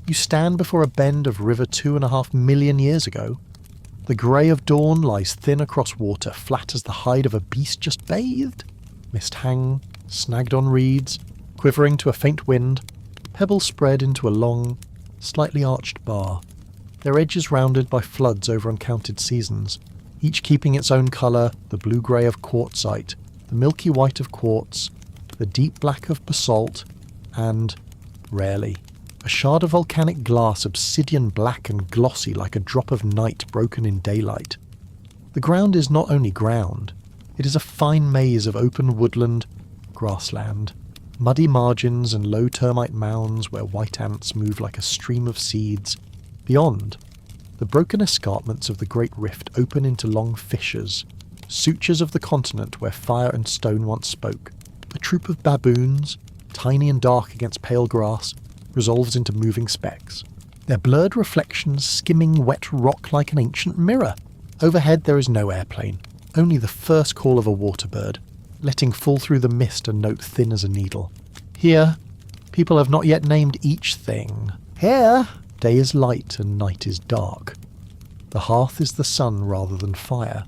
You stand before a bend of river 2.5 million years ago. The grey of dawn lies thin across water, flat as the hide of a beast just bathed. Mist hang, snagged on reeds, quivering to a faint wind, pebbles spread into a long, slightly arched bar, their edges rounded by floods over uncounted seasons, each keeping its own colour, the blue-grey of quartzite, the milky white of quartz, the deep black of basalt, and, rarely, a shard of volcanic glass obsidian black and glossy like a drop of night broken in daylight. The ground is not only ground, it is a fine maze of open woodland, grassland, muddy margins and low termite mounds where white ants move like a stream of seeds. Beyond, the broken escarpments of the Great Rift open into long fissures, sutures of the continent where fire and stone once spoke. A troop of baboons, tiny and dark against pale grass, resolves into moving specks, their blurred reflections skimming wet rock like an ancient mirror. Overhead there is no airplane, only the first call of a waterbird, letting fall through the mist a note thin as a needle. Here, people have not yet named each thing. Here, day is light and night is dark. The hearth is the sun rather than fire.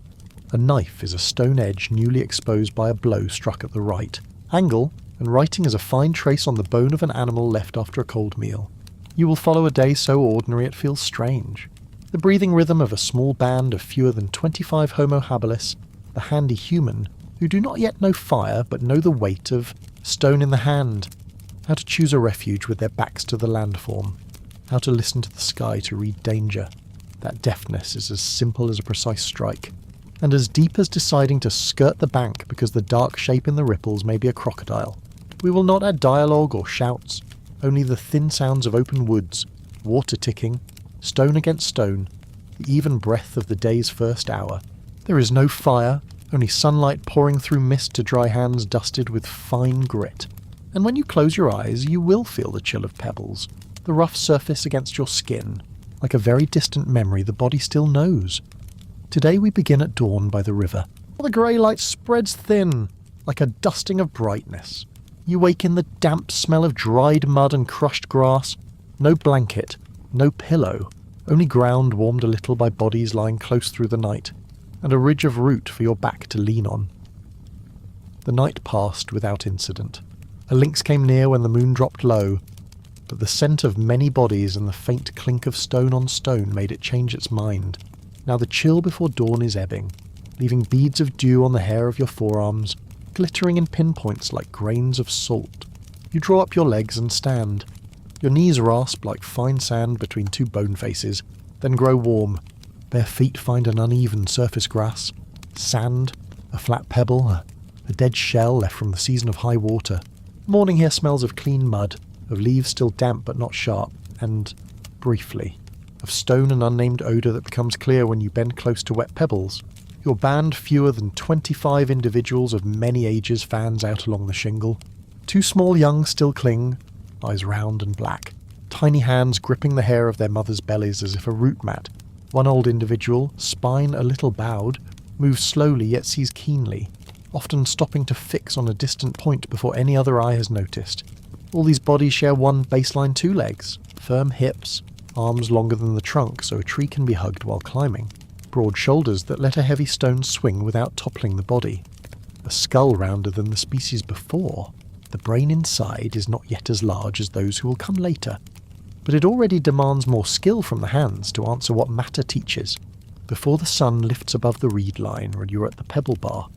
A knife is a stone edge newly exposed by a blow struck at the right angle, and writing is a fine trace on the bone of an animal left after a cold meal. You will follow a day so ordinary it feels strange. The breathing rhythm of a small band of fewer than 25 Homo habilis, the handy human, who do not yet know fire but know the weight of stone in the hand, how to choose a refuge with their backs to the landform, how to listen to the sky to read danger. That deftness is as simple as a precise strike, and as deep as deciding to skirt the bank because the dark shape in the ripples may be a crocodile. We will not add dialogue or shouts, only the thin sounds of open woods, water ticking, stone against stone, the even breath of the day's first hour. There is no fire, only sunlight pouring through mist to dry hands dusted with fine grit. And when you close your eyes, you will feel the chill of pebbles, the rough surface against your skin. Like a very distant memory the body still knows. Today we begin at dawn by the river. The grey light spreads thin, like a dusting of brightness. You wake in the damp smell of dried mud and crushed grass. No blanket, no pillow, only ground warmed a little by bodies lying close through the night, and a ridge of root for your back to lean on. The night passed without incident. A lynx came near when the moon dropped low, but the scent of many bodies and the faint clink of stone on stone made it change its mind. Now the chill before dawn is ebbing, leaving beads of dew on the hair of your forearms, glittering in pinpoints like grains of salt. You draw up your legs and stand. Your knees rasp like fine sand between two bone faces, then grow warm. Bare feet find an uneven surface grass, sand, a flat pebble, a dead shell left from the season of high water. Morning here smells of clean mud, of leaves still damp but not sharp, and, briefly, of stone and unnamed odour that becomes clear when you bend close to wet pebbles. Your band, fewer than 25 individuals of many ages, fans out along the shingle. Two small young still cling, eyes round and black, tiny hands gripping the hair of their mothers' bellies as if a root mat. One old individual, spine a little bowed, moves slowly yet sees keenly, often stopping to fix on a distant point before any other eye has noticed. All these bodies share one baseline 2 legs, firm hips, arms longer than the trunk so a tree can be hugged while climbing, broad shoulders that let a heavy stone swing without toppling the body, a skull rounder than the species before. The brain inside is not yet as large as those who will come later, but it already demands more skill from the hands to answer what matter teaches. Before the sun lifts above the reed line or you're at the pebble bar,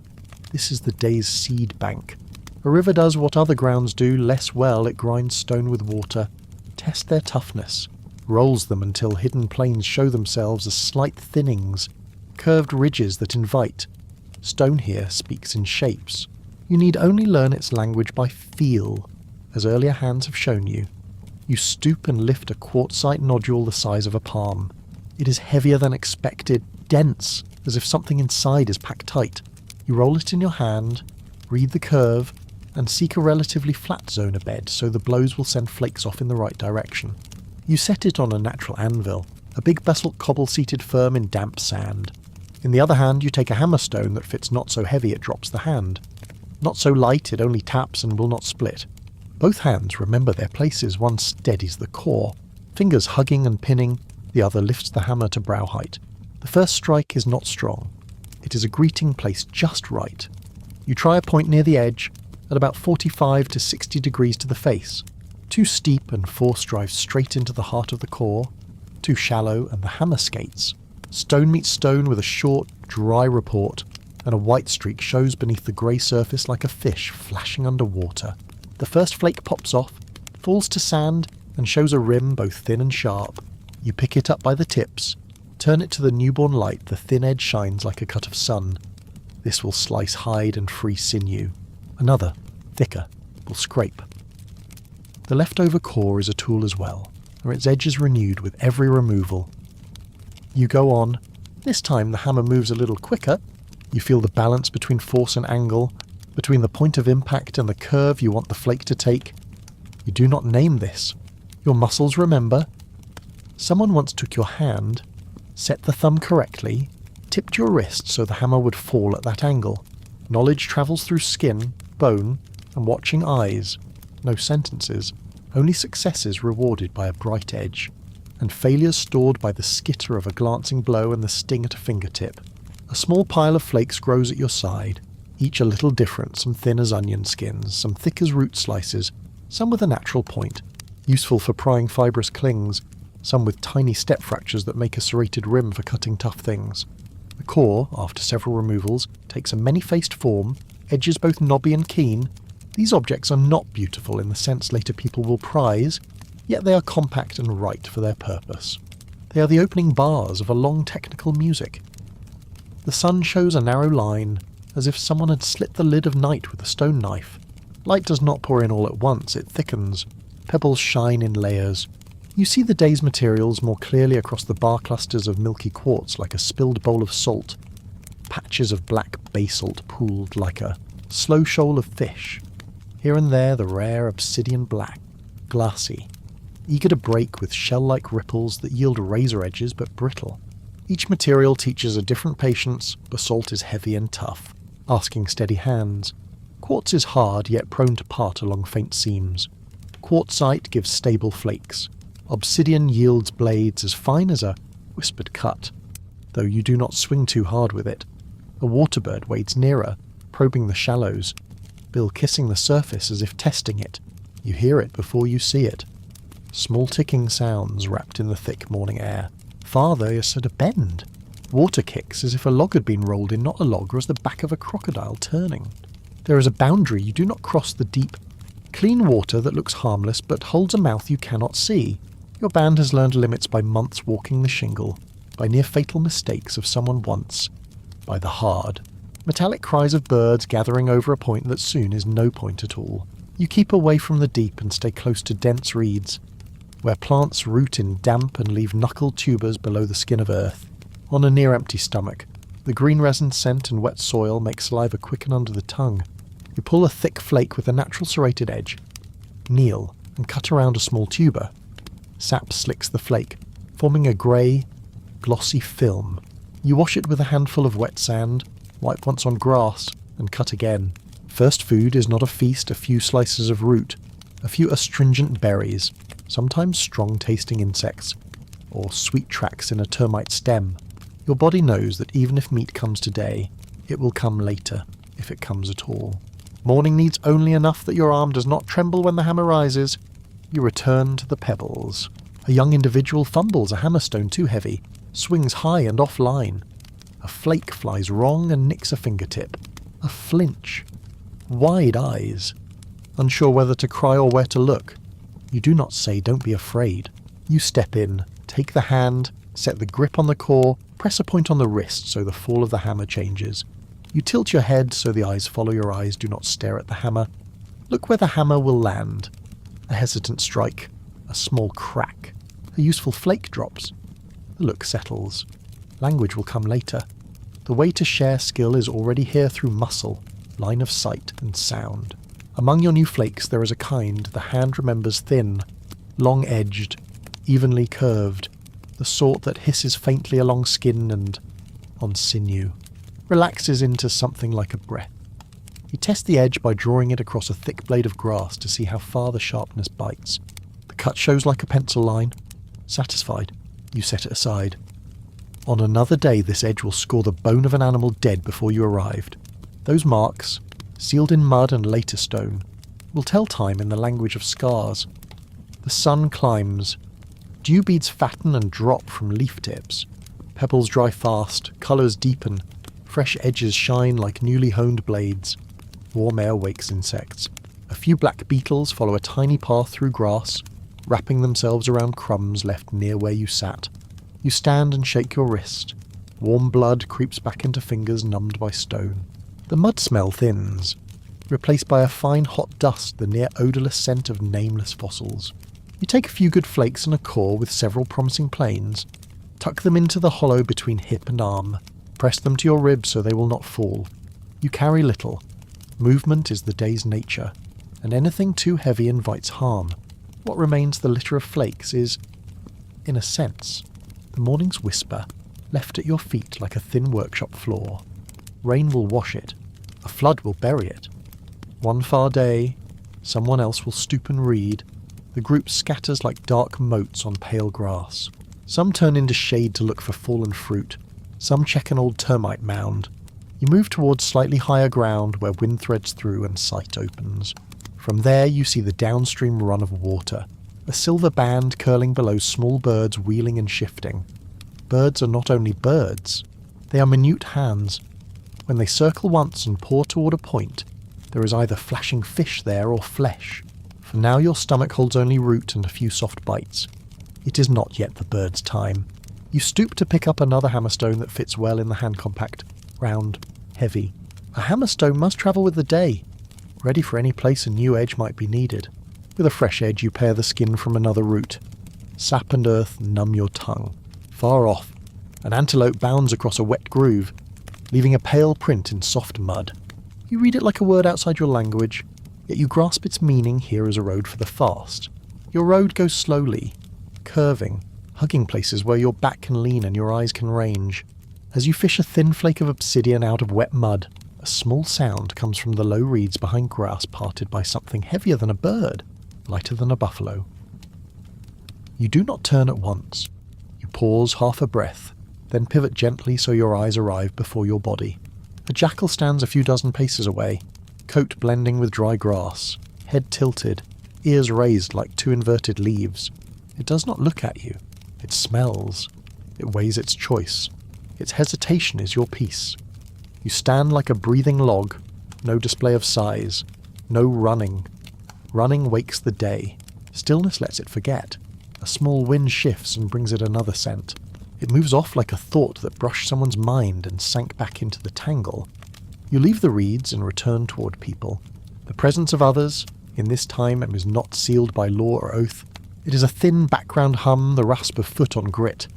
this is the day's seed bank. A river does what other grounds do less well. It grinds stone with water, tests their toughness, rolls them until hidden plains show themselves as slight thinnings, curved ridges that invite. Stone here speaks in shapes. You need only learn its language by feel, as earlier hands have shown you. You stoop and lift a quartzite nodule the size of a palm. It is heavier than expected, dense, as if something inside is packed tight. You roll it in your hand, read the curve, and seek a relatively flat zone of bed so the blows will send flakes off in the right direction. You set it on a natural anvil, a big basalt cobble seated firm in damp sand. In the other hand you take a hammerstone that fits not so heavy it drops the hand. Not so light it only taps and will not split. Both hands remember their places, one steadies the core. Fingers hugging and pinning, the other lifts the hammer to brow height. The first strike is not strong. It is a greeting placed just right. You try a point near the edge, at about 45 to 60 degrees to the face. Too steep and force drives straight into the heart of the core. Too shallow and the hammer skates. Stone meets stone with a short, dry report, and a white streak shows beneath the grey surface like a fish flashing under water. The first flake pops off, falls to sand, and shows a rim both thin and sharp. You pick it up by the tips, turn it to the newborn light. The thin edge shines like a cut of sun. This will slice hide and free sinew. Another, thicker, will scrape. The leftover core is a tool as well, or its edge is renewed with every removal. You go on. This time the hammer moves a little quicker. You feel the balance between force and angle, between the point of impact and the curve you want the flake to take. You do not name this. Your muscles remember. Someone once took your hand, set the thumb correctly, tipped your wrist so the hammer would fall at that angle. Knowledge travels through skin, bone, and watching eyes. No sentences, only successes rewarded by a bright edge, and failures stored by the skitter of a glancing blow and the sting at a fingertip. A small pile of flakes grows at your side, each a little different, some thin as onion skins, some thick as root slices, some with a natural point, useful for prying fibrous clings, some with tiny step fractures that make a serrated rim for cutting tough things. The core, after several removals, takes a many-faced form, edges both knobby and keen. These objects are not beautiful in the sense later people will prize, yet they are compact and right for their purpose. They are the opening bars of a long technical music. The sun shows a narrow line, as if someone had slit the lid of night with a stone knife. Light does not pour in all at once, it thickens. Pebbles shine in layers. You see the day's materials more clearly across the bar clusters of milky quartz like a spilled bowl of salt. Patches of black basalt pooled like a slow shoal of fish. Here and there the rare obsidian black, glassy, eager to break with shell-like ripples that yield razor edges but brittle. Each material teaches a different patience. Basalt is heavy and tough, asking steady hands. Quartz is hard yet prone to part along faint seams. Quartzite gives stable flakes. Obsidian yields blades as fine as a whispered cut, though you do not swing too hard with it. A waterbird wades nearer, probing the shallows, bill kissing the surface as if testing it. You hear it before you see it. Small ticking sounds wrapped in the thick morning air. Farther is at a bend. Water kicks as if a log had been rolled in, not a log, or as the back of a crocodile turning. There is a boundary. You do not cross the deep, clean water that looks harmless but holds a mouth you cannot see. Your band has learned limits by months walking the shingle, by near-fatal mistakes of someone once, by the hard, metallic cries of birds gathering over a point that soon is no point at all. You keep away from the deep and stay close to dense reeds, where plants root in damp and leave knuckled tubers below the skin of earth. On a near-empty stomach, the green resin scent and wet soil make saliva quicken under the tongue. You pull a thick flake with a natural serrated edge, kneel, and cut around a small tuber. Sap slicks the flake, forming a grey, glossy film. You wash it with a handful of wet sand, wipe once on grass, and cut again. First food is not a feast, a few slices of root, a few astringent berries, sometimes strong-tasting insects, or sweet tracks in a termite stem. Your body knows that even if meat comes today, it will come later, if it comes at all. Morning needs only enough that your arm does not tremble when the hammer rises. You return to the pebbles. A young individual fumbles a hammerstone too heavy, swings high and offline. A flake flies wrong and nicks a fingertip. A flinch. Wide eyes. Unsure whether to cry or where to look. You do not say, "Don't be afraid." You step in, take the hand, set the grip on the core, press a point on the wrist so the fall of the hammer changes. You tilt your head so the eyes follow your eyes, do not stare at the hammer. Look where the hammer will land. A hesitant strike, a small crack, a useful flake drops. The look settles. Language will come later. The way to share skill is already here through muscle, line of sight, and sound. Among your new flakes there is a kind the hand remembers thin, long-edged, evenly curved, the sort that hisses faintly along skin and on sinew, relaxes into something like a breath. You test the edge by drawing it across a thick blade of grass to see how far the sharpness bites. The cut shows like a pencil line, Satisfied, you set it aside. On another day this edge will score the bone of an animal dead before you arrived. Those marks, sealed in mud and later stone, will tell time in the language of scars. The sun climbs. Dew beads fatten and drop from leaf tips. Pebbles dry fast, colours deepen, fresh edges shine like newly honed blades. Warm air wakes insects. A few black beetles follow a tiny path through grass, wrapping themselves around crumbs left near where you sat. You stand and shake your wrist. Warm blood creeps back into fingers numbed by stone. The mud smell thins, replaced by a fine hot dust, the near odourless scent of nameless fossils. You take a few good flakes and a core with several promising planes, tuck them into the hollow between hip and arm, press them to your ribs so they will not fall. You carry little. Movement is the day's nature, and anything too heavy invites harm. What remains the litter of flakes is, in a sense, the morning's whisper, left at your feet like a thin workshop floor. Rain will wash it. A flood will bury it. One far day, someone else will stoop and read. The group scatters like dark motes on pale grass. Some turn into shade to look for fallen fruit. Some check an old termite mound. You move towards slightly higher ground where wind threads through and sight opens. From there you see the downstream run of water, a silver band curling below small birds wheeling and shifting. Birds are not only birds, they are minute hands. When they circle once and pour toward a point, there is either flashing fish there or flesh. For now your stomach holds only root and a few soft bites. It is not yet the bird's time. You stoop to pick up another hammerstone that fits well in the hand compact, round, heavy. A hammerstone must travel with the day, ready for any place a new edge might be needed. With a fresh edge you pare the skin from another root. Sap and earth numb your tongue. Far off, an antelope bounds across a wet groove, leaving a pale print in soft mud. You read it like a word outside your language, yet you grasp its meaning here as a road for the fast. Your road goes slowly, curving, hugging places where your back can lean and your eyes can range. As you fish a thin flake of obsidian out of wet mud, a small sound comes from the low reeds behind grass parted by something heavier than a bird, lighter than a buffalo. You do not turn at once. You pause half a breath, then pivot gently so your eyes arrive before your body. A jackal stands a few dozen paces away, coat blending with dry grass, head tilted, ears raised like two inverted leaves. It does not look at you. It smells. It weighs its choice. Its hesitation is your peace. You stand like a breathing log, no display of size, no running. Running wakes the day. Stillness lets it forget. A small wind shifts and brings it another scent. It moves off like a thought that brushed someone's mind and sank back into the tangle. You leave the reeds and return toward people. The presence of others, in this time it is not sealed by law or oath. It is a thin background hum, the rasp of foot on grit,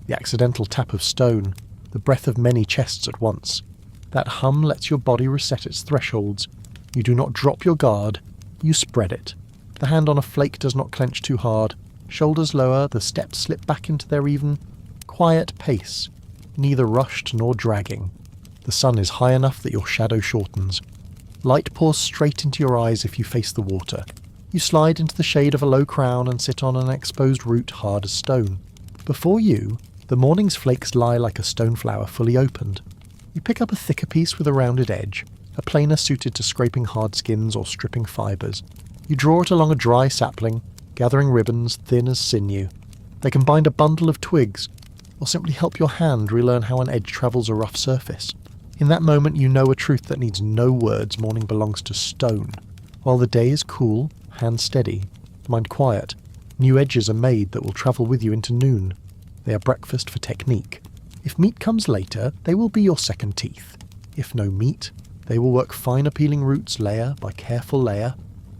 the accidental tap of stone, the breath of many chests at once. That hum lets your body reset its thresholds. You do not drop your guard, you spread it. The hand on a flake does not clench too hard. Shoulders lower, the steps slip back into their even, quiet pace, neither rushed nor dragging. The sun is high enough that your shadow shortens. Light pours straight into your eyes if you face the water. You slide into the shade of a low crown and sit on an exposed root hard as stone. Before you, the morning's flakes lie like a stone flower fully opened. You pick up a thicker piece with a rounded edge, a planer suited to scraping hard skins or stripping fibres. You draw it along a dry sapling, gathering ribbons thin as sinew. They can bind a bundle of twigs, or simply help your hand relearn how an edge travels a rough surface. In that moment you know a truth that needs no words. Morning belongs to stone. While the day is cool, hand steady, mind quiet, new edges are made that will travel with you into noon. They are breakfast for technique. If meat comes later, they will be your second teeth. If no meat, they will work finer peeling roots layer by careful layer,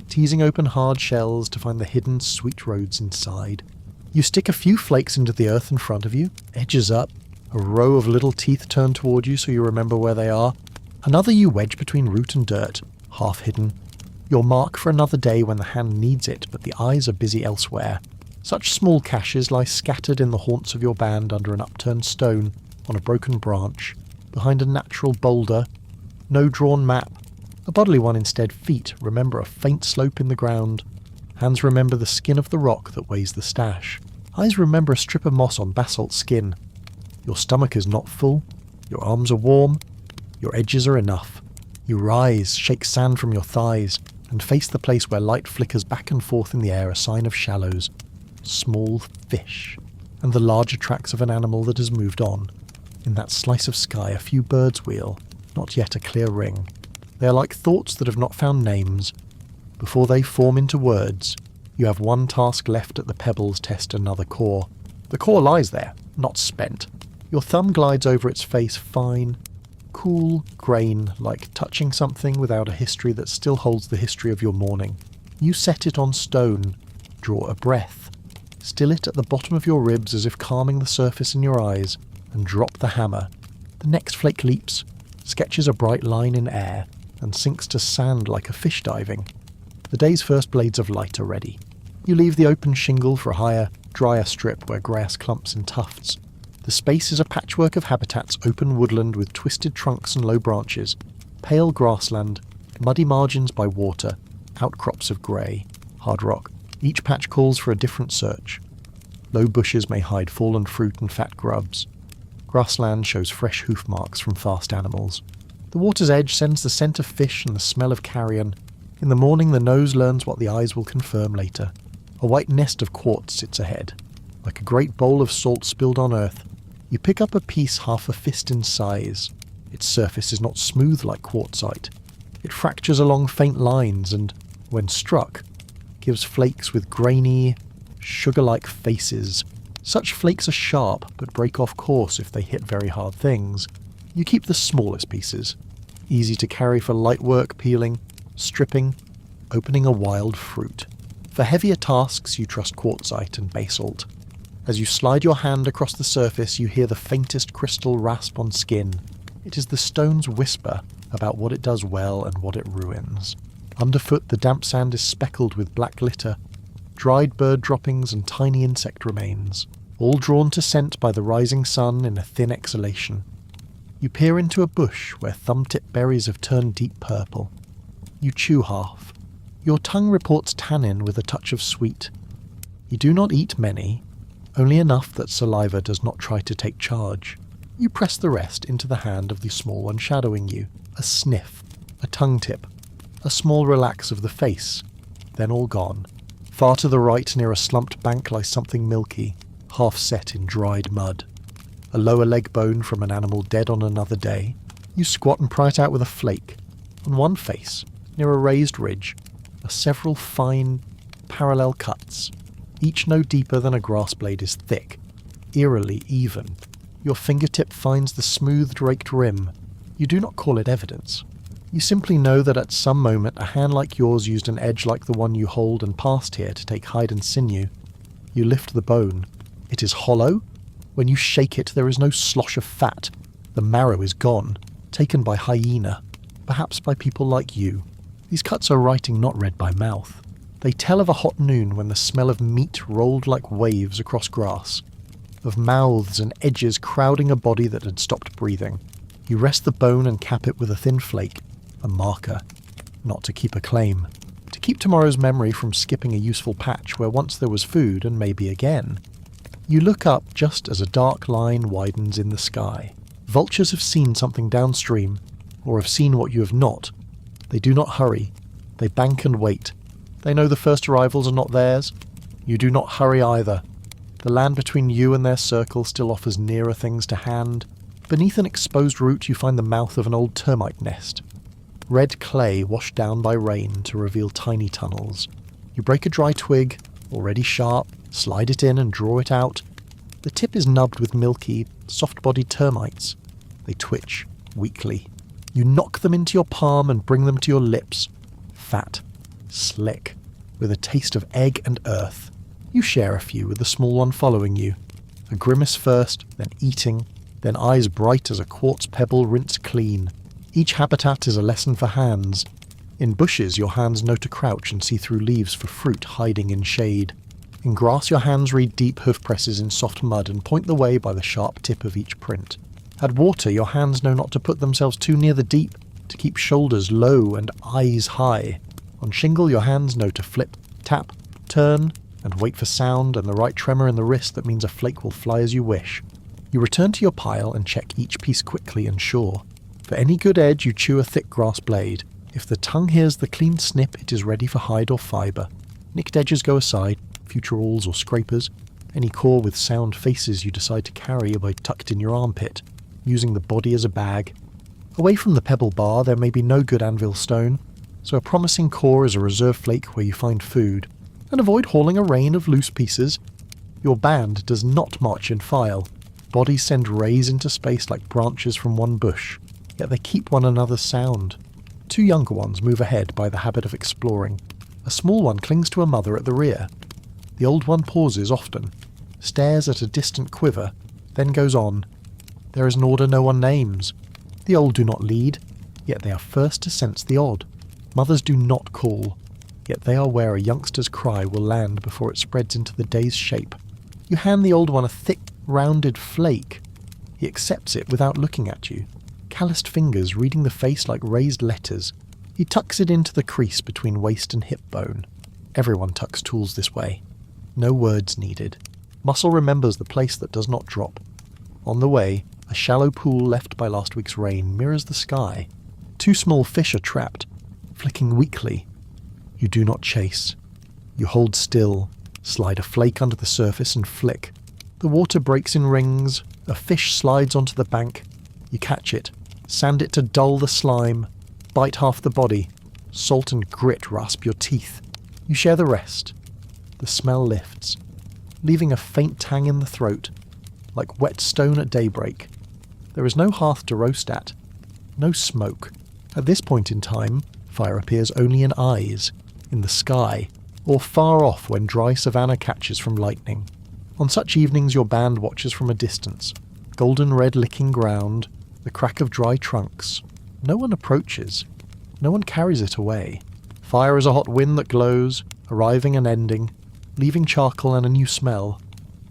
teasing open hard shells to find the hidden sweet roads inside. You stick a few flakes into the earth in front of you, edges up, a row of little teeth turn toward you so you remember where they are. Another you wedge between root and dirt, half hidden. Your mark for another day when the hand needs it, but the eyes are busy elsewhere. Such small caches lie scattered in the haunts of your band under an upturned stone, on a broken branch, behind a natural boulder. No drawn map. A bodily one instead. Feet remember a faint slope in the ground. Hands remember the skin of the rock that weighs the stash. Eyes remember a strip of moss on basalt skin. Your stomach is not full, your arms are warm, your edges are enough. You rise, shake sand from your thighs, and face the place where light flickers back and forth in the air, a sign of shallows. Small fish, and the larger tracks of an animal that has moved on. In that slice of sky a few birds wheel, not yet a clear ring. They are like thoughts that have not found names. Before they form into words, you have one task left at the pebbles test another core. The core lies there, not spent. Your thumb glides over its face, fine, cool grain, like touching something without a history that still holds the history of your morning. You set it on stone, draw a breath, still it at the bottom of your ribs as if calming the surface in your eyes, and drop the hammer. The next flake leaps, sketches a bright line in air, and sinks to sand like a fish diving. The day's first blades of light are ready. You leave the open shingle for a higher, drier strip where grass clumps in tufts. The space is a patchwork of habitats, open woodland with twisted trunks and low branches, pale grassland, muddy margins by water, outcrops of grey, hard rock. Each patch calls for a different search. Low bushes may hide fallen fruit and fat grubs. Grassland shows fresh hoof marks from fast animals. The water's edge sends the scent of fish and the smell of carrion. In the morning the nose learns what the eyes will confirm later. A white nest of quartz sits ahead. Like a great bowl of salt spilled on earth, you pick up a piece half a fist in size. Its surface is not smooth like quartzite. It fractures along faint lines and, when struck, gives flakes with grainy, sugar-like faces. Such flakes are sharp, but break off course if they hit very hard things. You keep the smallest pieces, easy to carry for light work peeling, stripping, opening a wild fruit. For heavier tasks you trust quartzite and basalt. As you slide your hand across the surface, you hear the faintest crystal rasp on skin. It is the stone's whisper about what it does well and what it ruins. Underfoot, the damp sand is speckled with black litter, dried bird droppings and tiny insect remains, all drawn to scent by the rising sun in a thin exhalation. You peer into a bush where thumb-tip berries have turned deep purple. You chew half. Your tongue reports tannin with a touch of sweet. You do not eat many, only enough that saliva does not try to take charge. You press the rest into the hand of the small one shadowing you. A sniff, a tongue tip, a small relax of the face, then all gone. Far to the right near a slumped bank lies something milky, half set in dried mud. A lower leg bone from an animal dead on another day. You squat and pry it out with a flake. On one face, near a raised ridge, are several fine, parallel cuts. Each no deeper than a grass blade is thick, eerily even. Your fingertip finds the smoothed raked rim. You do not call it evidence. You simply know that at some moment a hand like yours used an edge like the one you hold and passed here to take hide and sinew. You lift the bone. It is hollow. When you shake it there is no slosh of fat. The marrow is gone, taken by hyena, perhaps by people like you. These cuts are writing not read by mouth. They tell of a hot noon when the smell of meat rolled like waves across grass, of mouths and edges crowding a body that had stopped breathing. You rest the bone and cap it with a thin flake, a marker, not to keep a claim, to keep tomorrow's memory from skipping a useful patch where once there was food and maybe again. You look up just as a dark line widens in the sky. Vultures have seen something downstream, or have seen what you have not. They do not hurry. They bank and wait. They know the first arrivals are not theirs. You do not hurry either. The land between you and their circle still offers nearer things to hand. Beneath an exposed root you find the mouth of an old termite nest. Red clay washed down by rain to reveal tiny tunnels. You break a dry twig, already sharp, slide it in and draw it out. The tip is nubbed with milky, soft-bodied termites. They twitch, weakly. You knock them into your palm and bring them to your lips. Fat, slick, with a taste of egg and earth. You share a few with the small one following you. A grimace first, then eating, then eyes bright as a quartz pebble rinsed clean. Each habitat is a lesson for hands. In bushes your hands know to crouch and see through leaves for fruit hiding in shade. In grass your hands read deep hoof presses in soft mud and point the way by the sharp tip of each print. At water your hands know not to put themselves too near the deep, to keep shoulders low and eyes high. On shingle your hands know to flip, tap, turn, and wait for sound and the right tremor in the wrist that means a flake will fly as you wish. You return to your pile and check each piece quickly and sure. For any good edge, you chew a thick grass blade. If the tongue hears the clean snip, it is ready for hide or fibre. Nicked edges go aside, future awls or scrapers. Any core with sound faces you decide to carry are tucked in your armpit, using the body as a bag. Away from the pebble bar, there may be no good anvil stone, so a promising core is a reserve flake where you find food, and avoid hauling a rain of loose pieces. Your band does not march in file. Bodies send rays into space like branches from one bush, yet they keep one another's sound. Two younger ones move ahead by the habit of exploring. A small one clings to a mother at the rear. The old one pauses often, stares at a distant quiver, then goes on. There is an order no one names. The old do not lead, yet they are first to sense the odd. Mothers do not call, yet they are where a youngster's cry will land before it spreads into the day's shape. You hand the old one a thick, rounded flake. He accepts it without looking at you, calloused fingers reading the face like raised letters. He tucks it into the crease between waist and hip bone. Everyone tucks tools this way. No words needed. Muscle remembers the place that does not drop. On the way, a shallow pool left by last week's rain mirrors the sky. Two small fish are trapped, flicking weakly. You do not chase. You hold still, slide a flake under the surface and flick. The water breaks in rings, a fish slides onto the bank. You catch it, sand it to dull the slime, bite half the body. Salt and grit rasp your teeth. You share the rest. The smell lifts, leaving a faint tang in the throat, like wet stone at daybreak. There is no hearth to roast at, no smoke. At this point in time, fire appears only in eyes, in the sky, or far off when dry savanna catches from lightning. On such evenings your band watches from a distance, golden red licking ground, the crack of dry trunks. No one approaches, no one carries it away. Fire is a hot wind that glows, arriving and ending, leaving charcoal and a new smell.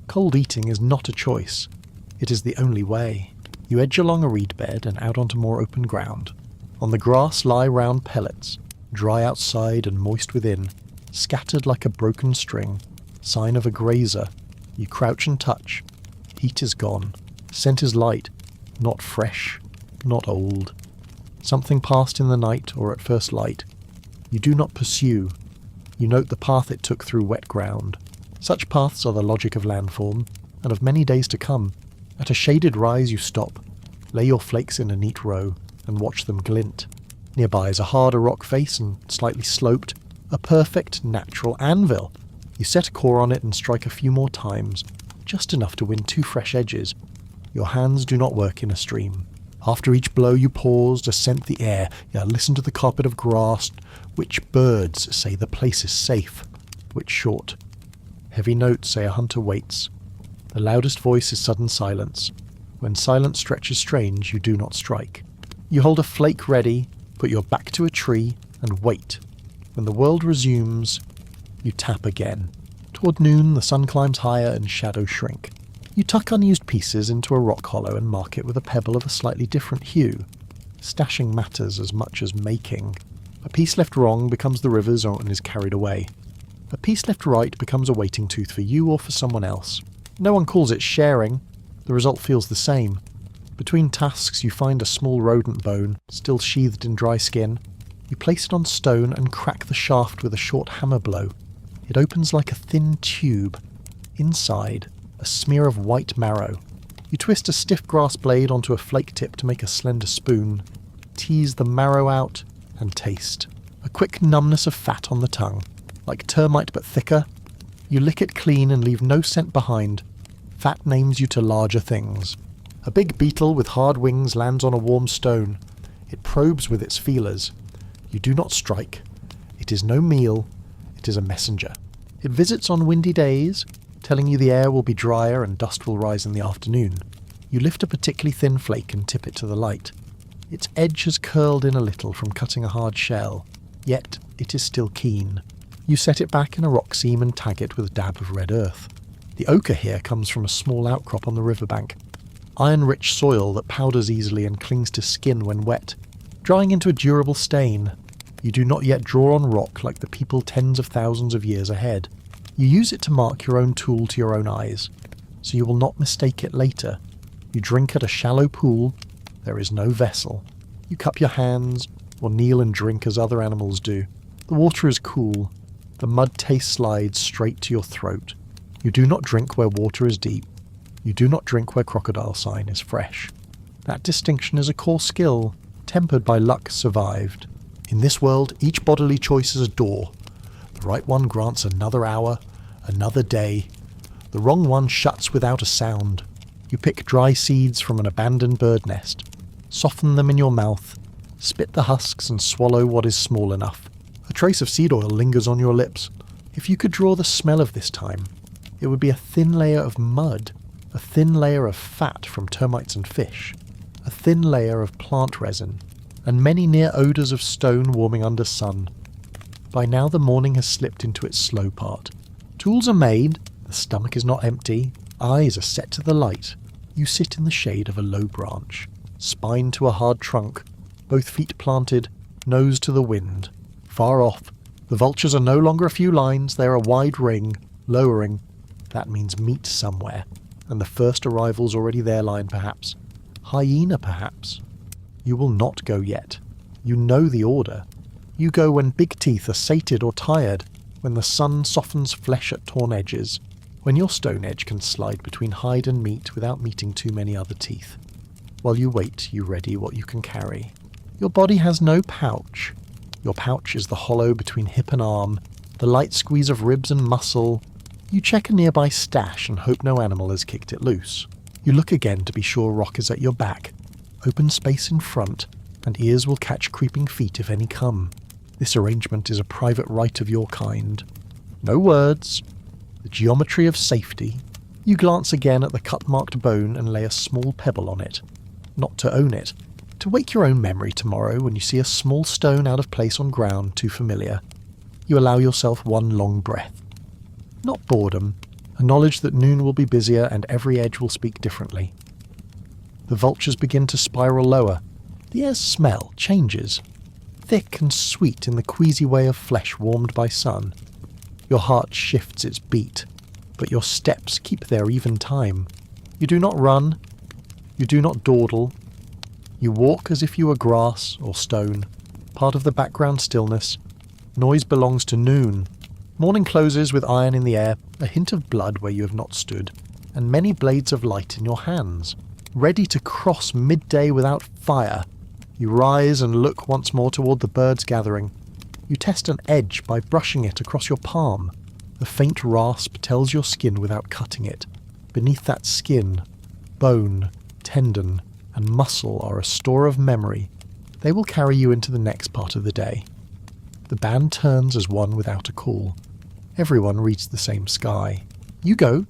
Cold eating is not a choice, it is the only way. You edge along a reed bed and out onto more open ground. On the grass lie round pellets, dry outside and moist within, scattered like a broken string, sign of a grazer. You crouch and touch. Heat is gone. Scent is light, not fresh, not old. Something passed in the night or at first light. You do not pursue. You note the path it took through wet ground. Such paths are the logic of landform, and of many days to come. At a shaded rise you stop, lay your flakes in a neat row, and watch them glint. Nearby is a harder rock face and slightly sloped, a perfect natural anvil. You set a core on it and strike a few more times, just enough to win 2 fresh edges. Your hands do not work in a stream. After each blow you pause to scent the air, you listen to the carpet of grass, which birds say the place is safe, which short. Heavy notes say a hunter waits. The loudest voice is sudden silence. When silence stretches strange, you do not strike. You hold a flake ready, put your back to a tree, and wait. When the world resumes, you tap again. Toward noon, the sun climbs higher and shadows shrink. You tuck unused pieces into a rock hollow and mark it with a pebble of a slightly different hue. Stashing matters as much as making. A piece left wrong becomes the river's and is carried away. A piece left right becomes a waiting tooth for you or for someone else. No one calls it sharing. The result feels the same. Between tasks you find a small rodent bone, still sheathed in dry skin. You place it on stone and crack the shaft with a short hammer blow. It opens like a thin tube. Inside, a smear of white marrow. You twist a stiff grass blade onto a flake tip to make a slender spoon. Tease the marrow out and taste. A quick numbness of fat on the tongue. Like termite but thicker. You lick it clean and leave no scent behind. Fat names you to larger things. A big beetle with hard wings lands on a warm stone. It probes with its feelers. You do not strike. It is no meal. It is a messenger. It visits on windy days, telling you the air will be drier and dust will rise in the afternoon. You lift a particularly thin flake and tip it to the light. Its edge has curled in a little from cutting a hard shell, yet it is still keen. You set it back in a rock seam and tag it with a dab of red earth. The ochre here comes from a small outcrop on the riverbank. Iron-rich soil that powders easily and clings to skin when wet, drying into a durable stain. You do not yet draw on rock like the people tens of thousands of years ahead. You use it to mark your own tool to your own eyes, so you will not mistake it later. You drink at a shallow pool. There is no vessel. You cup your hands, or kneel and drink as other animals do. The water is cool. The mud taste slides straight to your throat. You do not drink where water is deep. You do not drink where crocodile sign is fresh. That distinction is a core skill, tempered by luck survived. In this world, each bodily choice is a door. The right one grants another hour, another day. The wrong one shuts without a sound. You pick dry seeds from an abandoned bird nest, soften them in your mouth, spit the husks and swallow what is small enough. A trace of seed oil lingers on your lips. If you could draw the smell of this time, it would be a thin layer of mud, a thin layer of fat from termites and fish, a thin layer of plant resin, and many near odours of stone warming under sun. By now the morning has slipped into its slow part. Tools are made, the stomach is not empty, eyes are set to the light. You sit in the shade of a low branch, spine to a hard trunk, both feet planted, nose to the wind. Far off, the vultures are no longer a few lines, they are a wide ring, lowering. That means meat somewhere, and the first arrival's already there line perhaps. Hyena perhaps. You will not go yet. You know the order. You go when big teeth are sated or tired, when the sun softens flesh at torn edges, when your stone edge can slide between hide and meat without meeting too many other teeth. While you wait, you ready what you can carry. Your body has no pouch. Your pouch is the hollow between hip and arm, the light squeeze of ribs and muscle. You check a nearby stash and hope no animal has kicked it loose. You look again to be sure rock is at your back, open space in front, and ears will catch creeping feet if any come. This arrangement is a private right of your kind. No words. The geometry of safety. You glance again at the cut-marked bone and lay a small pebble on it. Not to own it. To wake your own memory tomorrow when you see a small stone out of place on ground too familiar. You allow yourself one long breath. Not boredom, a knowledge that noon will be busier and every edge will speak differently. The vultures begin to spiral lower. The air's smell changes. Thick and sweet in the queasy way of flesh warmed by sun. Your heart shifts its beat, but your steps keep their even time. You do not run. You do not dawdle. You walk as if you were grass or stone, part of the background stillness. Noise belongs to noon. Morning closes with iron in the air, a hint of blood where you have not stood, and many blades of light in your hands. Ready to cross midday without fire. You rise and look once more toward the birds gathering. You test an edge by brushing it across your palm. The faint rasp tells your skin without cutting it. Beneath that skin, bone, tendon, and muscle are a store of memory. They will carry you into the next part of the day. The band turns as one without a call. Everyone reads the same sky. You go,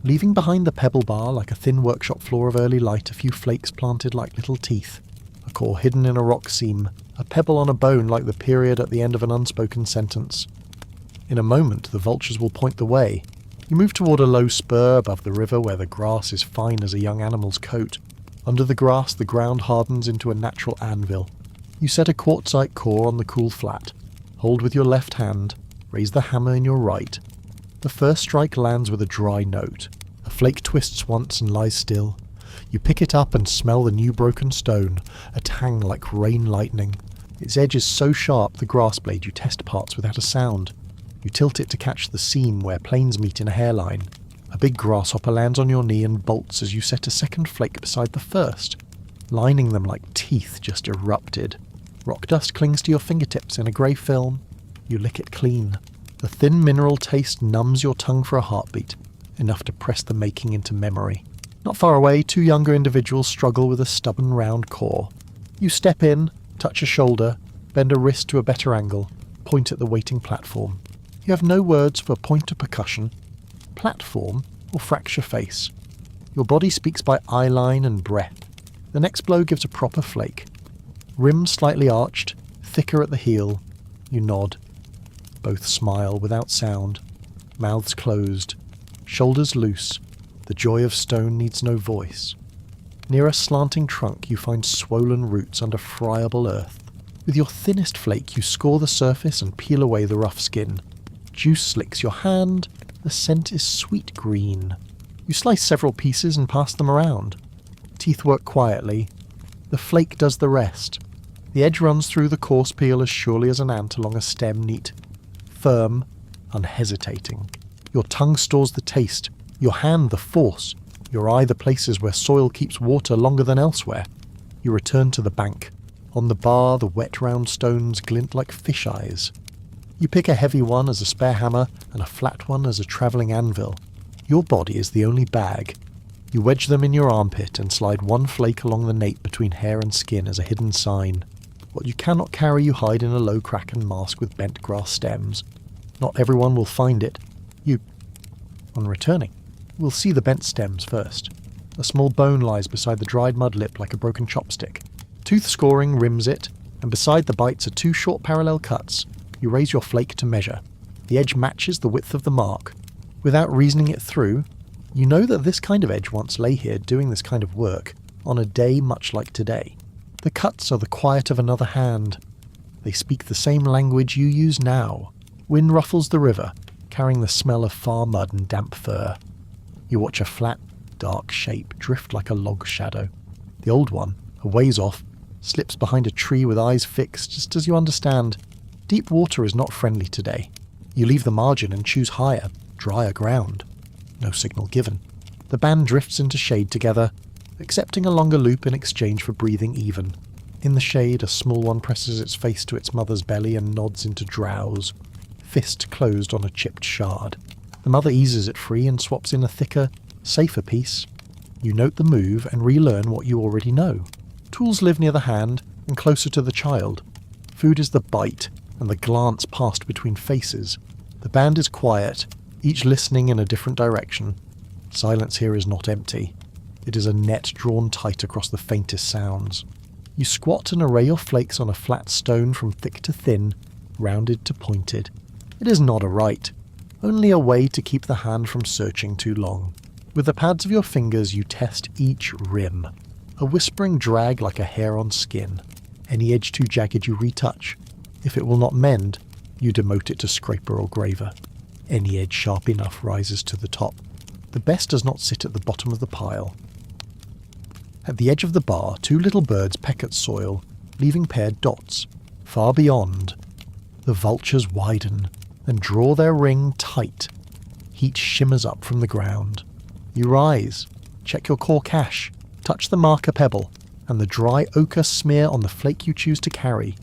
leaving behind the pebble bar like a thin workshop floor of early light, a few flakes planted like little teeth, a core hidden in a rock seam, a pebble on a bone like the period at the end of an unspoken sentence. In a moment the vultures will point the way. You move toward a low spur above the river where the grass is fine as a young animal's coat. Under the grass the ground hardens into a natural anvil. You set a quartzite core on the cool flat. Hold with your left hand, raise the hammer in your right. The first strike lands with a dry note. A flake twists once and lies still. You pick it up and smell the new broken stone, a tang like rain lightning. Its edge is so sharp the grass blade you test parts without a sound. You tilt it to catch the seam where planes meet in a hairline. A big grasshopper lands on your knee and bolts as you set a second flake beside the first, lining them like teeth just erupted. Rock dust clings to your fingertips in a grey film. You lick it clean. The thin mineral taste numbs your tongue for a heartbeat, enough to press the making into memory. Not far away, two younger individuals struggle with a stubborn round core. You step in, touch a shoulder, bend a wrist to a better angle, point at the waiting platform. You have no words for point or percussion, platform or fracture face. Your body speaks by eyeline and breath. The next blow gives a proper flake. Rim slightly arched, thicker at the heel. You nod. Both smile without sound. Mouths closed. Shoulders loose. The joy of stone needs no voice. Near a slanting trunk you find swollen roots under friable earth. With your thinnest flake you score the surface and peel away the rough skin. Juice slicks your hand, The scent is sweet green. You slice several pieces and pass them around. Teeth work quietly. The flake does the rest. The edge runs through the coarse peel as surely as an ant along a stem, neat, firm, unhesitating. Your tongue stores the taste, your hand the force, your eye the places where soil keeps water longer than elsewhere. You return to the bank. On the bar, the wet round stones glint like fish eyes. You pick a heavy one as a spare hammer and a flat one as a travelling anvil. Your body is the only bag. You wedge them in your armpit and slide one flake along the nape between hair and skin as a hidden sign. What you cannot carry you hide in a low crack and mask with bent grass stems. Not everyone will find it. You, on returning, will see the bent stems first. A small bone lies beside the dried mud lip like a broken chopstick. Tooth scoring rims it, and beside the bites are two short parallel cuts. You raise your flake to measure. The edge matches the width of the mark. Without reasoning it through, you know that this kind of edge once lay here doing this kind of work, on a day much like today. The cuts are the quiet of another hand. They speak the same language you use now. Wind ruffles the river, carrying the smell of far mud and damp fur. You watch a flat, dark shape drift like a log shadow. The old one, a ways off, slips behind a tree with eyes fixed just as you understand. Deep water is not friendly today. You leave the margin and choose higher, drier ground. No signal given. The band drifts into shade together, accepting a longer loop in exchange for breathing even. In the shade, a small one presses its face to its mother's belly and nods into drowse, fist closed on a chipped shard. The mother eases it free and swaps in a thicker, safer piece. You note the move and relearn what you already know. Tools live near the hand and closer to the child. Food is the bite and the glance passed between faces. The band is quiet, each listening in a different direction. Silence here is not empty. It is a net drawn tight across the faintest sounds. You squat and array your flakes on a flat stone from thick to thin, rounded to pointed. It is not a rite, only a way to keep the hand from searching too long. With the pads of your fingers you test each rim. A whispering drag like a hair on skin. Any edge too jagged you retouch. If it will not mend, you demote it to scraper or graver. Any edge sharp enough rises to the top. The best does not sit at the bottom of the pile. At the edge of the bar, two little birds peck at soil, leaving paired dots. Far beyond, the vultures widen and draw their ring tight. Heat shimmers up from the ground. You rise, check your core cache, touch the marker pebble, and the dry ochre smear on the flake you choose to carry.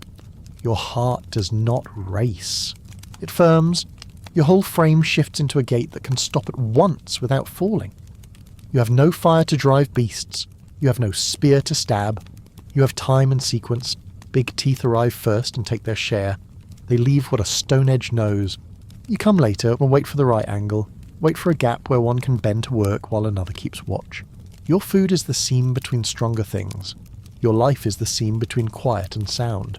Your heart does not race. It firms. Your whole frame shifts into a gait that can stop at once without falling. You have no fire to drive beasts. You have no spear to stab. You have time and sequence. Big teeth arrive first and take their share. They leave what a stone edge knows. You come later and wait for the right angle. Wait for a gap where one can bend to work while another keeps watch. Your food is the seam between stronger things. Your life is the seam between quiet and sound.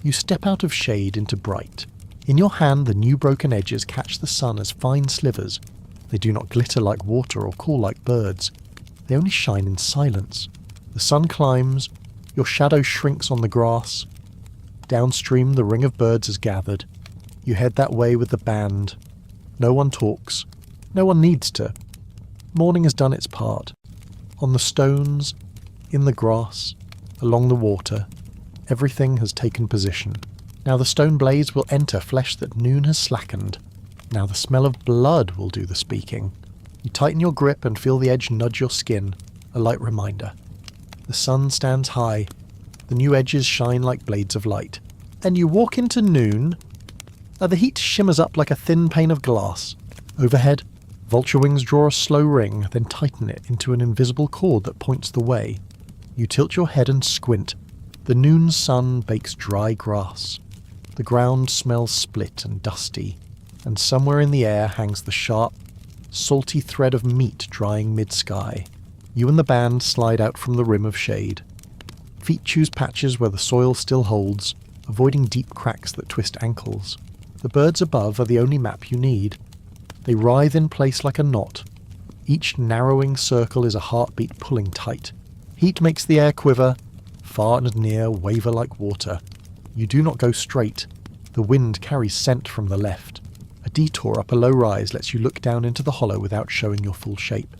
You step out of shade into bright. In your hand the new broken edges catch the sun as fine slivers. They do not glitter like water or call like birds. They only shine in silence. The sun climbs. Your shadow shrinks on the grass. Downstream the ring of birds is gathered. You head that way with the band. No one talks. No one needs to. Morning has done its part. On the stones, in the grass, along the water, everything has taken position. Now the stone blades will enter flesh that noon has slackened. Now the smell of blood will do the speaking. You tighten your grip and feel the edge nudge your skin, a light reminder. The sun stands high. The new edges shine like blades of light. And you walk into noon. The heat shimmers up like a thin pane of glass. Overhead, vulture wings draw a slow ring, then tighten it into an invisible cord that points the way. You tilt your head and squint. The noon sun bakes dry grass. The ground smells split and dusty, and somewhere in the air hangs the sharp, salty thread of meat drying mid-sky. You and the band slide out from the rim of shade. Feet choose patches where the soil still holds, avoiding deep cracks that twist ankles. The birds above are the only map you need. They writhe in place like a knot. Each narrowing circle is a heartbeat pulling tight. Heat makes the air quiver, far and near waver like water. You do not go straight. The wind carries scent from the left. A detour up a low rise lets you look down into the hollow without showing your full shape.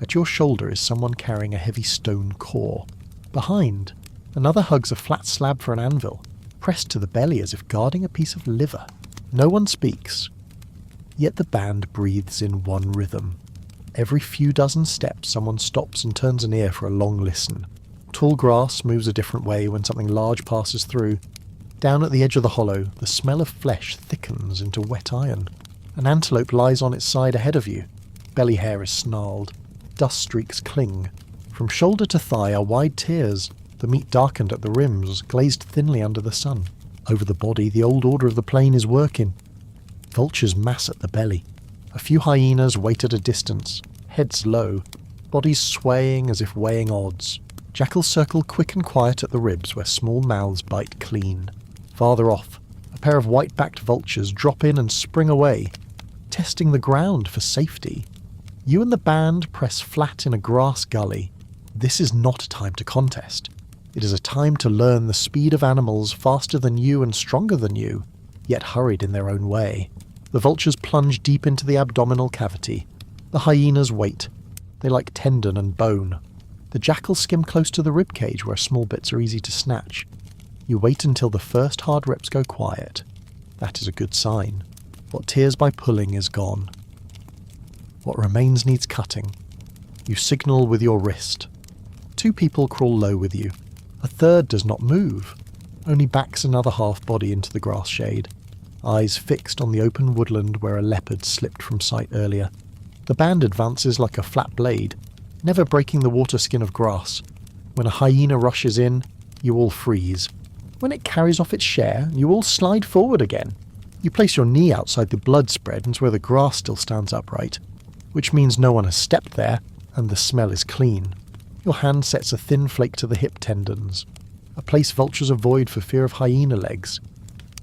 At your shoulder is someone carrying a heavy stone core. Behind, another hugs a flat slab for an anvil, pressed to the belly as if guarding a piece of liver. No one speaks, yet the band breathes in one rhythm. Every few dozen steps someone stops and turns an ear for a long listen. Tall grass moves a different way when something large passes through. Down at the edge of the hollow, the smell of flesh thickens into wet iron. An antelope lies on its side ahead of you. Belly hair is snarled. Dust streaks cling. From shoulder to thigh are wide tears, the meat darkened at the rims, glazed thinly under the sun. Over the body, the old order of the plain is working. Vultures mass at the belly. A few hyenas wait at a distance, heads low, bodies swaying as if weighing odds. Jackals circle quick and quiet at the ribs where small mouths bite clean. Farther off, a pair of white-backed vultures drop in and spring away, testing the ground for safety. You and the band press flat in a grass gully. This is not a time to contest. It is a time to learn the speed of animals faster than you and stronger than you, yet hurried in their own way. The vultures plunge deep into the abdominal cavity. The hyenas wait. They like tendon and bone. The jackals skim close to the ribcage where small bits are easy to snatch. You wait until the first hard reps go quiet. That is a good sign. What tears by pulling is gone. What remains needs cutting. You signal with your wrist. 2 people crawl low with you. A third does not move, only backs another half-body into the grass shade, eyes fixed on the open woodland where a leopard slipped from sight earlier. The band advances like a flat blade, never breaking the water skin of grass. When a hyena rushes in, you all freeze. When it carries off its share, you all slide forward again. You place your knee outside the blood spread and where the grass still stands upright, which means no one has stepped there, and the smell is clean. Your hand sets a thin flake to the hip tendons, a place vultures avoid for fear of hyena legs.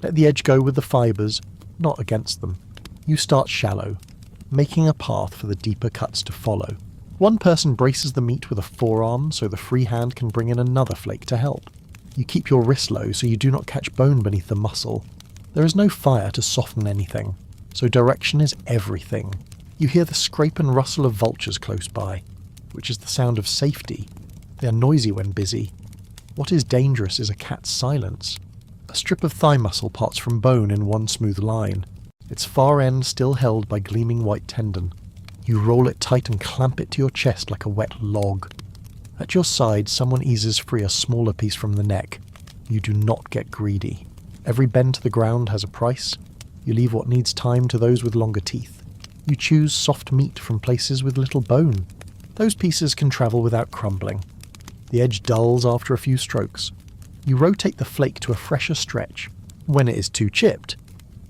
Let the edge go with the fibres, not against them. You start shallow, making a path for the deeper cuts to follow. One person braces the meat with a forearm so the free hand can bring in another flake to help. You keep your wrist low so you do not catch bone beneath the muscle. There is no fire to soften anything, so direction is everything. You hear the scrape and rustle of vultures close by, which is the sound of safety. They are noisy when busy. What is dangerous is a cat's silence. A strip of thigh muscle parts from bone in one smooth line, its far end still held by gleaming white tendon. You roll it tight and clamp it to your chest like a wet log. At your side, someone eases free a smaller piece from the neck. You do not get greedy. Every bend to the ground has a price. You leave what needs time to those with longer teeth. You choose soft meat from places with little bone. Those pieces can travel without crumbling. The edge dulls after a few strokes. You rotate the flake to a fresher stretch. When it is too chipped,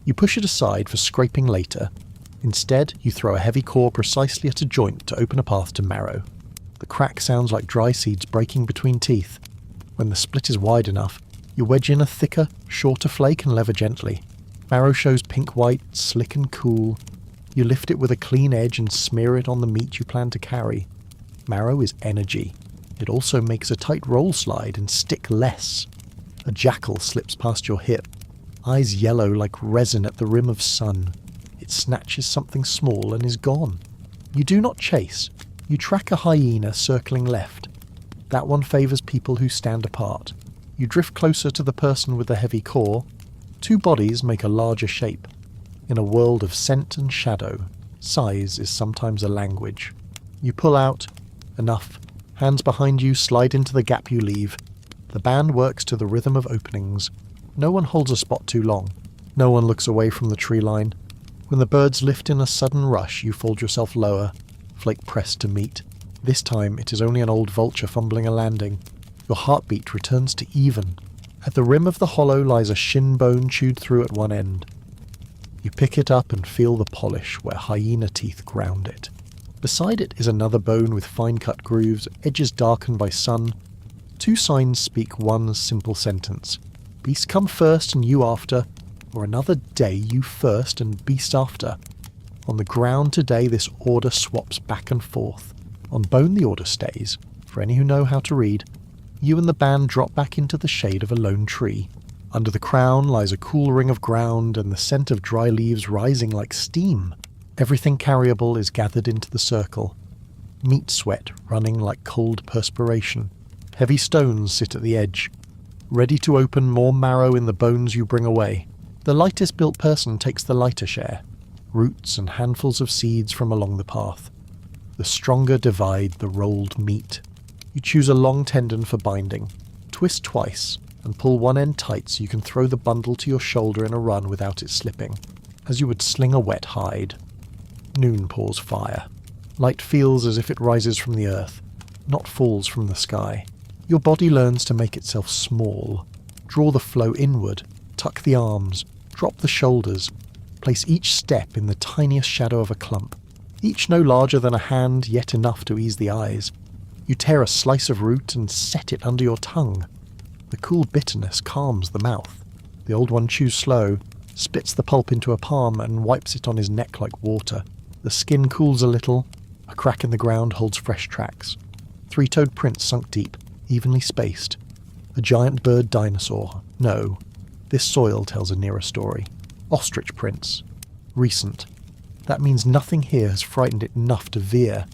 you push it aside for scraping later. Instead, you throw a heavy core precisely at a joint to open a path to marrow. The crack sounds like dry seeds breaking between teeth. When the split is wide enough, you wedge in a thicker, shorter flake and lever gently. Marrow shows pink-white, slick and cool. You lift it with a clean edge and smear it on the meat you plan to carry. Marrow is energy. It also makes a tight roll slide and stick less. A jackal slips past your hip, eyes yellow like resin at the rim of sun. It snatches something small and is gone. You do not chase. You track a hyena circling left. That one favours people who stand apart. You drift closer to the person with the heavy core. 2 bodies make a larger shape. In a world of scent and shadow, size is sometimes a language. You pull out. Enough. Hands behind you slide into the gap you leave. The band works to the rhythm of openings. No one holds a spot too long. No one looks away from the tree line. When the birds lift in a sudden rush, you fold yourself lower, flake pressed to meet. This time it is only an old vulture fumbling a landing. Your heartbeat returns to even. At the rim of the hollow lies a shin bone chewed through at one end. You pick it up and feel the polish where hyena teeth ground it. Beside it is another bone with fine-cut grooves, edges darkened by sun. 2 signs speak one simple sentence. Beast come first and you after, or another day you first and beast after. On the ground today this order swaps back and forth. On bone the order stays, for any who know how to read. You and the band drop back into the shade of a lone tree. Under the crown lies a cool ring of ground and the scent of dry leaves rising like steam. Everything carryable is gathered into the circle. Meat sweat running like cold perspiration. Heavy stones sit at the edge, ready to open more marrow in the bones you bring away. The lightest built person takes the lighter share, roots and handfuls of seeds from along the path. The stronger divide the rolled meat. You choose a long tendon for binding, twist twice, and pull one end tight so you can throw the bundle to your shoulder in a run without it slipping, as you would sling a wet hide. Noon pours fire. Light feels as if it rises from the earth, not falls from the sky. Your body learns to make itself small. Draw the flow inward, tuck the arms, drop the shoulders, place each step in the tiniest shadow of a clump, each no larger than a hand, yet enough to ease the eyes. You tear a slice of root and set it under your tongue. The cool bitterness calms the mouth. The old one chews slow, spits the pulp into a palm and wipes it on his neck like water. The skin cools a little. A crack in the ground holds fresh tracks. Three-toed prints sunk deep, evenly spaced. A giant bird dinosaur. No, this soil tells a nearer story. Ostrich prints. Recent. That means nothing here has frightened it enough to veer.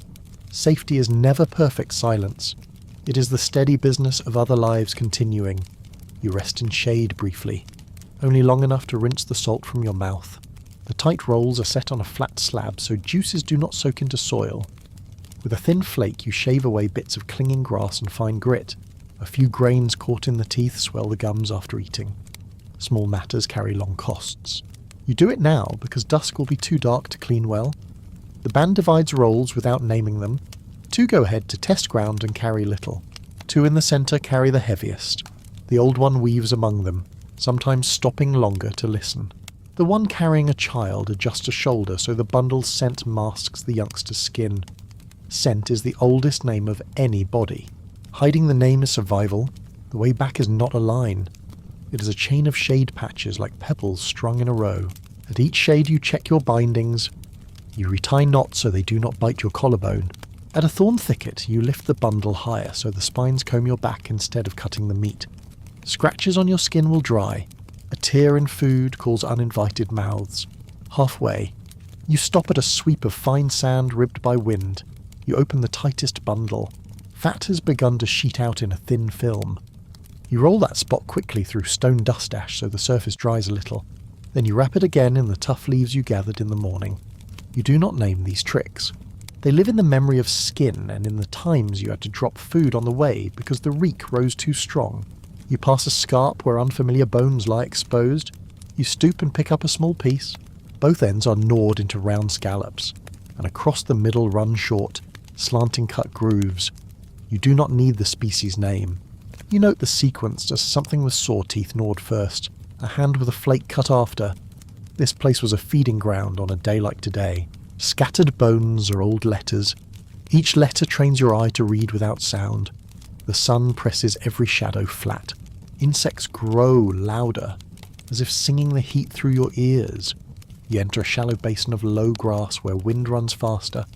Safety is never perfect silence. It is the steady business of other lives continuing. You rest in shade briefly, only long enough to rinse the salt from your mouth. The tight rolls are set on a flat slab so juices do not soak into soil. With a thin flake you shave away bits of clinging grass and fine grit. A few grains caught in the teeth swell the gums after eating. Small matters carry long costs. You do it now because dusk will be too dark to clean well. The band divides rolls without naming them. 2 go ahead to test ground and carry little. 2 in the centre carry the heaviest. The old one weaves among them, sometimes stopping longer to listen. The one carrying a child adjusts a shoulder so the bundle's scent masks the youngster's skin. Scent is the oldest name of any body. Hiding the name is survival. The way back is not a line. It is a chain of shade patches like pebbles strung in a row. At each shade you check your bindings. You retie knots so they do not bite your collarbone. At a thorn thicket you lift the bundle higher so the spines comb your back instead of cutting the meat. Scratches on your skin will dry. A tear in food calls uninvited mouths. Halfway, you stop at a sweep of fine sand ribbed by wind. You open the tightest bundle. Fat has begun to sheet out in a thin film. You roll that spot quickly through stone dust ash so the surface dries a little. Then you wrap it again in the tough leaves you gathered in the morning. You do not name these tricks. They live in the memory of skin and in the times you had to drop food on the way because the reek rose too strong. You pass a scarp where unfamiliar bones lie exposed. You stoop and pick up a small piece. Both ends are gnawed into round scallops, and across the middle run short, slanting cut grooves. You do not need the species name. You note the sequence as something with saw teeth gnawed first, a hand with a flake cut after. This place was a feeding ground on a day like today. Scattered bones are old letters. Each letter trains your eye to read without sound. The sun presses every shadow flat. Insects grow louder, as if singing the heat through your ears. You enter a shallow basin of low grass where wind runs faster.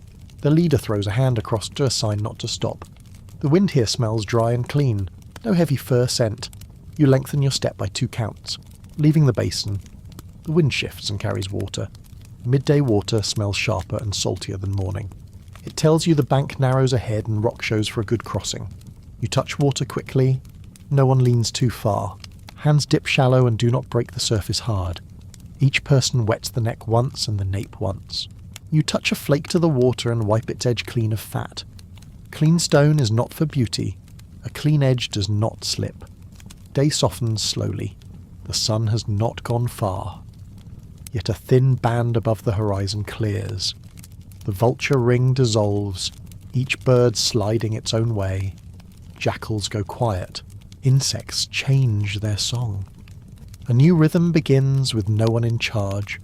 The leader throws a hand across to a sign not to stop. The wind here smells dry and clean, no heavy fur scent. You lengthen your step by 2 counts, leaving the basin. The wind shifts and carries water. Midday water smells sharper and saltier than morning. It tells you the bank narrows ahead and rock shows for a good crossing. You touch water quickly. No one leans too far. Hands dip shallow and do not break the surface hard. Each person wets the neck once and the nape once. You touch a flake to the water and wipe its edge clean of fat. Clean stone is not for beauty. A clean edge does not slip. Day softens slowly. The sun has not gone far. Yet a thin band above the horizon clears. The vulture ring dissolves, each bird sliding its own way. Jackals go quiet. Insects change their song. A new rhythm begins with no one in charge.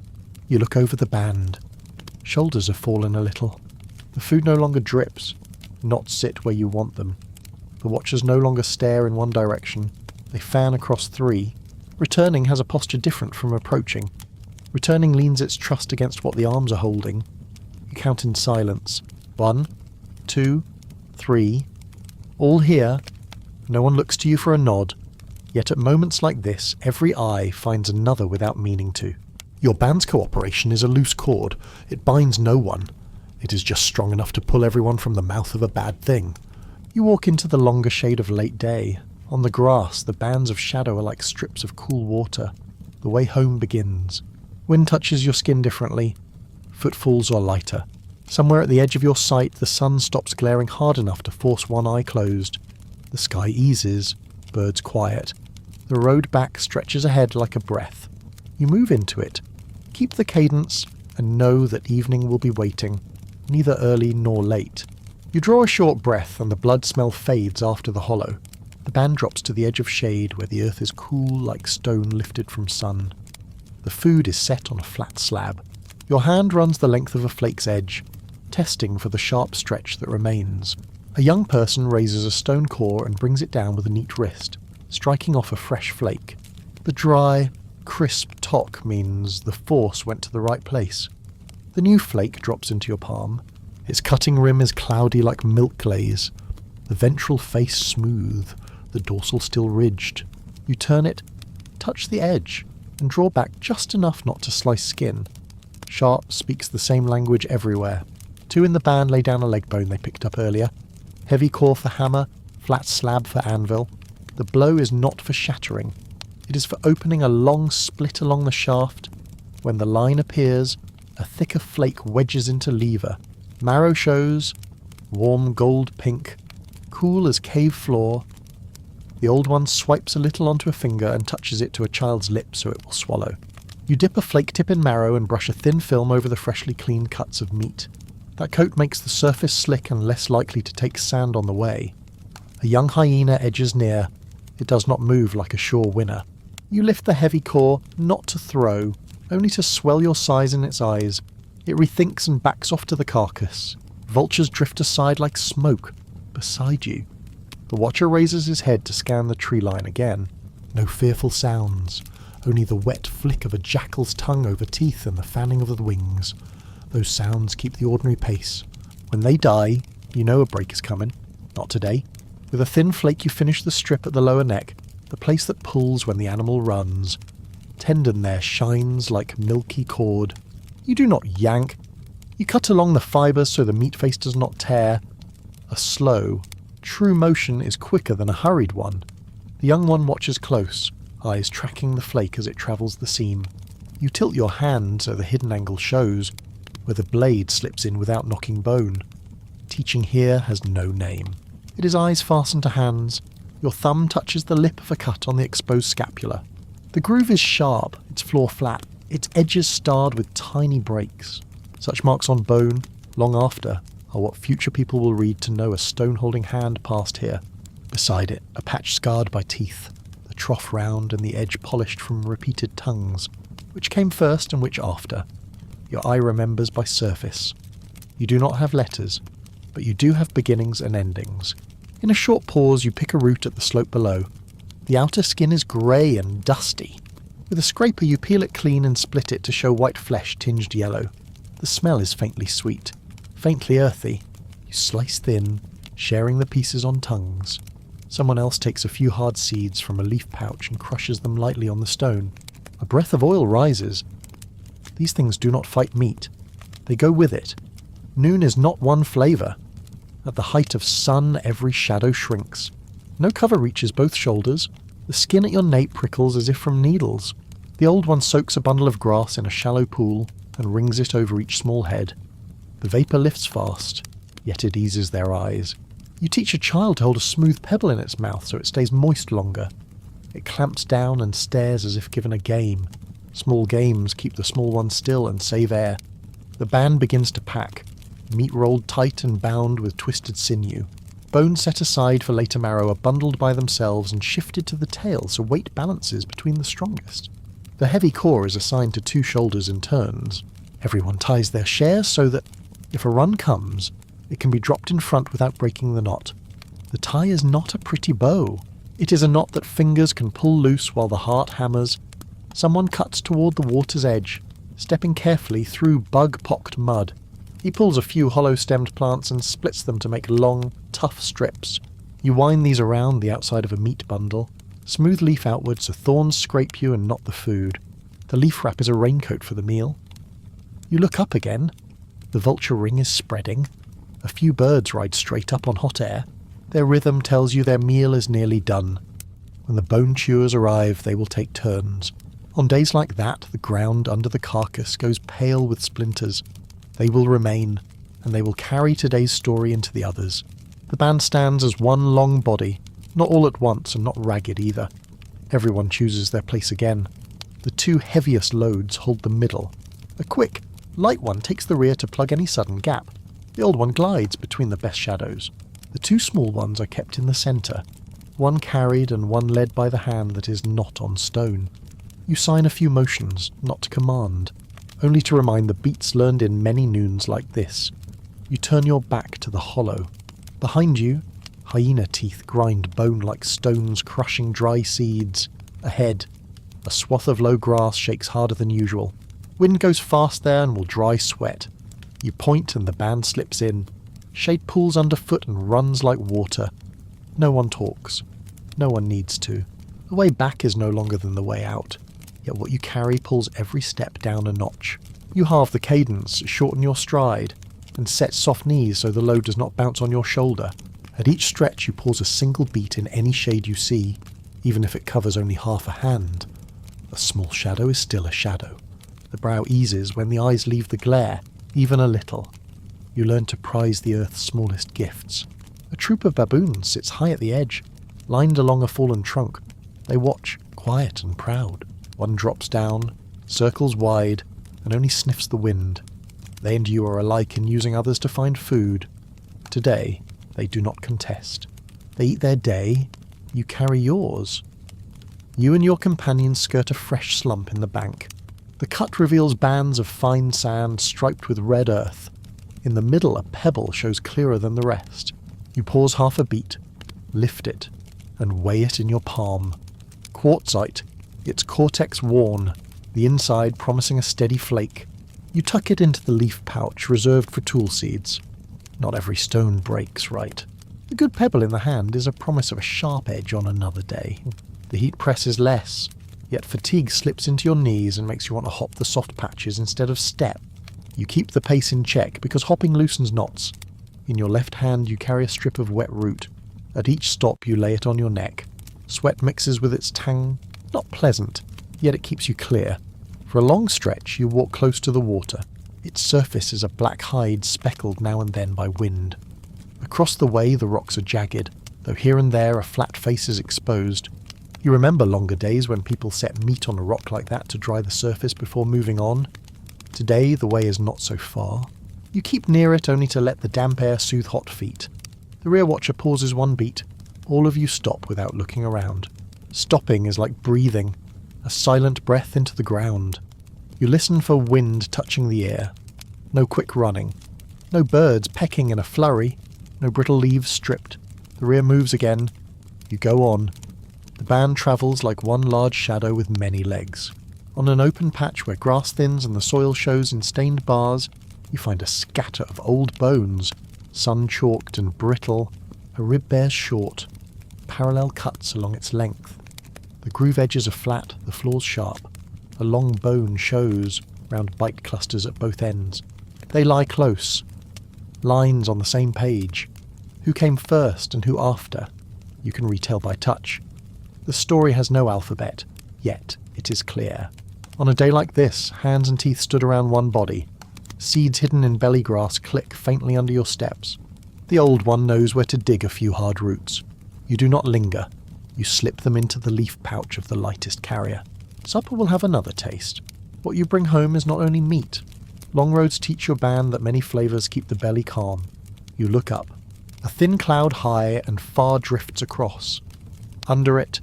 You look over the band. Shoulders have fallen a little. The food no longer drips. Knots sit where you want them. The watchers no longer stare in one direction. They fan across 3. Returning has a posture different from approaching. Returning leans its trust against what the arms are holding. You count in silence. 1, 2, 3. All here. No one looks to you for a nod. Yet at moments like this, every eye finds another without meaning to. Your band's cooperation is a loose cord. It binds no one. It is just strong enough to pull everyone from the mouth of a bad thing. You walk into the longer shade of late day. On the grass, the bands of shadow are like strips of cool water. The way home begins. Wind touches your skin differently. Footfalls are lighter. Somewhere at the edge of your sight, the sun stops glaring hard enough to force one eye closed. The sky eases. Birds quiet. The road back stretches ahead like a breath. You move into it. Keep the cadence and know that evening will be waiting, neither early nor late. You draw a short breath and the blood smell fades after the hollow. The band drops to the edge of shade where the earth is cool like stone lifted from sun. The food is set on a flat slab. Your hand runs the length of a flake's edge, testing for the sharp stretch that remains. A young person raises a stone core and brings it down with a neat wrist, striking off a fresh flake. The dry, crisp tock means the force went to the right place. The new flake drops into your palm. Its cutting rim is cloudy like milk glaze. The ventral face smooth, the dorsal still ridged. You turn it, touch the edge, and draw back just enough not to slice skin. Sharp speaks the same language everywhere. Two in the band lay down a leg bone they picked up earlier. Heavy core for hammer, flat slab for anvil. The blow is not for shattering. It is for opening a long split along the shaft. When the line appears, a thicker flake wedges into lever. Marrow shows, warm gold pink, cool as cave floor. The old one swipes a little onto a finger and touches it to a child's lip so it will swallow. You dip a flake tip in marrow and brush a thin film over the freshly cleaned cuts of meat. That coat makes the surface slick and less likely to take sand on the way. A young hyena edges near. It does not move like a sure winner. You lift the heavy core, not to throw, only to swell your size in its eyes. It rethinks and backs off to the carcass. Vultures drift aside like smoke, beside you. The watcher raises his head to scan the tree line again. No fearful sounds, only the wet flick of a jackal's tongue over teeth and the fanning of the wings. Those sounds keep the ordinary pace. When they die, you know a break is coming. Not today. With a thin flake you finish the strip at the lower neck, the place that pulls when the animal runs. Tendon there shines like milky cord. You do not yank. You cut along the fibres so the meat face does not tear. A slow, true motion is quicker than a hurried one. The young one watches close, eyes tracking the flake as it travels the seam. You tilt your hand so the hidden angle shows, where the blade slips in without knocking bone. Teaching here has no name. It is eyes fastened to hands. Your thumb touches the lip of a cut on the exposed scapula. The groove is sharp, its floor flat, its edges starred with tiny breaks. Such marks on bone, long after, are what future people will read to know a stone-holding hand passed here. Beside it, a patch scarred by teeth, the trough round and the edge polished from repeated tongues. Which came first and which after? Your eye remembers by surface. You do not have letters, but you do have beginnings and endings. In a short pause you pick a root at the slope below. The outer skin is grey and dusty. With a scraper you peel it clean and split it to show white flesh tinged yellow. The smell is faintly sweet, faintly earthy. You slice thin, sharing the pieces on tongues. Someone else takes a few hard seeds from a leaf pouch and crushes them lightly on the stone. A breath of oil rises. These things do not fight meat. They go with it. Noon is not one flavour. At the height of sun, every shadow shrinks. No cover reaches both shoulders. The skin at your nape prickles as if from needles. The old one soaks a bundle of grass in a shallow pool and wrings it over each small head. The vapour lifts fast, yet it eases their eyes. You teach a child to hold a smooth pebble in its mouth so it stays moist longer. It clamps down and stares as if given a game. Small games keep the small ones still and save air. The band begins to pack, meat rolled tight and bound with twisted sinew. Bones set aside for later marrow are bundled by themselves and shifted to the tail so weight balances between the strongest. The heavy core is assigned to two shoulders in turns. Everyone ties their share so that, if a run comes, it can be dropped in front without breaking the knot. The tie is not a pretty bow. It is a knot that fingers can pull loose while the heart hammers. Someone cuts toward the water's edge, stepping carefully through bug-pocked mud. He pulls a few hollow-stemmed plants and splits them to make long, tough strips. You wind these around the outside of a meat bundle. Smooth leaf outwards, the thorns scrape you and not the food. The leaf wrap is a raincoat for the meal. You look up again. The vulture ring is spreading. A few birds ride straight up on hot air. Their rhythm tells you their meal is nearly done. When the bone chewers arrive, they will take turns. On days like that, the ground under the carcass goes pale with splinters. They will remain, and they will carry today's story into the others. The band stands as one long body, not all at once and not ragged either. Everyone chooses their place again. The two heaviest loads hold the middle. A quick, light one takes the rear to plug any sudden gap. The old one glides between the best shadows. The two small ones are kept in the centre, one carried and one led by the hand that is not on stone. You sign a few motions, not to command, only to remind the beats learned in many noons like this. You turn your back to the hollow. Behind you, hyena teeth grind bone like stones crushing dry seeds. Ahead, a swath of low grass shakes harder than usual. Wind goes fast there and will dry sweat. You point and the band slips in. Shade pools underfoot and runs like water. No one talks. No one needs to. The way back is no longer than the way out. Yet what you carry pulls every step down a notch. You halve the cadence, shorten your stride, and set soft knees so the load does not bounce on your shoulder. At each stretch you pause a single beat in any shade you see, even if it covers only half a hand. A small shadow is still a shadow. The brow eases when the eyes leave the glare, even a little. You learn to prize the earth's smallest gifts. A troop of baboons sits high at the edge, lined along a fallen trunk. They watch, quiet and proud. One drops down, circles wide, and only sniffs the wind. They and you are alike in using others to find food. Today, they do not contest. They eat their day, you carry yours. You and your companions skirt a fresh slump in the bank. The cut reveals bands of fine sand striped with red earth. In the middle, a pebble shows clearer than the rest. You pause half a beat, lift it, and weigh it in your palm. Quartzite, its cortex worn, the inside promising a steady flake. You tuck it into the leaf pouch reserved for tool seeds. Not every stone breaks right. The good pebble in the hand is a promise of a sharp edge on another day. The heat presses less, yet fatigue slips into your knees and makes you want to hop the soft patches instead of step. You keep the pace in check because hopping loosens knots. In your left hand you carry a strip of wet root. At each stop you lay it on your neck. Sweat mixes with its tang. Not pleasant, yet it keeps you clear. For a long stretch you walk close to the water. Its surface is a black hide speckled now and then by wind. Across the way the rocks are jagged, though here and there a flat face is exposed. You remember longer days when people set meat on a rock like that to dry the surface before moving on. Today the way is not so far. You keep near it only to let the damp air soothe hot feet. The rear watcher pauses one beat. All of you stop without looking around. Stopping is like breathing, a silent breath into the ground. You listen for wind touching the air. No quick running. No birds pecking in a flurry. No brittle leaves stripped. The rear moves again. You go on. The band travels like one large shadow with many legs. On an open patch where grass thins and the soil shows in stained bars, you find a scatter of old bones, sun-chalked and brittle. A rib bears short, parallel cuts along its length. The groove edges are flat, the floors sharp. A long bone shows, round bite clusters at both ends. They lie close. Lines on the same page. Who came first and who after? You can retell by touch. The story has no alphabet, yet it is clear. On a day like this, hands and teeth stood around one body. Seeds hidden in belly grass click faintly under your steps. The old one knows where to dig a few hard roots. You do not linger. You slip them into the leaf pouch of the lightest carrier. Supper will have another taste. What you bring home is not only meat. Long roads teach your band that many flavours keep the belly calm. You look up. A thin cloud high and far drifts across. Under it,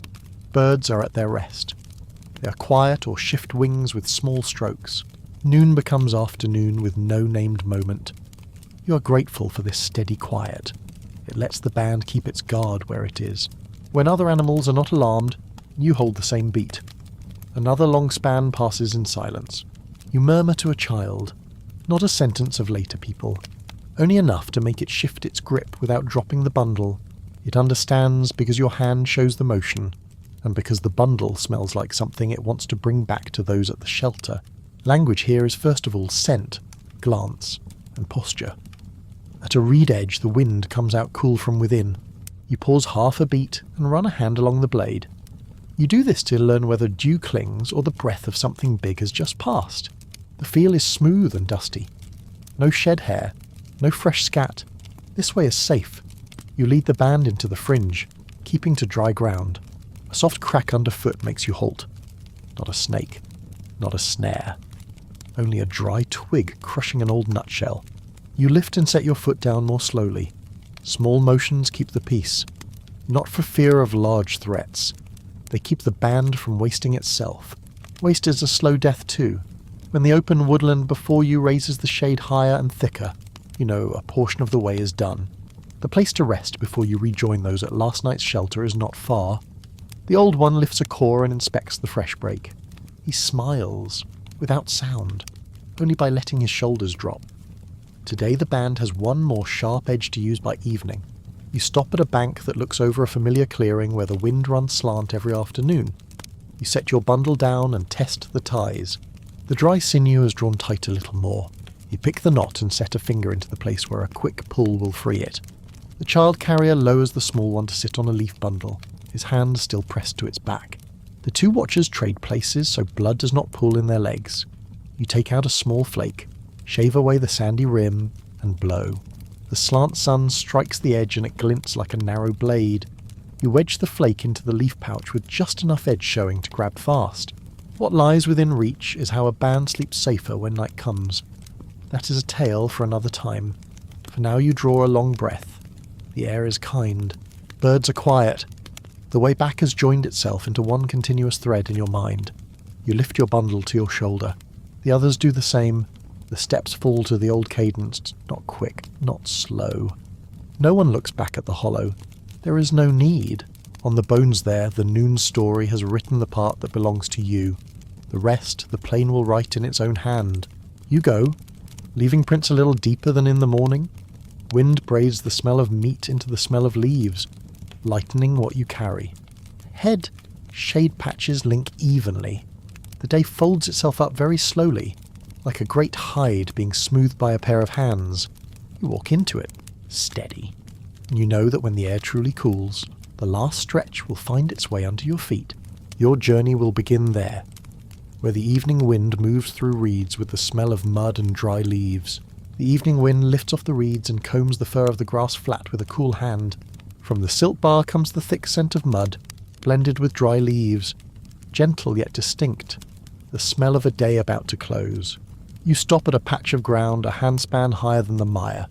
birds are at their rest. They are quiet or shift wings with small strokes. Noon becomes afternoon with no named moment. You are grateful for this steady quiet. It lets the band keep its guard where it is. When other animals are not alarmed, you hold the same beat. Another long span passes in silence. You murmur to a child, not a sentence of later people, only enough to make it shift its grip without dropping the bundle. It understands because your hand shows the motion. and because the bundle smells like something it wants to bring back to those at the shelter. Language here is first of all scent, glance, and posture. At a reed edge, the wind comes out cool from within. You pause half a beat and run a hand along the blade. You do this to learn whether dew clings or the breath of something big has just passed. The feel is smooth and dusty. No shed hair, no fresh scat. This way is safe. You lead the band into the fringe, keeping to dry ground. A soft crack underfoot makes you halt. Not a snake, not a snare. Only a dry twig crushing an old nutshell. You lift and set your foot down more slowly. Small motions keep the peace. Not for fear of large threats. They keep the band from wasting itself. Waste is a slow death too. When the open woodland before you raises the shade higher and thicker, you know a portion of the way is done. The place to rest before you rejoin those at last night's shelter is not far. The old one lifts a core and inspects the fresh break. He smiles, without sound, only by letting his shoulders drop. Today the band has one more sharp edge to use by evening. You stop at a bank that looks over a familiar clearing where the wind runs slant every afternoon. You set your bundle down and test the ties. The dry sinew is drawn tight a little more. You pick the knot and set a finger into the place where a quick pull will free it. The child carrier lowers the small one to sit on a leaf bundle, his hand still pressed to its back. The two watchers trade places so blood does not pool in their legs. You take out a small flake, shave away the sandy rim, and blow. The slant sun strikes the edge and it glints like a narrow blade. You wedge the flake into the leaf pouch with just enough edge showing to grab fast. What lies within reach is how a band sleeps safer when night comes. That is a tale for another time. For now you draw a long breath. The air is kind. Birds are quiet. The way back has joined itself into one continuous thread in your mind. You lift your bundle to your shoulder. The others do the same. The steps fall to the old cadence, not quick, not slow. No one looks back at the hollow. There is no need. On the bones there, the noon story has written the part that belongs to you. The rest, the plane will write in its own hand. You go, leaving prints a little deeper than in the morning. Wind braids the smell of meat into the smell of leaves, lightening what you carry. Head, shade patches link evenly. The day folds itself up very slowly, like a great hide being smoothed by a pair of hands. You walk into it, steady. And you know that when the air truly cools, the last stretch will find its way under your feet. Your journey will begin there, where the evening wind moves through reeds with the smell of mud and dry leaves. The evening wind lifts off the reeds and combs the fur of the grass flat with a cool hand. From the silt bar comes the thick scent of mud, blended with dry leaves, gentle yet distinct, the smell of a day about to close. You stop at a patch of ground a handspan higher than the mire,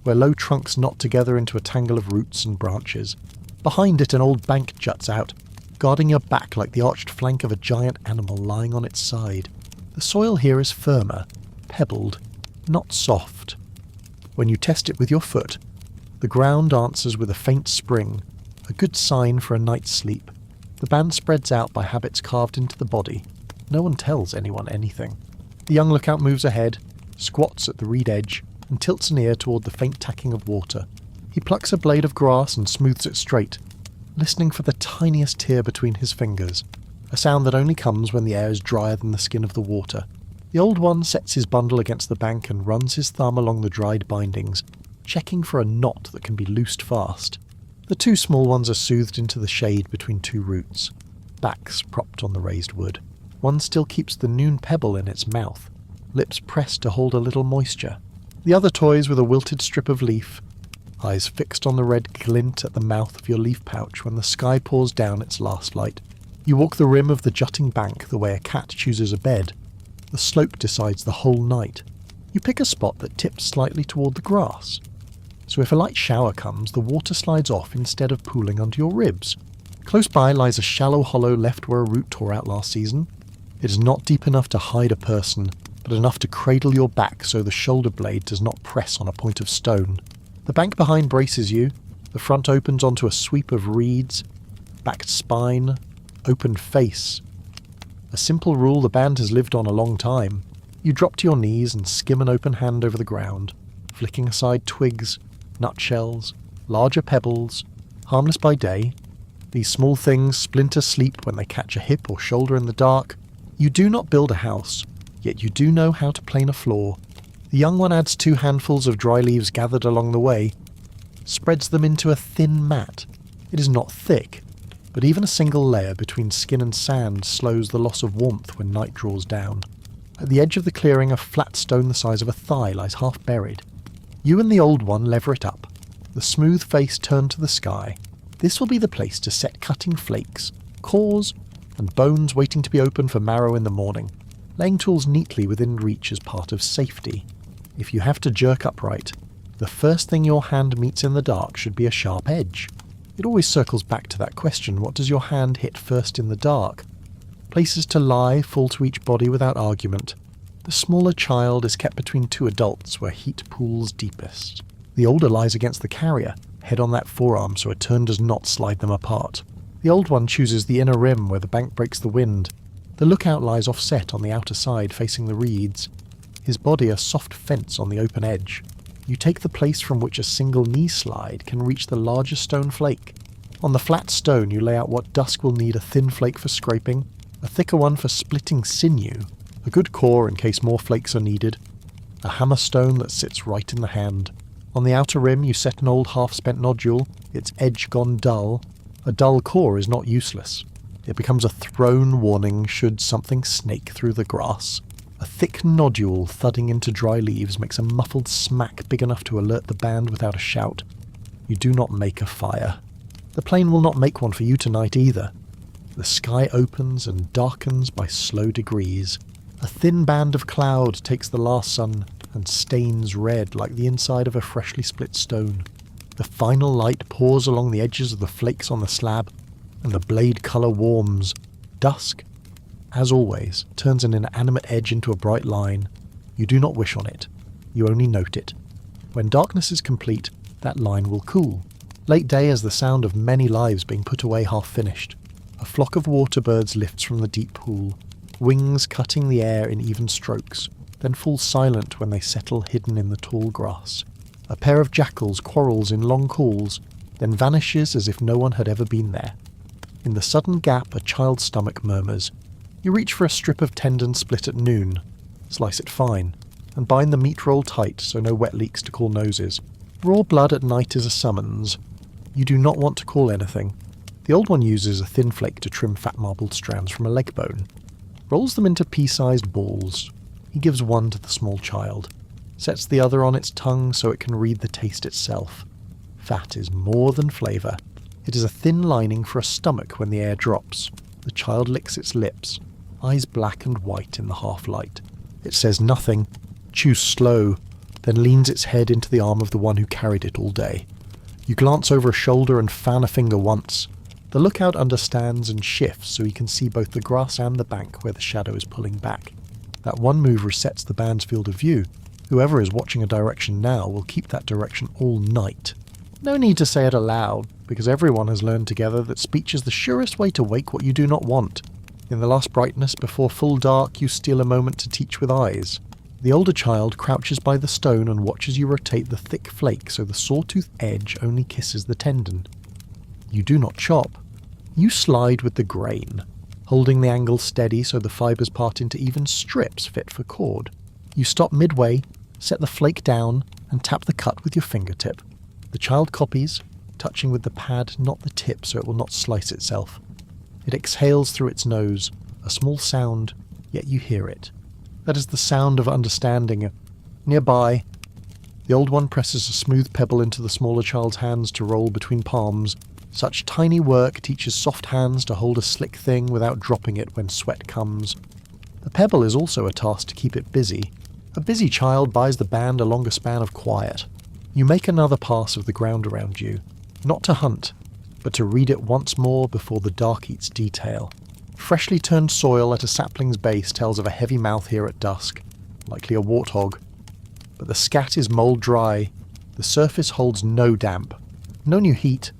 where low trunks knot together into a tangle of roots and branches. Behind it an old bank juts out, guarding your back like the arched flank of a giant animal lying on its side. The soil here is firmer, pebbled, not soft. When you test it with your foot, the ground answers with a faint spring, a good sign for a night's sleep. The band spreads out by habits carved into the body. No one tells anyone anything. The young lookout moves ahead, squats at the reed edge, and tilts an ear toward the faint tacking of water. He plucks a blade of grass and smooths it straight, listening for the tiniest tear between his fingers, a sound that only comes when the air is drier than the skin of the water. The old one sets his bundle against the bank and runs his thumb along the dried bindings, checking for a knot that can be loosed fast. The two small ones are soothed into the shade between two roots, backs propped on the raised wood. One still keeps the noon pebble in its mouth, lips pressed to hold a little moisture. The other toys with a wilted strip of leaf, eyes fixed on the red glint at the mouth of your leaf pouch when the sky pours down its last light. You walk the rim of the jutting bank the way a cat chooses a bed. The slope decides the whole night. You pick a spot that tips slightly toward the grass, so if a light shower comes, the water slides off instead of pooling under your ribs. Close by lies a shallow hollow left where a root tore out last season. It is not deep enough to hide a person, but enough to cradle your back so the shoulder blade does not press on a point of stone. The bank behind braces you. The front opens onto a sweep of reeds, backed spine, open face. A simple rule the band has lived on a long time. You drop to your knees and skim an open hand over the ground, flicking aside twigs, nutshells, larger pebbles, harmless by day. These small things splinter sleep when they catch a hip or shoulder in the dark. You do not build a house, yet you do know how to plane a floor. The young one adds 2 handfuls of dry leaves gathered along the way, spreads them into a thin mat. It is not thick, but even a single layer between skin and sand slows the loss of warmth when night draws down. At the edge of the clearing, a flat stone the size of a thigh lies half buried. You and the old one lever it up, the smooth face turned to the sky. This will be the place to set cutting flakes, cores, and bones waiting to be opened for marrow in the morning, laying tools neatly within reach as part of safety. If you have to jerk upright, the first thing your hand meets in the dark should be a sharp edge. It always circles back to that question, what does your hand hit first in the dark? Places to lie fall to each body without argument. The smaller child is kept between 2 adults where heat pools deepest. The older lies against the carrier, head on that forearm so a turn does not slide them apart. The old one chooses the inner rim where the bank breaks the wind. The lookout lies offset on the outer side facing the reeds. His body a soft fence on the open edge. You take the place from which a single knee slide can reach the larger stone flake. On the flat stone you lay out what dusk will need: a thin flake for scraping, a thicker one for splitting sinew, a good core in case more flakes are needed, a hammer stone that sits right in the hand. On the outer rim you set an old half-spent nodule, its edge gone dull. A dull core is not useless. It becomes a thrown warning should something snake through the grass. A thick nodule thudding into dry leaves makes a muffled smack big enough to alert the band without a shout. You do not make a fire. The plane will not make one for you tonight either. The sky opens and darkens by slow degrees. A thin band of cloud takes the last sun and stains red like the inside of a freshly split stone. The final light pours along the edges of the flakes on the slab, and the blade colour warms. Dusk, as always, turns an inanimate edge into a bright line. You do not wish on it. You only note it. When darkness is complete, that line will cool. Late day is the sound of many lives being put away half finished. A flock of water birds lifts from the deep pool, wings cutting the air in even strokes, then falls silent when they settle hidden in the tall grass. A pair of jackals quarrels in long calls, then vanishes as if no one had ever been there. In the sudden gap a child's stomach murmurs. You reach for a strip of tendon split at noon, slice it fine, and bind the meat roll tight so no wet leaks to call noses. Raw blood at night is a summons. You do not want to call anything. The old one uses a thin flake to trim fat marbled strands from a leg bone. Rolls them into pea-sized balls. He gives one to the small child. Sets the other on its tongue so it can read the taste itself. Fat is more than flavour. It is a thin lining for a stomach when the air drops. The child licks its lips, eyes black and white in the half-light. It says nothing, chews slow, then leans its head into the arm of the one who carried it all day. You glance over a shoulder and fan a finger once. The lookout understands and shifts so he can see both the grass and the bank where the shadow is pulling back. That one move resets the band's field of view. Whoever is watching a direction now will keep that direction all night. No need to say it aloud, because everyone has learned together that speech is the surest way to wake what you do not want. In the last brightness before full dark you steal a moment to teach with eyes. The older child crouches by the stone and watches you rotate the thick flake so the sawtooth edge only kisses the tendon. You do not chop. You slide with the grain, holding the angle steady so the fibres part into even strips fit for cord. You stop midway, set the flake down, and tap the cut with your fingertip. The child copies, touching with the pad, not the tip, so it will not slice itself. It exhales through its nose, a small sound, yet you hear it. That is the sound of understanding. Nearby, the old one presses a smooth pebble into the smaller child's hands to roll between palms. Such tiny work teaches soft hands to hold a slick thing without dropping it when sweat comes. The pebble is also a task to keep it busy. A busy child buys the band a longer span of quiet. You make another pass of the ground around you, not to hunt, but to read it once more before the dark eats detail. Freshly turned soil at a sapling's base tells of a heavy mouth here at dusk, likely a warthog. But the scat is mould dry. The surface holds no damp. No new heat.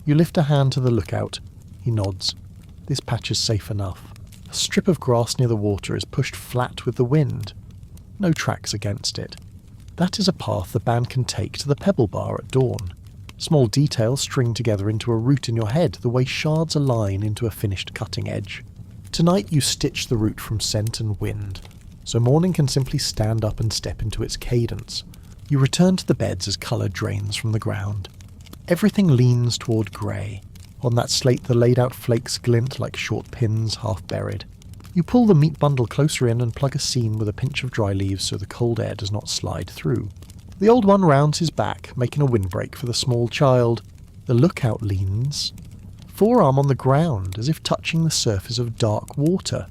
You lift a hand to the lookout. He nods. This patch is safe enough. A strip of grass near the water is pushed flat with the wind. No tracks against it. That is a path the band can take to the pebble bar at dawn. Small details string together into a route in your head the way shards align into a finished cutting edge. Tonight you stitch the route from scent and wind, so morning can simply stand up and step into its cadence. You return to the beds as colour drains from the ground. Everything leans toward grey. On that slate the laid out flakes glint like short pins half buried. You pull the meat bundle closer in and plug a seam with a pinch of dry leaves so the cold air does not slide through. The old one rounds his back, making a windbreak for the small child. The lookout leans, forearm on the ground as if touching the surface of dark water.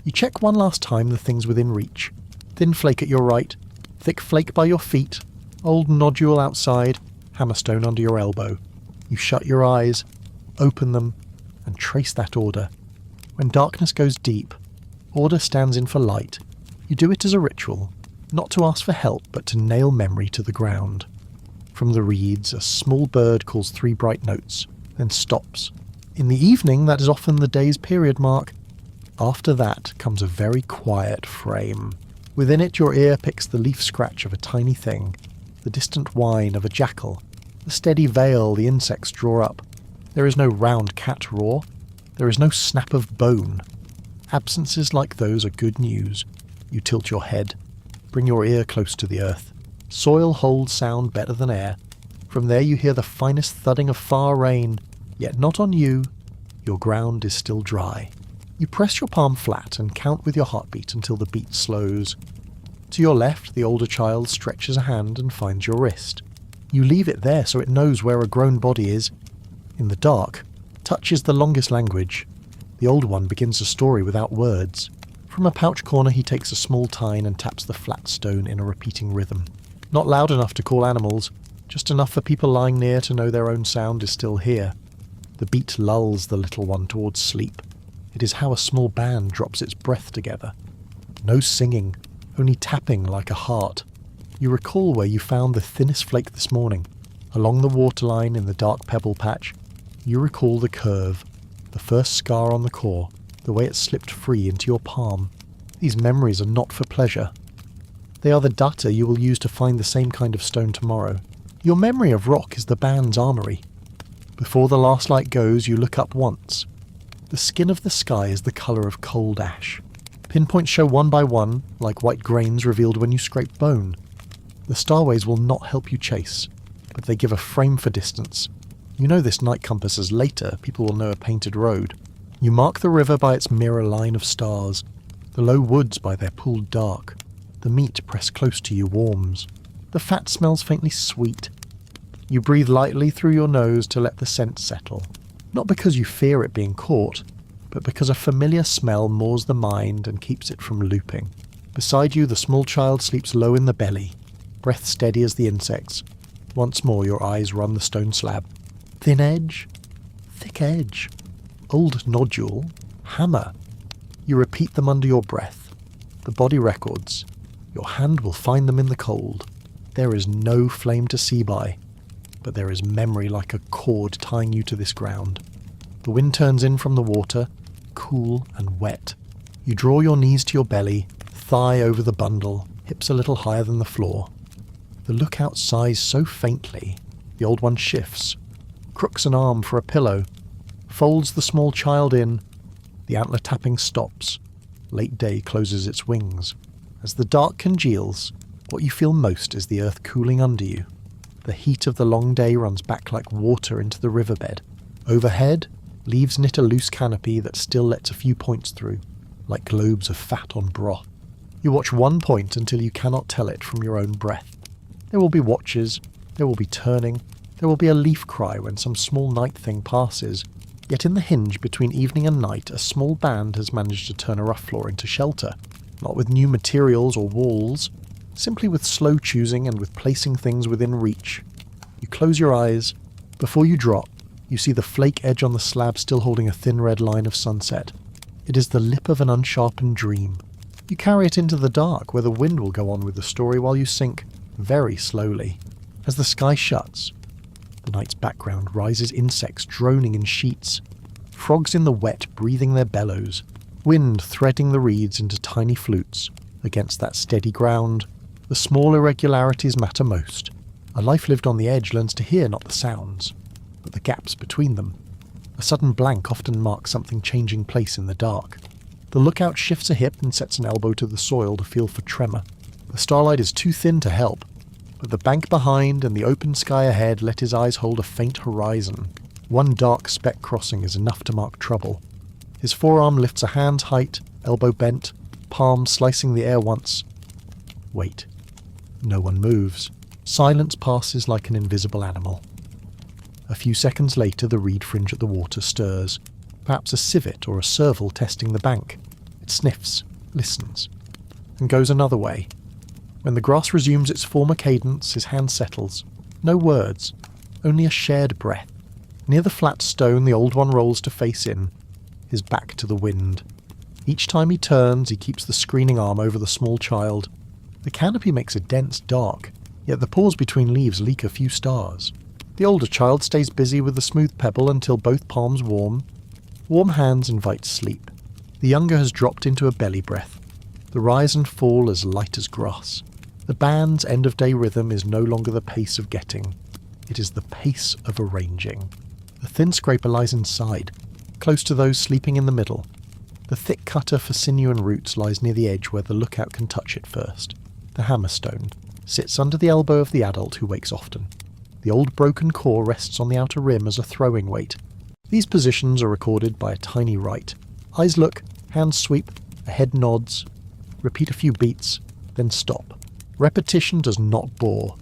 You check one last time the things within reach. Thin flake at your right, thick flake by your feet, old nodule outside, hammerstone under your elbow. You shut your eyes, open them, and trace that order. When darkness goes deep, order stands in for light. You do it as a ritual, not to ask for help but to nail memory to the ground. From the reeds, a small bird calls 3 bright notes, then stops. In the evening, that is often the day's period mark. After that comes a very quiet frame. Within it your ear picks the leaf scratch of a tiny thing, the distant whine of a jackal, the steady veil the insects draw up. There is no round cat roar. There is no snap of bone. Absences like those are good news. You tilt your head. Bring your ear close to the earth. Soil holds sound better than air. From there you hear the finest thudding of far rain, yet not on you. Your ground is still dry. You press your palm flat and count with your heartbeat until the beat slows. To your left, the older child stretches a hand and finds your wrist. You leave it there so it knows where a grown body is. In the dark, touch is the longest language. The old one begins a story without words. From a pouch corner he takes a small tine and taps the flat stone in a repeating rhythm. Not loud enough to call animals, just enough for people lying near to know their own sound is still here. The beat lulls the little one towards sleep. It is how a small band drops its breath together. No singing, only tapping like a heart. You recall where you found the thinnest flake this morning. Along the waterline in the dark pebble patch, you recall the curve, the first scar on the core, the way it slipped free into your palm. These memories are not for pleasure. They are the data you will use to find the same kind of stone tomorrow. Your memory of rock is the band's armoury. Before the last light goes, you look up once. The skin of the sky is the colour of cold ash. Pinpoints show one by one, like white grains revealed when you scrape bone. The starways will not help you chase, but they give a frame for distance. You know this night compass as later people will know a painted road. You mark the river by its mirror line of stars, the low woods by their pooled dark. The meat pressed close to you warms. The fat smells faintly sweet. You breathe lightly through your nose to let the scent settle. Not because you fear it being caught, but because a familiar smell moors the mind and keeps it from looping. Beside you the small child sleeps low in the belly, breath steady as the insects. Once more your eyes run the stone slab. Thin edge, thick edge, old nodule, hammer. You repeat them under your breath. The body records. Your hand will find them in the cold. There is no flame to see by, but there is memory like a cord tying you to this ground. The wind turns in from the water, cool and wet. You draw your knees to your belly, thigh over the bundle, hips a little higher than the floor. The lookout sighs so faintly, the old one shifts, crooks an arm for a pillow, folds the small child in. The antler tapping stops. Late day closes its wings. As the dark congeals, what you feel most is the earth cooling under you. The heat of the long day runs back like water into the riverbed. Overhead, leaves knit a loose canopy that still lets a few points through, like globes of fat on broth. You watch one point until you cannot tell it from your own breath. There will be watches, there will be turning, there will be a leaf cry when some small night thing passes. Yet in the hinge between evening and night, a small band has managed to turn a rough floor into shelter. Not with new materials or walls, simply with slow choosing and with placing things within reach. You close your eyes. Before you drop, you see the flake edge on the slab still holding a thin red line of sunset. It is the lip of an unsharpened dream. You carry it into the dark where the wind will go on with the story while you sink, very slowly. As the sky shuts, the night's background rises insects droning in sheets, frogs in the wet breathing their bellows, wind threading the reeds into tiny flutes. Against that steady ground, the small irregularities matter most. A life lived on the edge learns to hear not the sounds, but the gaps between them. A sudden blank often marks something changing place in the dark. The lookout shifts a hip and sets an elbow to the soil to feel for tremor. The starlight is too thin to help, but the bank behind and the open sky ahead let his eyes hold a faint horizon. One dark speck crossing is enough to mark trouble. His forearm lifts a hand's height, elbow bent, palm slicing the air once. Wait. No one moves. Silence passes like an invisible animal. A few seconds later, the reed fringe at the water stirs. Perhaps a civet or a serval testing the bank. It sniffs, listens, and goes another way. When the grass resumes its former cadence, his hand settles. No words, only a shared breath. Near the flat stone, the old one rolls to face in, his back to the wind. Each time he turns, he keeps the screening arm over the small child. The canopy makes a dense dark, yet the pores between leaves leak a few stars. The older child stays busy with the smooth pebble until both palms warm. Warm hands invite sleep. The younger has dropped into a belly breath. The rise and fall as light as grass. The band's end-of-day rhythm is no longer the pace of getting. It is the pace of arranging. The thin scraper lies inside, close to those sleeping in the middle. The thick cutter for sinew and roots lies near the edge where the lookout can touch it first. The hammerstone sits under the elbow of the adult who wakes often. The old broken core rests on the outer rim as a throwing weight. These positions are recorded by a tiny rite. Eyes look, hands sweep, a head nods. Repeat a few beats, then stop. Repetition does not bore.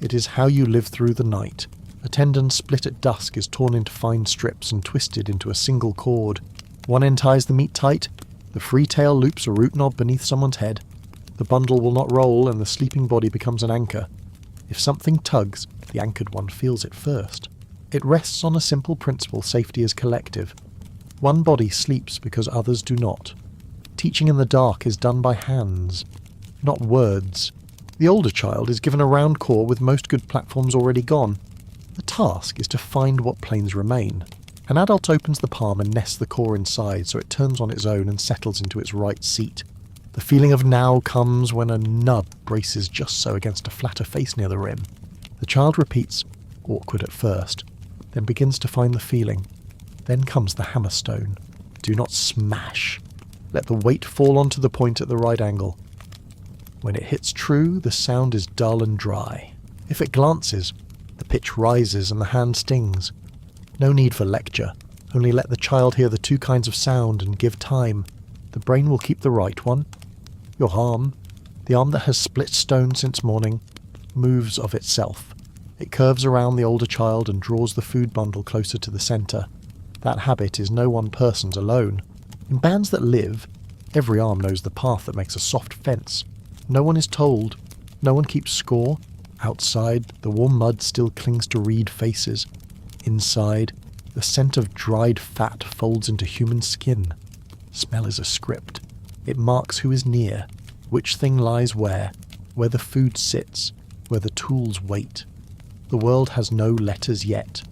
It is how you live through the night. A tendon split at dusk is torn into fine strips and twisted into a single cord. One end ties the meat tight, the free tail loops a root knob beneath someone's head. The bundle will not roll and the sleeping body becomes an anchor. If something tugs, the anchored one feels it first. It rests on a simple principle: safety is collective. One body sleeps because others do not. Teaching in the dark is done by hands, not words. The older child is given a round core with most good platforms already gone. The task is to find what planes remain. An adult opens the palm and nests the core inside so it turns on its own and settles into its right seat. The feeling of now comes when a nub braces just so against a flatter face near the rim. The child repeats, awkward at first, then begins to find the feeling. Then comes the hammerstone. Do not smash. Let the weight fall onto the point at the right angle. When it hits true, the sound is dull and dry. If it glances, the pitch rises and the hand stings. No need for lecture, only let the child hear the two kinds of sound and give time. The brain will keep the right one. Your arm, the arm that has split stone since morning, moves of itself. It curves around the older child and draws the food bundle closer to the centre. That habit is no one person's alone. In bands that live, every arm knows the path that makes a soft fence. No one is told. No one keeps score. Outside, the warm mud still clings to reed faces. Inside, the scent of dried fat folds into human skin. Smell is a script. It marks who is near, which thing lies where the food sits, where the tools wait. The world has no letters yet,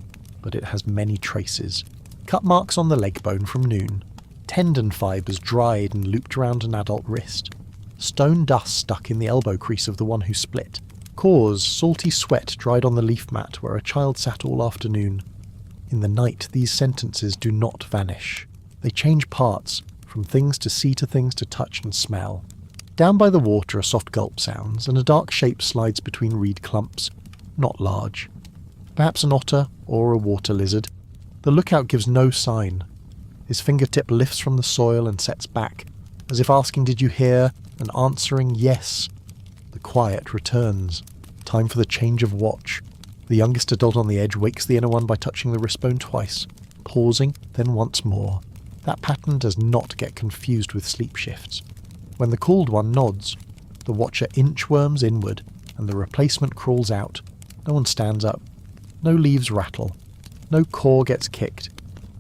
but it has many traces. Cut marks on the leg bone from noon. Tendon fibres dried and looped around an adult wrist. Stone dust stuck in the elbow crease of the one who split. Cores, salty sweat dried on the leaf mat where a child sat all afternoon. In the night, these sentences do not vanish. They change parts, from things to see to things to touch and smell. Down by the water a soft gulp sounds, and a dark shape slides between reed clumps, not large. Perhaps an otter or a water lizard. The lookout gives no sign. His fingertip lifts from the soil and sets back, as if asking, "Did you hear?" and answering, "Yes." The quiet returns. Time for the change of watch. The youngest adult on the edge wakes the inner one by touching the wristbone twice, pausing, then once more. That pattern does not get confused with sleep shifts. When the called one nods, the watcher inchworms inward, and the replacement crawls out. No one stands up. No leaves rattle. No core gets kicked.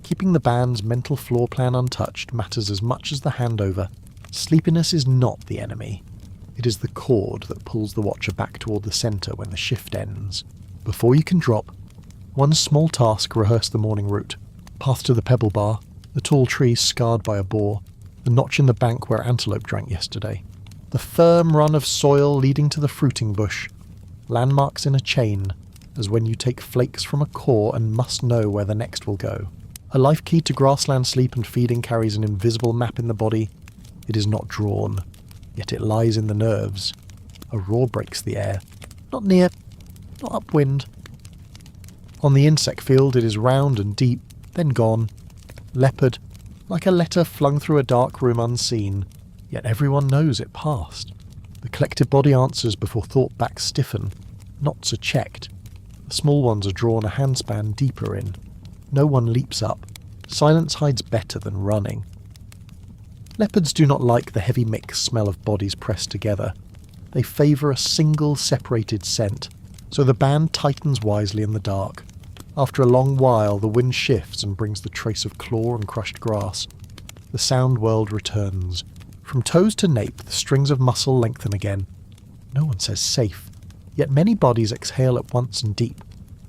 Keeping the band's mental floor plan untouched matters as much as the handover. Sleepiness is not the enemy. It is the cord that pulls the watcher back toward the centre when the shift ends. Before you can drop, one small task: rehearse the morning route. Path to the pebble bar, the tall trees scarred by a boar, the notch in the bank where antelope drank yesterday, the firm run of soil leading to the fruiting bush. landmarks in a chain, as when you take flakes from a core and must know where the next will go. A life key to grassland sleep and feeding carries an invisible map in the body. It is not drawn, yet it lies in the nerves. A roar breaks the air. Not near, not upwind. On the insect field it is round and deep, then gone. Leopard, like a letter flung through a dark room unseen, yet everyone knows it passed. The collective body answers before thought backs stiffen. Knots are checked. The small ones are drawn a handspan deeper in. No one leaps up. Silence hides better than running. Leopards do not like the heavy mixed smell of bodies pressed together. They favour a single separated scent, so the band tightens wisely in the dark. After a long while the wind shifts and brings the trace of claw and crushed grass. The sound world returns. From toes to nape the strings of muscle lengthen again. No one says safe, yet many bodies exhale at once and deep.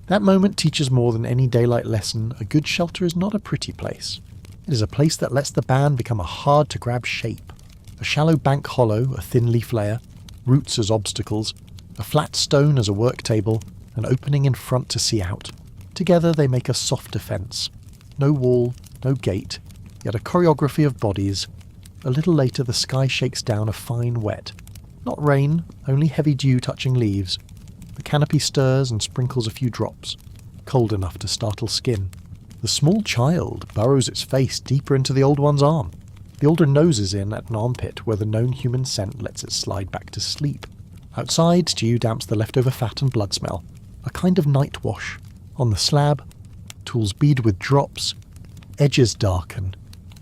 That moment teaches more than any daylight lesson. A good shelter is not a pretty place. It is a place that lets the band become a hard-to-grab shape. A shallow bank hollow, a thin leaf layer, roots as obstacles, a flat stone as a work table, an opening in front to see out. Together they make a soft defence. No wall, no gate, yet a choreography of bodies. A little later the sky shakes down a fine wet. Not rain, only heavy dew touching leaves. The canopy stirs and sprinkles a few drops, cold enough to startle skin. The small child burrows its face deeper into the old one's arm. The older noses in at an armpit where the known human scent lets it slide back to sleep. Outside, dew damps the leftover fat and blood smell. A kind of night wash. On the slab, tools bead with drops. Edges darken,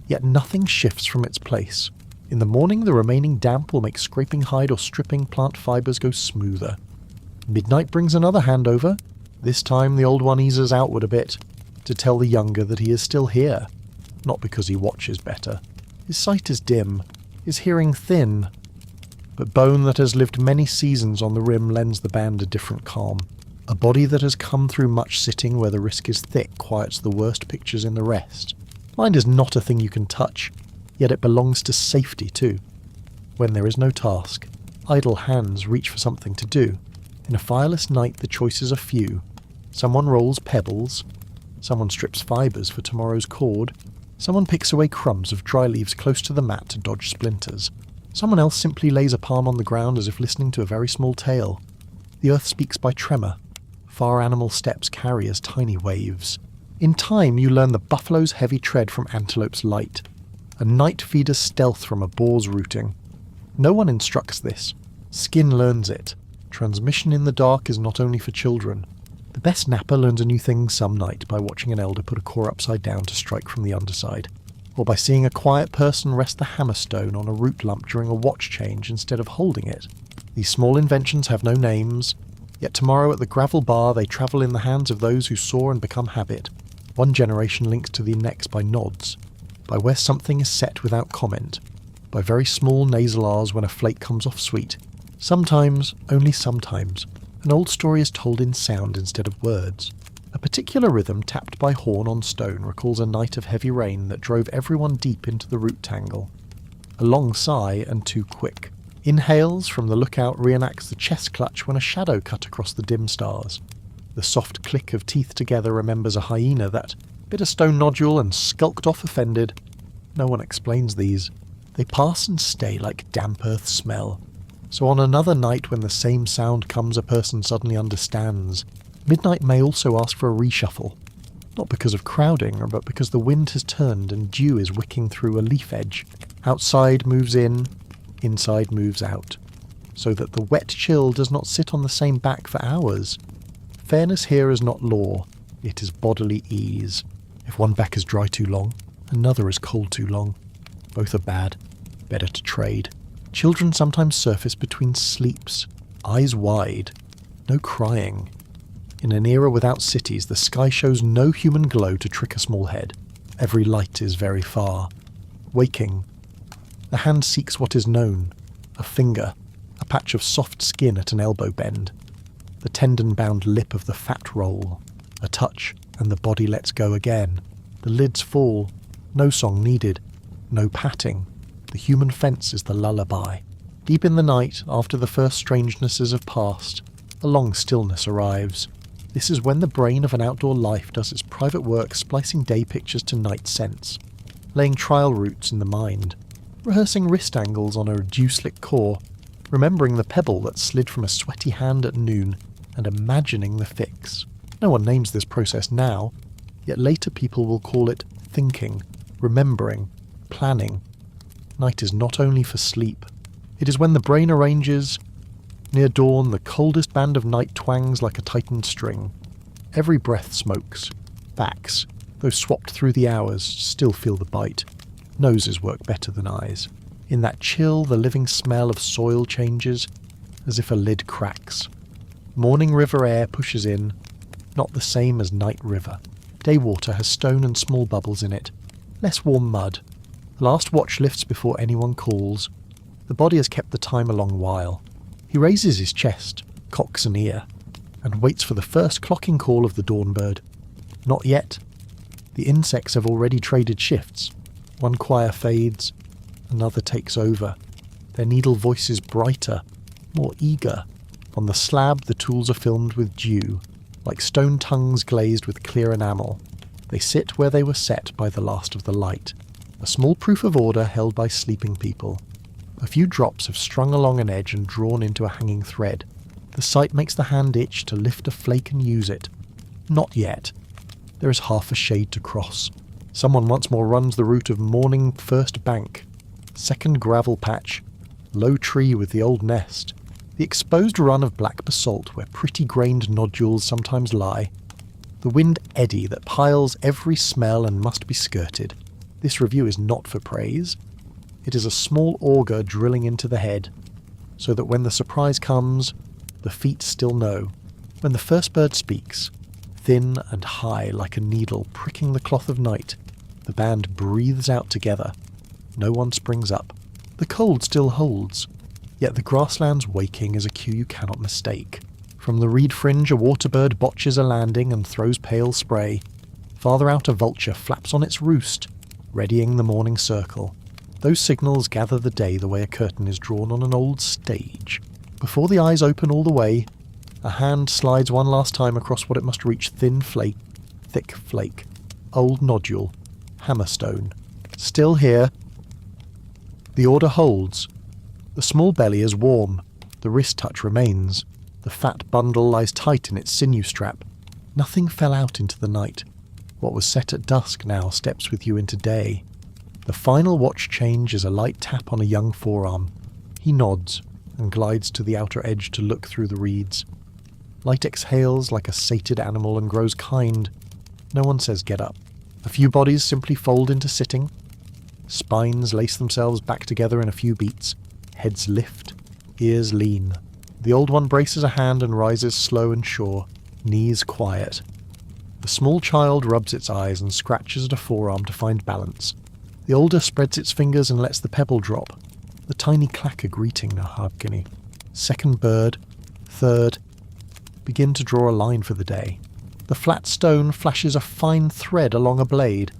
yet nothing shifts from its place. In the morning, the remaining damp will make scraping hide or stripping plant fibres go smoother. Midnight brings another handover. This time the old one eases outward a bit, to tell the younger that he is still here. Not because he watches better. His sight is dim, his hearing thin. But bone that has lived many seasons on the rim lends the band a different calm. A body that has come through much sitting where the risk is thick quiets the worst pictures in the rest. Mind is not a thing you can touch, yet it belongs to safety too. When there is no task, idle hands reach for something to do. In a fireless night the choices are few. Someone rolls pebbles, someone strips fibres for tomorrow's cord, someone picks away crumbs of dry leaves close to the mat to dodge splinters. Someone else simply lays a palm on the ground as if listening to a very small tale. The earth speaks by tremor. Far animal steps carry as tiny waves. In time you learn the buffalo's heavy tread from antelope's light, a night feeder's stealth from a boar's rooting. No one instructs this. Skin learns it. Transmission in the dark is not only for children. The best napper learns a new thing some night by watching an elder put a core upside down to strike from the underside, or by seeing a quiet person rest the hammerstone on a root lump during a watch change instead of holding it. These small inventions have no names, yet tomorrow at the gravel bar they travel in the hands of those who saw and become habit. One generation links to the next by nods, by where something is set without comment, by very small nasal R's when a flake comes off sweet. Sometimes, only sometimes, an old story is told in sound instead of words. A particular rhythm tapped by horn on stone recalls a night of heavy rain that drove everyone deep into the root tangle. A long sigh and too quick. Inhales from the lookout reenacts the chest clutch when a shadow cut across the dim stars. The soft click of teeth together remembers a hyena that bit a stone nodule and skulked off offended. No one explains these. They pass and stay like damp earth smell. So on another night when the same sound comes, a person suddenly understands. Midnight may also ask for a reshuffle. Not because of crowding, but because the wind has turned and dew is wicking through a leaf edge. Outside moves in, inside moves out. So that the wet chill does not sit on the same back for hours. Fairness here is not law, it is bodily ease. If one back is dry too long, another is cold too long. Both are bad, better to trade. Children sometimes surface between sleeps, eyes wide, no crying. In an era without cities, the sky shows no human glow to trick a small head. Every light is very far. Waking, the hand seeks what is known, a finger, a patch of soft skin at an elbow bend, the tendon-bound lip of the fat roll, a touch, and the body lets go again. The lids fall, no song needed, no patting. The human fence is the lullaby. Deep in the night, after the first strangenesses have passed, A long stillness arrives. This is when the brain of an outdoor life does its private work splicing day pictures to night scents, laying trial routes in the mind, rehearsing wrist angles on a dew-slick core, remembering the pebble that slid from a sweaty hand at noon, and imagining the fix. No one names this process now, yet later people will call it thinking, remembering, planning. Night is not only for sleep. It is when the brain arranges. Near dawn, the coldest band of night twangs like a tightened string. Every breath smokes. Backs, though swapped through the hours, still feel the bite. Noses work better than eyes. In that chill, the living smell of soil changes, as if a lid cracks. Morning river air pushes in, not the same as night river. Day water has stone and small bubbles in it, less warm mud. The last watch lifts before anyone calls. The body has kept the time a long while. He raises his chest, cocks an ear, and waits for the first clocking call of the dawn bird. Not yet. The insects have already traded shifts. One choir fades, another takes over. Their needle voices brighter, more eager. On the slab the tools are filmed with dew, like stone tongues glazed with clear enamel. They sit where they were set by the last of the light, a small proof of order held by sleeping people. A few drops have strung along an edge and drawn into a hanging thread. The sight makes the hand itch to lift a flake and use it. Not yet. There is half a shade to cross. Someone once more runs the route of morning first bank, second gravel patch, low tree with the old nest, the exposed run of black basalt where pretty grained nodules sometimes lie, the wind eddy that piles every smell and must be skirted. This review is not for praise. It is a small auger drilling into the head, so that when the surprise comes, the feet still know. When the first bird speaks, thin and high like a needle pricking the cloth of night, the band breathes out together. No one springs up. The cold still holds, yet the grassland's waking is a cue you cannot mistake. From the reed fringe a waterbird botches a landing and throws pale spray. Farther out a vulture flaps on its roost, readying the morning circle. Those signals gather the day the way a curtain is drawn on an old stage. Before the eyes open all the way, a hand slides one last time across what it must reach: thin flake, thick flake, old nodule, hammerstone. Still here. The order holds. The small belly is warm. The wrist touch remains. The fat bundle lies tight in its sinew strap. Nothing fell out into the night. What was set at dusk now steps with you into day. The final watch change is a light tap on a young forearm. He nods and glides to the outer edge to look through the reeds. Light exhales like a sated animal and grows kind. No one says get up. A few bodies simply fold into sitting. Spines lace themselves back together in a few beats. Heads lift, ears lean. The old one braces a hand and rises slow and sure, knees quiet. The small child rubs its eyes and scratches at a forearm to find balance. The older spreads its fingers and lets the pebble drop. The tiny clack a greeting Nahabgini. Second bird, third, begin to draw a line for the day. The flat stone flashes a fine thread along a blade.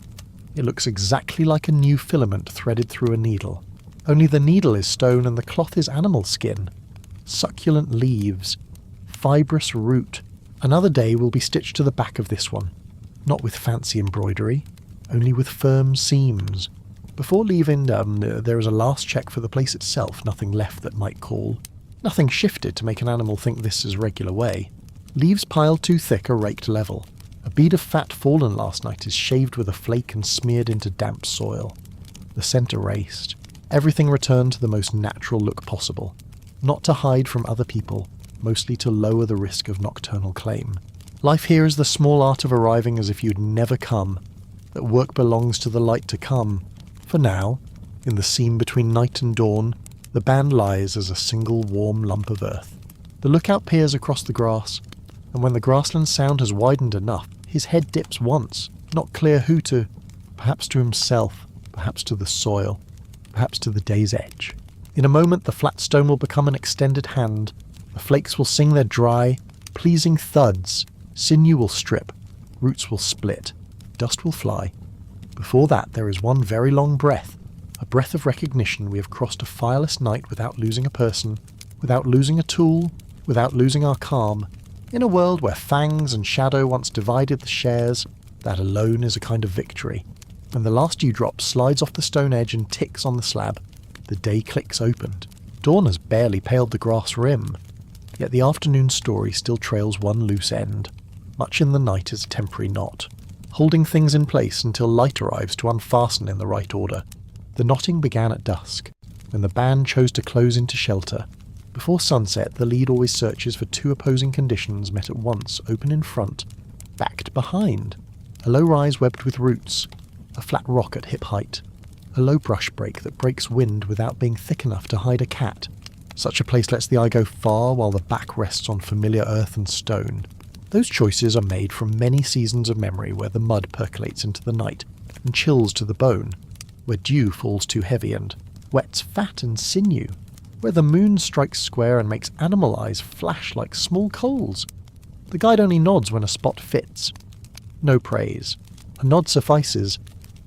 It looks exactly like a new filament threaded through a needle. Only the needle is stone and the cloth is animal skin. Succulent leaves, fibrous root. Another day will be stitched to the back of this one. Not with fancy embroidery, only with firm seams. Before leaving, there is a last check for the place itself, nothing left that might call. Nothing shifted to make an animal think this is regular way. Leaves piled too thick are raked level. A bead of fat fallen last night is shaved with a flake and smeared into damp soil. The scent erased. Everything returned to the most natural look possible. Not to hide from other people, mostly to lower the risk of nocturnal claim. Life here is the small art of arriving as if you'd never come, that work belongs to the light to come. For now, in the seam between night and dawn, the band lies as a single warm lump of earth. The lookout peers across the grass, and when the grassland sound has widened enough, his head dips once, not clear who to, perhaps to himself, perhaps to the soil, perhaps to the day's edge. In a moment the flat stone will become an extended hand, the flakes will sing their dry, pleasing thuds, sinew will strip, roots will split, dust will fly. Before that there is one very long breath, a breath of recognition we have crossed a fireless night without losing a person, without losing a tool, without losing our calm. In a world where fangs and shadow once divided the shares, that alone is a kind of victory. When the last dewdrop slides off the stone edge and ticks on the slab, the day clicks opened. Dawn has barely paled the grass rim, yet the afternoon story still trails one loose end. Much in the night is a temporary knot, holding things in place until light arrives to unfasten in the right order. The knotting began at dusk, when the band chose to close into shelter. Before sunset, the lead always searches for two opposing conditions met at once, open in front, backed behind. A low rise webbed with roots, a flat rock at hip height, a low brush break that breaks wind without being thick enough to hide a cat. Such a place lets the eye go far while the back rests on familiar earth and stone. Those choices are made from many seasons of memory where the mud percolates into the night and chills to the bone, where dew falls too heavy and wets fat and sinew, where the moon strikes square and makes animal eyes flash like small coals. The guide only nods when a spot fits. No praise. A nod suffices.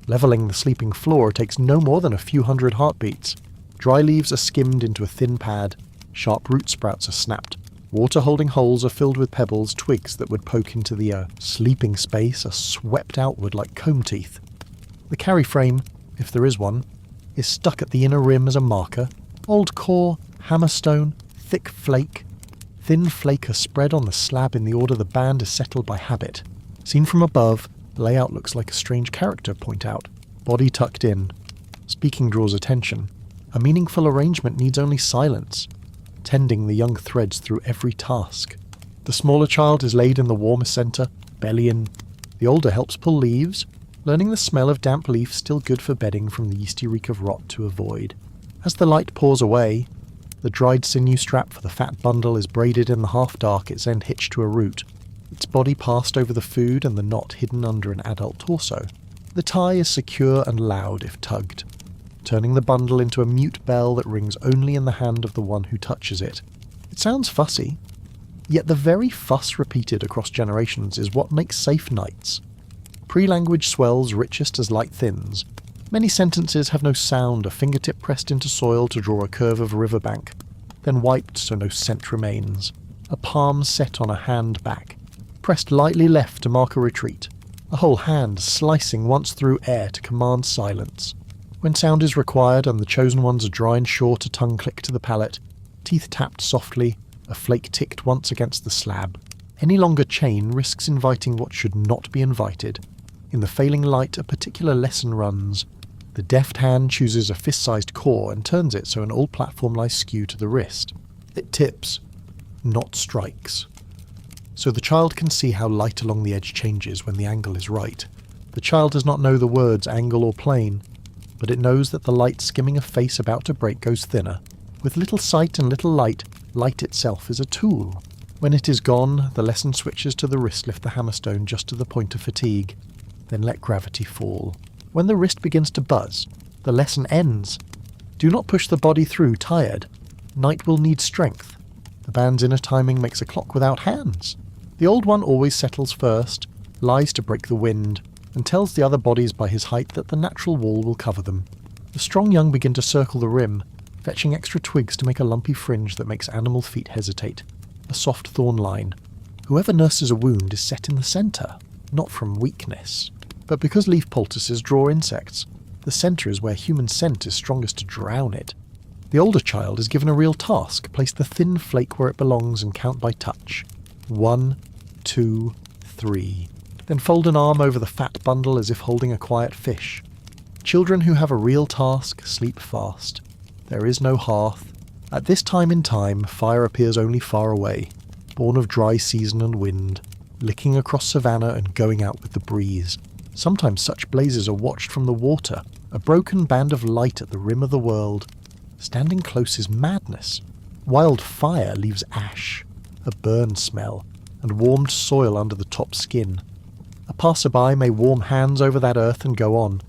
Levelling the sleeping floor takes no more than a few hundred heartbeats. Dry leaves are skimmed into a thin pad. Sharp root sprouts are snapped. Water-holding holes are filled with pebbles, twigs that would poke into the sleeping space are swept outward like comb teeth. The carry frame, if there is one, is stuck at the inner rim as a marker. Old core, hammerstone, thick flake. Thin flake are spread on the slab in the order the band is settled by habit. Seen from above, the layout looks like a strange character, point out. Body tucked in. Speaking draws attention. A meaningful arrangement needs only silence, tending the young threads through every task. The smaller child is laid in the warmer centre, belly in. The older helps pull leaves, learning the smell of damp leaf still good for bedding from the yeasty reek of rot to avoid. As the light pours away, the dried sinew strap for the fat bundle is braided in the half-dark, its end hitched to a root, its body passed over the food and the knot hidden under an adult torso. The tie is secure and loud if tugged, turning the bundle into a mute bell that rings only in the hand of the one who touches it. It sounds fussy, yet the very fuss repeated across generations is what makes safe nights. Pre-language swells richest as light thins. Many sentences have no sound, a fingertip pressed into soil to draw a curve of a riverbank, then wiped so no scent remains. A palm set on a hand back, pressed lightly left to mark a retreat. A whole hand slicing once through air to command silence. When sound is required and the chosen ones are dry and short, a tongue click to the palate, teeth tapped softly, a flake ticked once against the slab. Any longer chain risks inviting what should not be invited. In the failing light, a particular lesson runs. The deft hand chooses a fist-sized core and turns it so an old platform lies skew to the wrist. It tips, not strikes. So the child can see how light along the edge changes when the angle is right. The child does not know the words angle or plane, but it knows that the light skimming a face about to break goes thinner. With little sight and little light, light itself is a tool. When it is gone, the lesson switches to the wrist lift the hammerstone just to the point of fatigue, then let gravity fall. When the wrist begins to buzz, the lesson ends. Do not push the body through tired. Night will need strength. The band's inner timing makes a clock without hands. The old one always settles first, lies to break the wind, and tells the other bodies by his height that the natural wall will cover them. The strong young begin to circle the rim, fetching extra twigs to make a lumpy fringe that makes animal feet hesitate. A soft thorn line. Whoever nurses a wound is set in the centre, not from weakness. But because leaf poultices draw insects, the centre is where human scent is strongest to drown it. The older child is given a real task, place the thin flake where it belongs and count by touch. 1, 2, 3. Then fold an arm over the fat bundle as if holding a quiet fish. Children who have a real task sleep fast. There is no hearth. At this time in time, fire appears only far away, born of dry season and wind, licking across savannah and going out with the breeze. Sometimes such blazes are watched from the water, a broken band of light at the rim of the world. Standing close is madness. Wild fire leaves ash, a burn smell, and warmed soil under the top skin. A passerby may warm hands over that earth and go on.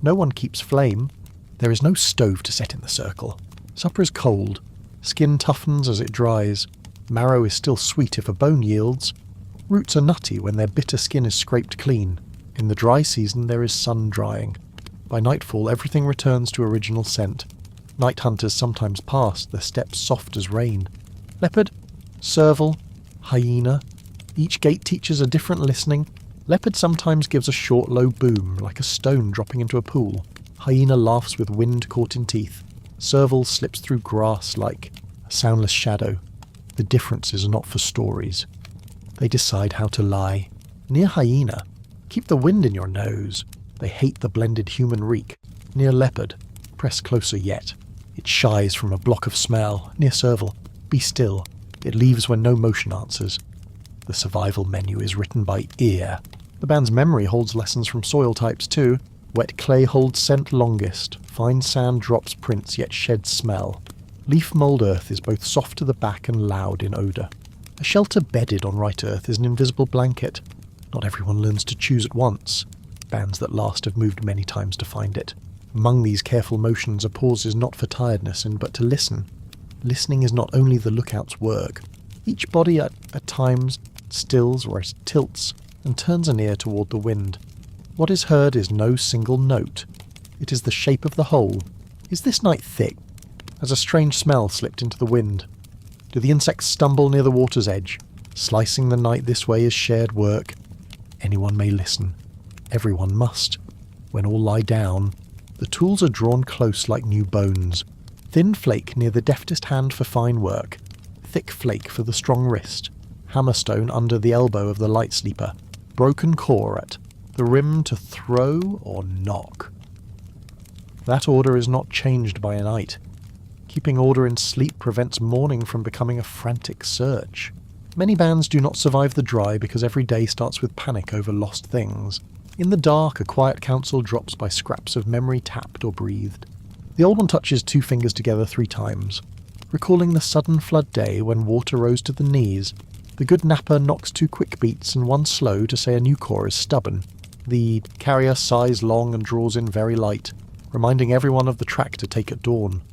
No one keeps flame. There is no stove to set in the circle. Supper is cold. Skin toughens as it dries. Marrow is still sweet if a bone yields. Roots are nutty when their bitter skin is scraped clean. In the dry season there is sun drying. By nightfall everything returns to original scent. Night hunters sometimes pass, their steps soft as rain. Leopard? Serval, hyena. Each gate teaches a different listening. Leopard sometimes gives a short, low boom, like a stone dropping into a pool. Hyena laughs with wind caught in teeth. Serval slips through grass like a soundless shadow. The difference is not for stories. They decide how to lie. Near hyena, keep the wind in your nose. They hate the blended human reek. Near leopard, press closer yet. It shies from a block of smell. Near serval, be still. It leaves when no motion answers. The survival menu is written by ear. The band's memory holds lessons from soil types too. Wet clay holds scent longest. Fine sand drops prints yet sheds smell. Leaf mould earth is both soft to the back and loud in odour. A shelter bedded on right earth is an invisible blanket. Not everyone learns to choose at once. Bands that last have moved many times to find it. Among these careful motions, a pause is not for tiredness, but to listen. Listening is not only the lookout's work. Each body at times stills or it tilts and turns an ear toward the wind. What is heard is no single note. It is the shape of the whole. Is this night thick? Has a strange smell slipped into the wind? Do the insects stumble near the water's edge? Slicing the night this way is shared work. Anyone may listen. Everyone must. When all lie down, the tools are drawn close like new bones. Thin flake near the deftest hand for fine work. Thick flake for the strong wrist. Hammerstone under the elbow of the light sleeper. Broken core at the rim to throw or knock. That order is not changed by a night. Keeping order in sleep prevents morning from becoming a frantic search. Many bands do not survive the dry because every day starts with panic over lost things. In the dark, a quiet counsel drops by scraps of memory tapped or breathed. The old one touches 2 fingers together 3 times. Recalling the sudden flood day when water rose to the knees, the good napper knocks 2 quick beats and 1 slow to say a new core is stubborn. The carrier sighs long and draws in very light, reminding everyone of the track to take at dawn.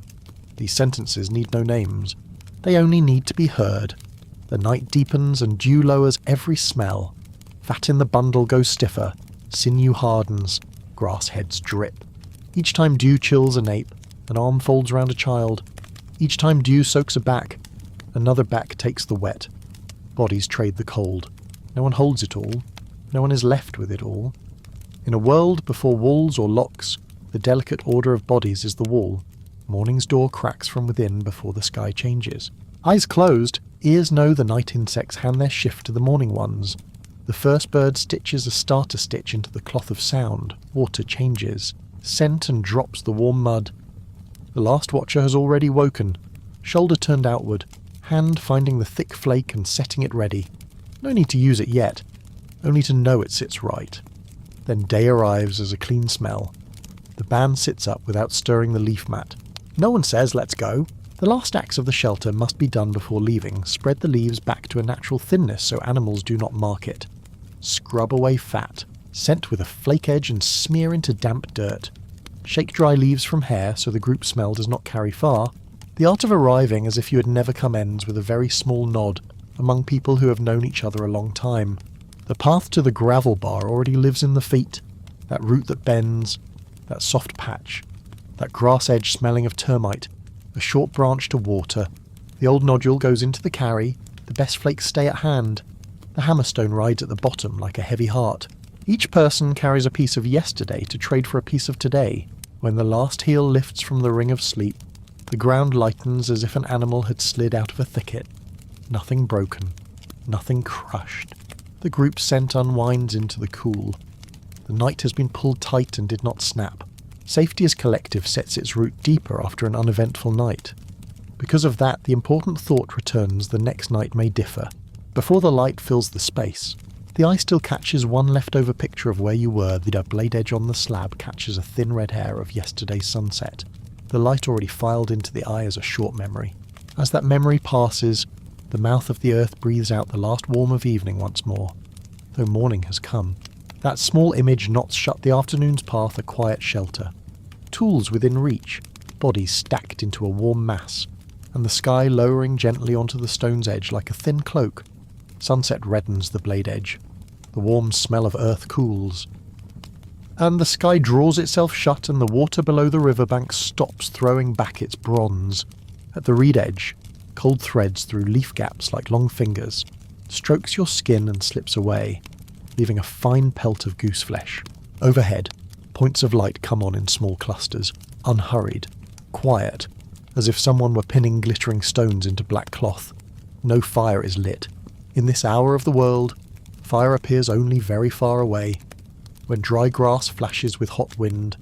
These sentences need no names. They only need to be heard. The night deepens and dew lowers every smell. Fat in the bundle goes stiffer. Sinew hardens, grass heads drip. Each time dew chills a nape, an arm folds round a child. Each time dew soaks a back, another back takes the wet. Bodies trade the cold. No one holds it all. No one is left with it all. In a world before walls or locks, the delicate order of bodies is the wall. Morning's door cracks from within before the sky changes. Eyes closed, ears know the night insects hand their shift to the morning ones. The first bird stitches a starter stitch into the cloth of sound. Water changes. Scent and drops the warm mud. The last watcher has already woken. Shoulder turned outward. Hand finding the thick flake and setting it ready. No need to use it yet. Only to know it sits right. Then day arrives as a clean smell. The band sits up without stirring the leaf mat. No one says, let's go. The last acts of the shelter must be done before leaving. Spread the leaves back to a natural thinness so animals do not mark it. Scrub away fat. Scent with a flake edge and smear into damp dirt. Shake dry leaves from hair so the group smell does not carry far. The art of arriving as if you had never come ends with a very small nod among people who have known each other a long time. The path to the gravel bar already lives in the feet. That root that bends. That soft patch. That grass edge smelling of termite. A short branch to water. The old nodule goes into the carry. The best flakes stay at hand. The hammerstone rides at the bottom like a heavy heart. Each person carries a piece of yesterday to trade for a piece of today. When the last heel lifts from the ring of sleep, the ground lightens as if an animal had slid out of a thicket. Nothing broken. Nothing crushed. The group scent unwinds into the cool. The night has been pulled tight and did not snap. Safety as collective sets its root deeper after an uneventful night. Because of that, the important thought returns the next night may differ. Before the light fills the space, the eye still catches one leftover picture of where you were. The blade edge on the slab catches a thin red hair of yesterday's sunset. The light already filed into the eye as a short memory. As that memory passes, the mouth of the earth breathes out the last warm of evening once more, though morning has come. That small image knots shut the afternoon's path a quiet shelter. Tools within reach, bodies stacked into a warm mass, and the sky lowering gently onto the stone's edge like a thin cloak. Sunset reddens the blade edge. The warm smell of earth cools. And the sky draws itself shut and the water below the riverbank stops throwing back its bronze. At the reed edge, Cold threads through leaf gaps like long fingers, strokes your skin and slips away, leaving a fine pelt of goose flesh. Overhead, points of light come on in small clusters, unhurried, quiet, as if someone were pinning glittering stones into black cloth. No fire is lit. In this hour of the world, fire appears only very far away, when dry grass flashes with hot wind,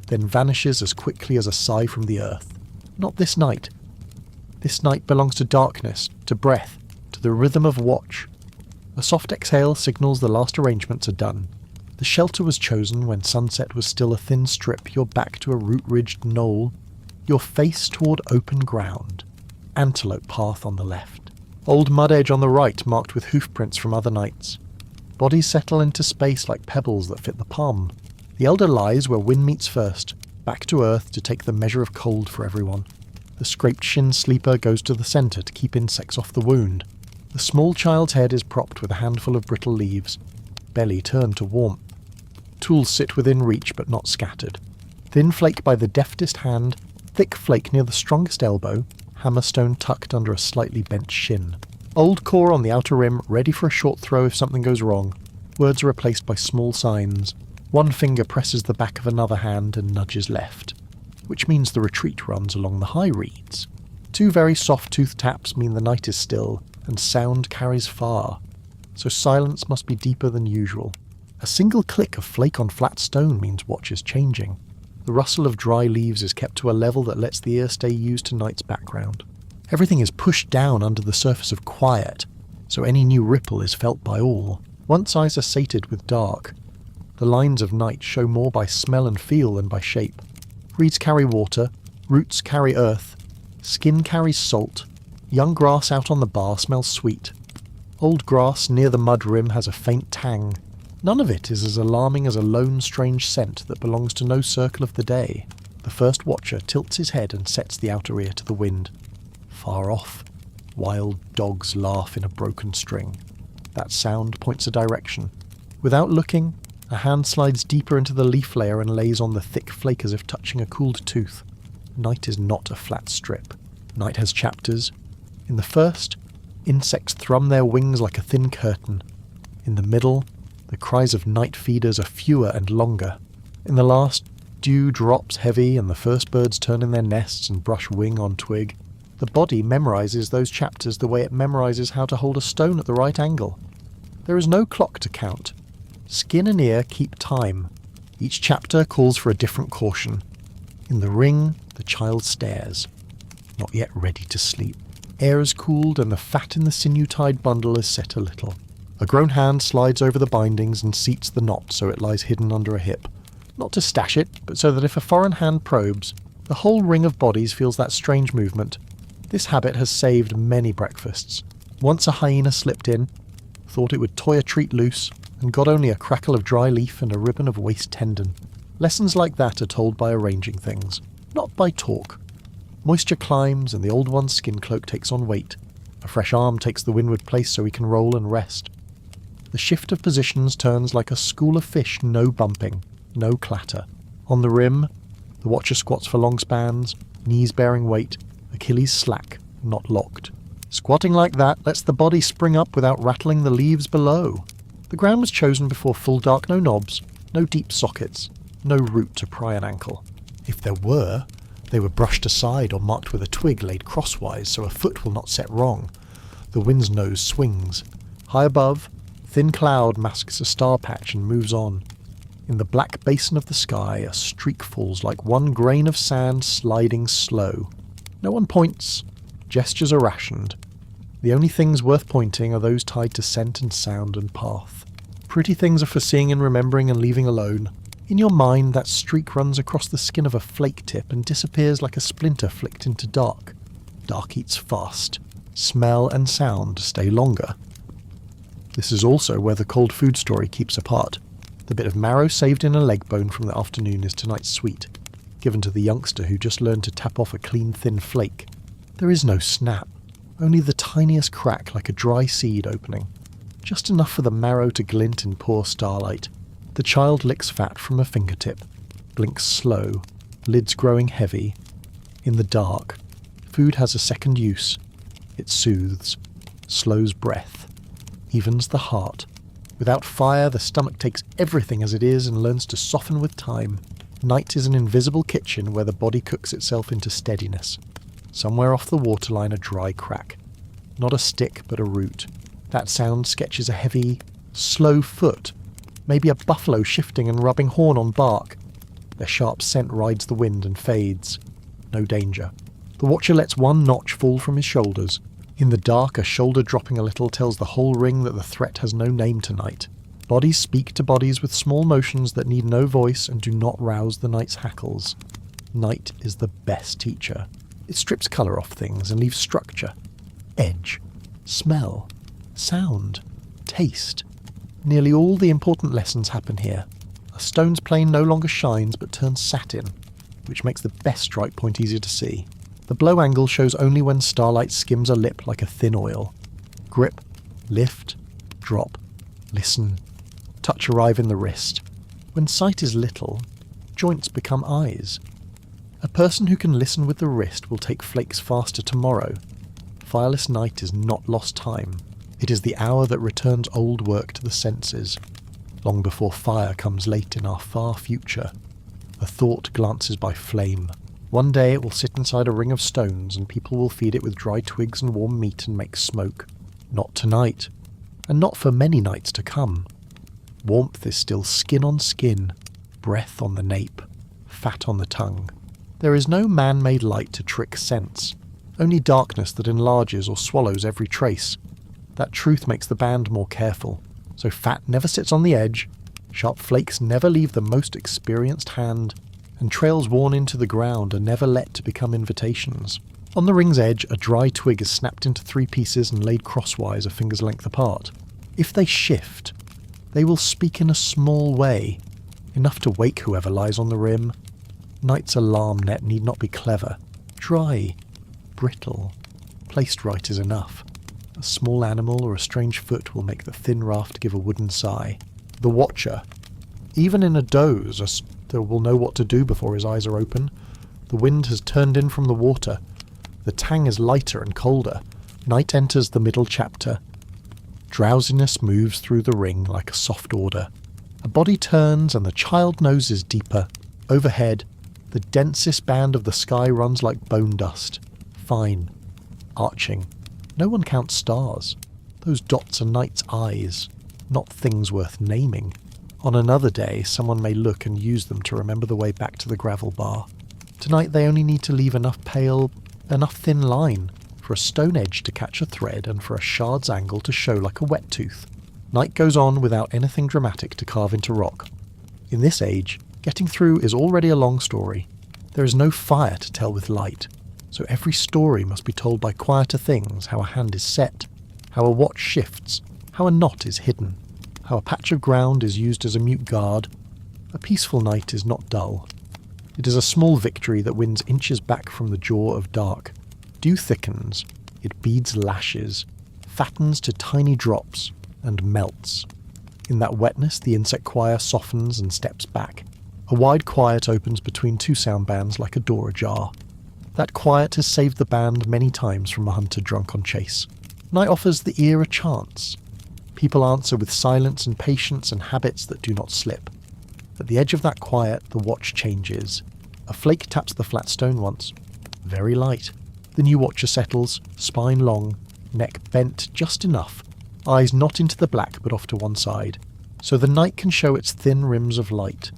then vanishes as quickly as a sigh from the earth. Not this night. This night belongs to darkness, to breath, to the rhythm of watch. A soft exhale signals the last arrangements are done. The shelter was chosen when sunset was still a thin strip, your back to a root-ridged knoll, your face toward open ground. Antelope path on the left. Old mud edge on the right marked with hoofprints from other nights. Bodies settle into space like pebbles that fit the palm. The elder lies where wind meets first, back to earth to take the measure of cold for everyone. The scraped shin sleeper goes to the centre to keep insects off the wound. The small child's head is propped with a handful of brittle leaves, belly turned to warmth. Tools sit within reach but not scattered. Thin flake by the deftest hand, thick flake near the strongest elbow, hammerstone tucked under a slightly bent shin. Old core on the outer rim, ready for a short throw if something goes wrong. Words are replaced by small signs. One finger presses the back of another hand and nudges left, which means the retreat runs along the high reeds. Two very soft tooth taps mean the night is still, and sound carries far, so silence must be deeper than usual. A single click of flake on flat stone means watch is changing. The rustle of dry leaves is kept to a level that lets the ear stay used to night's background. Everything is pushed down under the surface of quiet, so any new ripple is felt by all. Once eyes are sated with dark, the lines of night show more by smell and feel than by shape. Reeds carry water, roots carry earth, skin carries salt, young grass out on the bar smells sweet. Old grass near the mud rim has a faint tang. None of it is as alarming as a lone strange scent that belongs to no circle of the day. The first watcher tilts his head and sets the outer ear to the wind. Far off, wild dogs laugh in a broken string. That sound points a direction. Without looking, a hand slides deeper into the leaf layer and lays on the thick flake as if touching a cooled tooth. Night is not a flat strip. Night has chapters. In the first, insects thrum their wings like a thin curtain. In the middle, the cries of night feeders are fewer and longer. In the last, dew drops heavy and the first birds turn in their nests and brush wing on twig. The body memorizes those chapters the way it memorizes how to hold a stone at the right angle. There is no clock to count. Skin and ear keep time. Each chapter calls for a different caution. In the ring, the child stares, not yet ready to sleep. Air is cooled and the fat in the sinew-tied bundle is set a little. A grown hand slides over the bindings and seats the knot so it lies hidden under a hip. Not to stash it, but so that if a foreign hand probes, the whole ring of bodies feels that strange movement. This habit has saved many breakfasts. Once a hyena slipped in, thought it would toy a treat loose, and got only a crackle of dry leaf and a ribbon of waist tendon. Lessons like that are told by arranging things, not by talk. Moisture climbs and the old one's skin cloak takes on weight. A fresh arm takes the windward place so he can roll and rest. The shift of positions turns like a school of fish, no bumping, no clatter. On the rim, the watcher squats for long spans, knees bearing weight, Achilles slack, not locked. Squatting like that lets the body spring up without rattling the leaves below. The ground was chosen before full dark, no knobs, no deep sockets, no root to pry an ankle. If there were, they were brushed aside or marked with a twig laid crosswise so a foot will not set wrong. The wind's nose swings. High above, thin cloud masks a star patch and moves on. In the black basin of the sky, a streak falls like one grain of sand sliding slow. No one points. Gestures are rationed. The only things worth pointing are those tied to scent and sound and path. Pretty things are for seeing and remembering and leaving alone. In your mind, that streak runs across the skin of a flake tip and disappears like a splinter flicked into dark. Dark eats fast. Smell and sound stay longer. This is also where the cold food story keeps apart. The bit of marrow saved in a leg bone from the afternoon is tonight's sweet, given to the youngster who just learned to tap off a clean thin flake. There is no snap, only the tiniest crack like a dry seed opening. Just enough for the marrow to glint in poor starlight. The child licks fat from a fingertip, blinks slow, lids growing heavy. In the dark, food has a second use. It soothes, slows breath, evens the heart. Without fire, the stomach takes everything as it is and learns to soften with time. Night is an invisible kitchen where the body cooks itself into steadiness. Somewhere off the waterline a dry crack. Not a stick, but a root. That sound sketches a heavy, slow foot. Maybe a buffalo shifting and rubbing horn on bark. Their sharp scent rides the wind and fades. No danger. The watcher lets one notch fall from his shoulders. In the dark, a shoulder dropping a little tells the whole ring that the threat has no name tonight. Bodies speak to bodies with small motions that need no voice and do not rouse the night's hackles. Night is the best teacher. It strips colour off things and leaves structure, edge, smell, sound, taste. Nearly all the important lessons happen here. A stone's plane no longer shines but turns satin, which makes the best strike point easier to see. The blow angle shows only when starlight skims a lip like a thin oil. Grip, lift, drop, listen. Touch arrive in the wrist. When sight is little, joints become eyes. A person who can listen with the wrist will take flakes faster tomorrow. Fireless night is not lost time. It is the hour that returns old work to the senses, long before fire comes late in our far future. A thought glances by flame. One day it will sit inside a ring of stones and people will feed it with dry twigs and warm meat and make smoke. Not tonight, and not for many nights to come. Warmth is still skin on skin, breath on the nape, fat on the tongue. There is no man-made light to trick sense, only darkness that enlarges or swallows every trace. That truth makes the band more careful, so fat never sits on the edge, sharp flakes never leave the most experienced hand, and trails worn into the ground are never let to become invitations. On the ring's edge, a dry twig is snapped into 3 pieces and laid crosswise a finger's length apart. If they shift, they will speak in a small way, enough to wake whoever lies on the rim. Night's alarm net need not be clever. Dry, brittle, placed right is enough. A small animal or a strange foot will make the thin raft give a wooden sigh. The watcher, even in a doze, will know what to do before his eyes are open. The wind has turned in from the water. The tang is lighter and colder. Night enters the middle chapter. Drowsiness moves through the ring like a soft order. A body turns and the child nose is deeper. Overhead, the densest band of the sky runs like bone dust. Fine. Arching. No one counts stars. Those dots are night's eyes, not things worth naming. On another day, someone may look and use them to remember the way back to the gravel bar. Tonight they only need to leave enough thin line for a stone edge to catch a thread and for a shard's angle to show like a wet tooth. Night goes on without anything dramatic to carve into rock. In this age, getting through is already a long story. There is no fire to tell with light, so every story must be told by quieter things, how a hand is set, how a watch shifts, how a knot is hidden, how a patch of ground is used as a mute guard. A peaceful night is not dull. It is a small victory that wins inches back from the jaw of dark. Dew thickens, it beads lashes, fattens to tiny drops, and melts. In that wetness the insect choir softens and steps back. A wide quiet opens between 2 sound bands like a door ajar. That quiet has saved the band many times from a hunter drunk on chase. Night offers the ear a chance. People answer with silence and patience and habits that do not slip. At the edge of that quiet, the watch changes. A flake taps the flat stone once. Very light. The new watcher settles, spine long, neck bent just enough, eyes not into the black but off to one side, so the night can show its thin rims of light.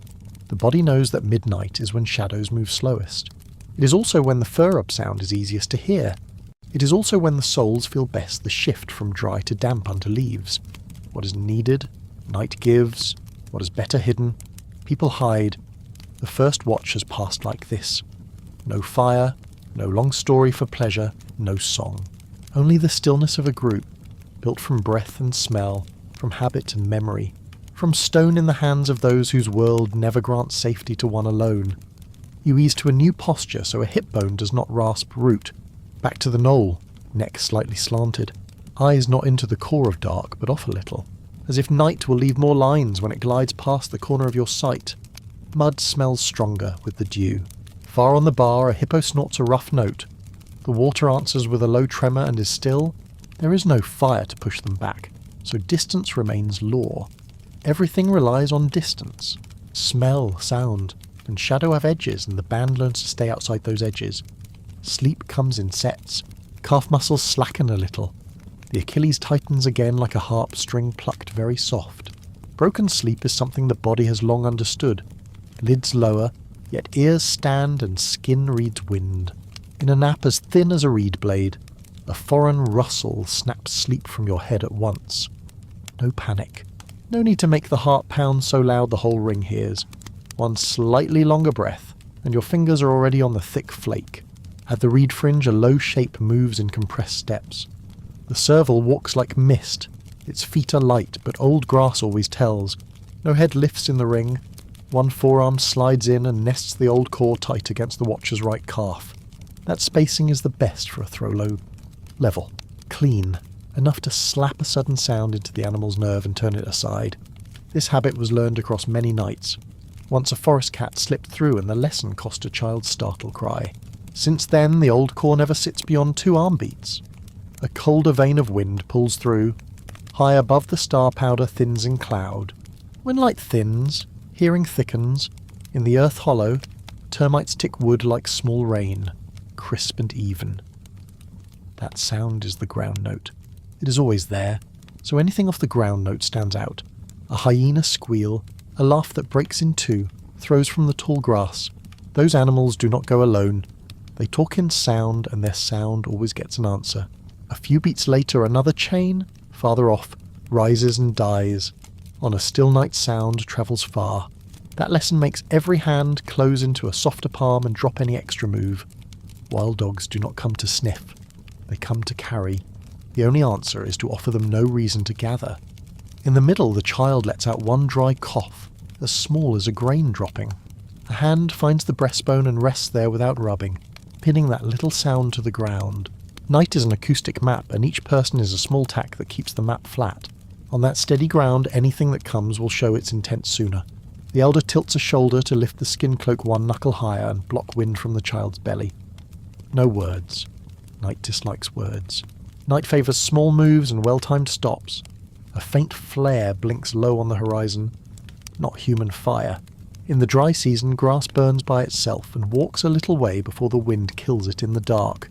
The body knows that midnight is when shadows move slowest. It is also when the fur-up sound is easiest to hear. It is also when the souls feel best the shift from dry to damp under leaves. What is needed, night gives. What is better hidden, people hide. The first watch has passed like this. No fire, no long story for pleasure, no song. Only the stillness of a group, built from breath and smell, from habit and memory, from stone in the hands of those whose world never grants safety to one alone. You ease to a new posture so a hip bone does not rasp root. Back to the knoll, neck slightly slanted. Eyes not into the core of dark, but off a little, as if night will leave more lines when it glides past the corner of your sight. Mud smells stronger with the dew. Far on the bar, a hippo snorts a rough note. The water answers with a low tremor and is still. There is no fire to push them back, so distance remains law. Everything relies on distance. Smell, sound, and shadow have edges, and the band learns to stay outside those edges. Sleep comes in sets. Calf muscles slacken a little. The Achilles tightens again like a harp string plucked very soft. Broken sleep is something the body has long understood. Lids lower, yet ears stand and skin reads wind. In a nap as thin as a reed blade, a foreign rustle snaps sleep from your head at once. No panic. No need to make the heart pound so loud the whole ring hears. One slightly longer breath, and your fingers are already on the thick flake. At the reed fringe a low shape moves in compressed steps. The serval walks like mist. Its feet are light, but old grass always tells. No head lifts in the ring. One forearm slides in and nests the old core tight against the watcher's right calf. That spacing is the best for a throw low. Level. Clean. Enough to slap a sudden sound into the animal's nerve and turn it aside. This habit was learned across many nights. Once a forest cat slipped through and the lesson cost a child's startled cry. Since then, the old core never sits beyond 2 arm beats. A colder vein of wind pulls through. High above the star powder thins in cloud. When light thins, hearing thickens. In the earth hollow, termites tick wood like small rain, crisp and even. That sound is the ground note. It is always there, so anything off the ground note stands out. A hyena squeal, a laugh that breaks in two, throws from the tall grass. Those animals do not go alone. They talk in sound, and their sound always gets an answer. A few beats later, another chain, farther off, rises and dies. On a still night sound travels far. That lesson makes every hand close into a softer palm and drop any extra move. Wild dogs do not come to sniff. They come to carry. The only answer is to offer them no reason to gather. In the middle, the child lets out one dry cough, as small as a grain dropping. A hand finds the breastbone and rests there without rubbing, pinning that little sound to the ground. Night is an acoustic map, and each person is a small tack that keeps the map flat. On that steady ground, anything that comes will show its intent sooner. The elder tilts a shoulder to lift the skin cloak one knuckle higher and block wind from the child's belly. No words. Night dislikes words. Night favours small moves and well-timed stops. A faint flare blinks low on the horizon. Not human fire. In the dry season, grass burns by itself and walks a little way before the wind kills it in the dark.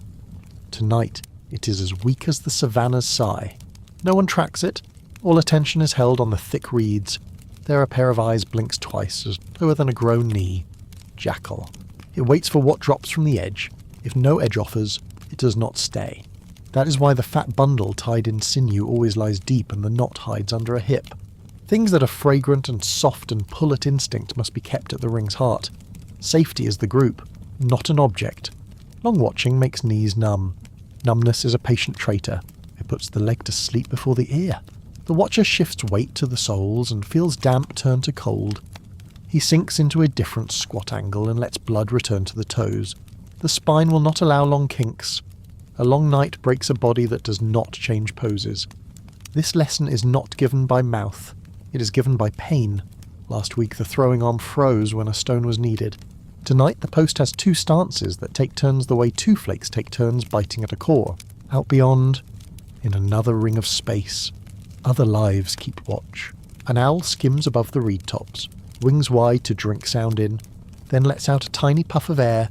Tonight, it is as weak as the savannah's sigh. No one tracks it. All attention is held on the thick reeds. There a pair of eyes blinks twice, as lower than a grown knee. Jackal. It waits for what drops from the edge. If no edge offers, it does not stay. That is why the fat bundle tied in sinew always lies deep and the knot hides under a hip. Things that are fragrant and soft and pull at instinct must be kept at the ring's heart. Safety is the group, not an object. Long watching makes knees numb. Numbness is a patient traitor. It puts the leg to sleep before the ear. The watcher shifts weight to the soles and feels damp turn to cold. He sinks into a different squat angle and lets blood return to the toes. The spine will not allow long kinks. A long night breaks a body that does not change poses. This lesson is not given by mouth. It is given by pain. Last week the throwing arm froze when a stone was needed. Tonight the post has 2 stances that take turns the way 2 flakes take turns biting at a core. Out beyond, in another ring of space, other lives keep watch. An owl skims above the reed tops, wings wide to drink sound in, then lets out a tiny puff of air.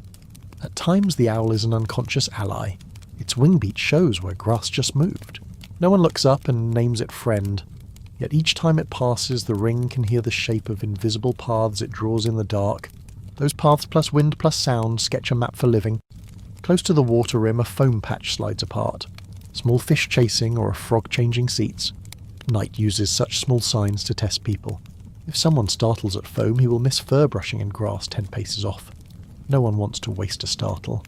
At times the owl is an unconscious ally. Its wing beat shows where grass just moved. No one looks up and names it friend. Yet each time it passes, the ring can hear the shape of invisible paths it draws in the dark. Those paths plus wind plus sound sketch a map for living. Close to the water rim, a foam patch slides apart. Small fish chasing or a frog changing seats. Night uses such small signs to test people. If someone startles at foam, he will miss fur brushing in grass 10 paces off. No one wants to waste a startle.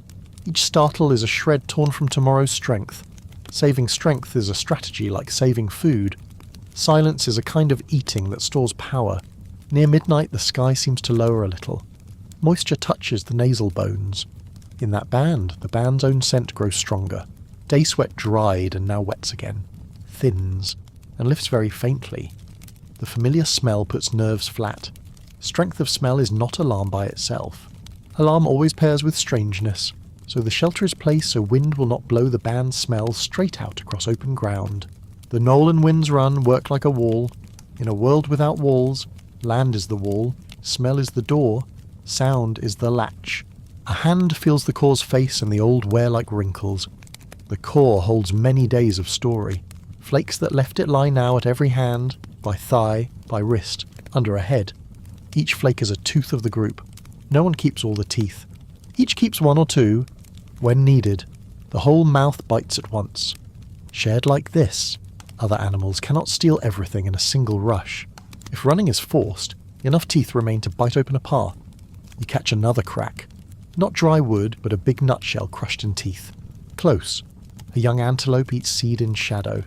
Each startle is a shred torn from tomorrow's strength. Saving strength is a strategy like saving food. Silence is a kind of eating that stores power. Near midnight the sky seems to lower a little. Moisture touches the nasal bones. In that band, the band's own scent grows stronger. Day sweat dried and now wets again. Thins, and lifts very faintly. The familiar smell puts nerves flat. Strength of smell is not alarm by itself. Alarm always pairs with strangeness. so the shelter is placed so wind will not blow the banned smell straight out across open ground. The knoll and wind's run work like a wall. In a world without walls, land is the wall, smell is the door, sound is the latch. A hand feels the core's face and the old wear like wrinkles. The core holds many days of story. Flakes that left it lie now at every hand, by thigh, by wrist, under a head. Each flake is a tooth of the group. No one keeps all the teeth. Each keeps one or two. When needed, the whole mouth bites at once. Shared like this, other animals cannot steal everything in a single rush. If running is forced, enough teeth remain to bite open a path. You catch another crack. Not dry wood, but a big nutshell crushed in teeth. Close. A young antelope eats seed in shadow.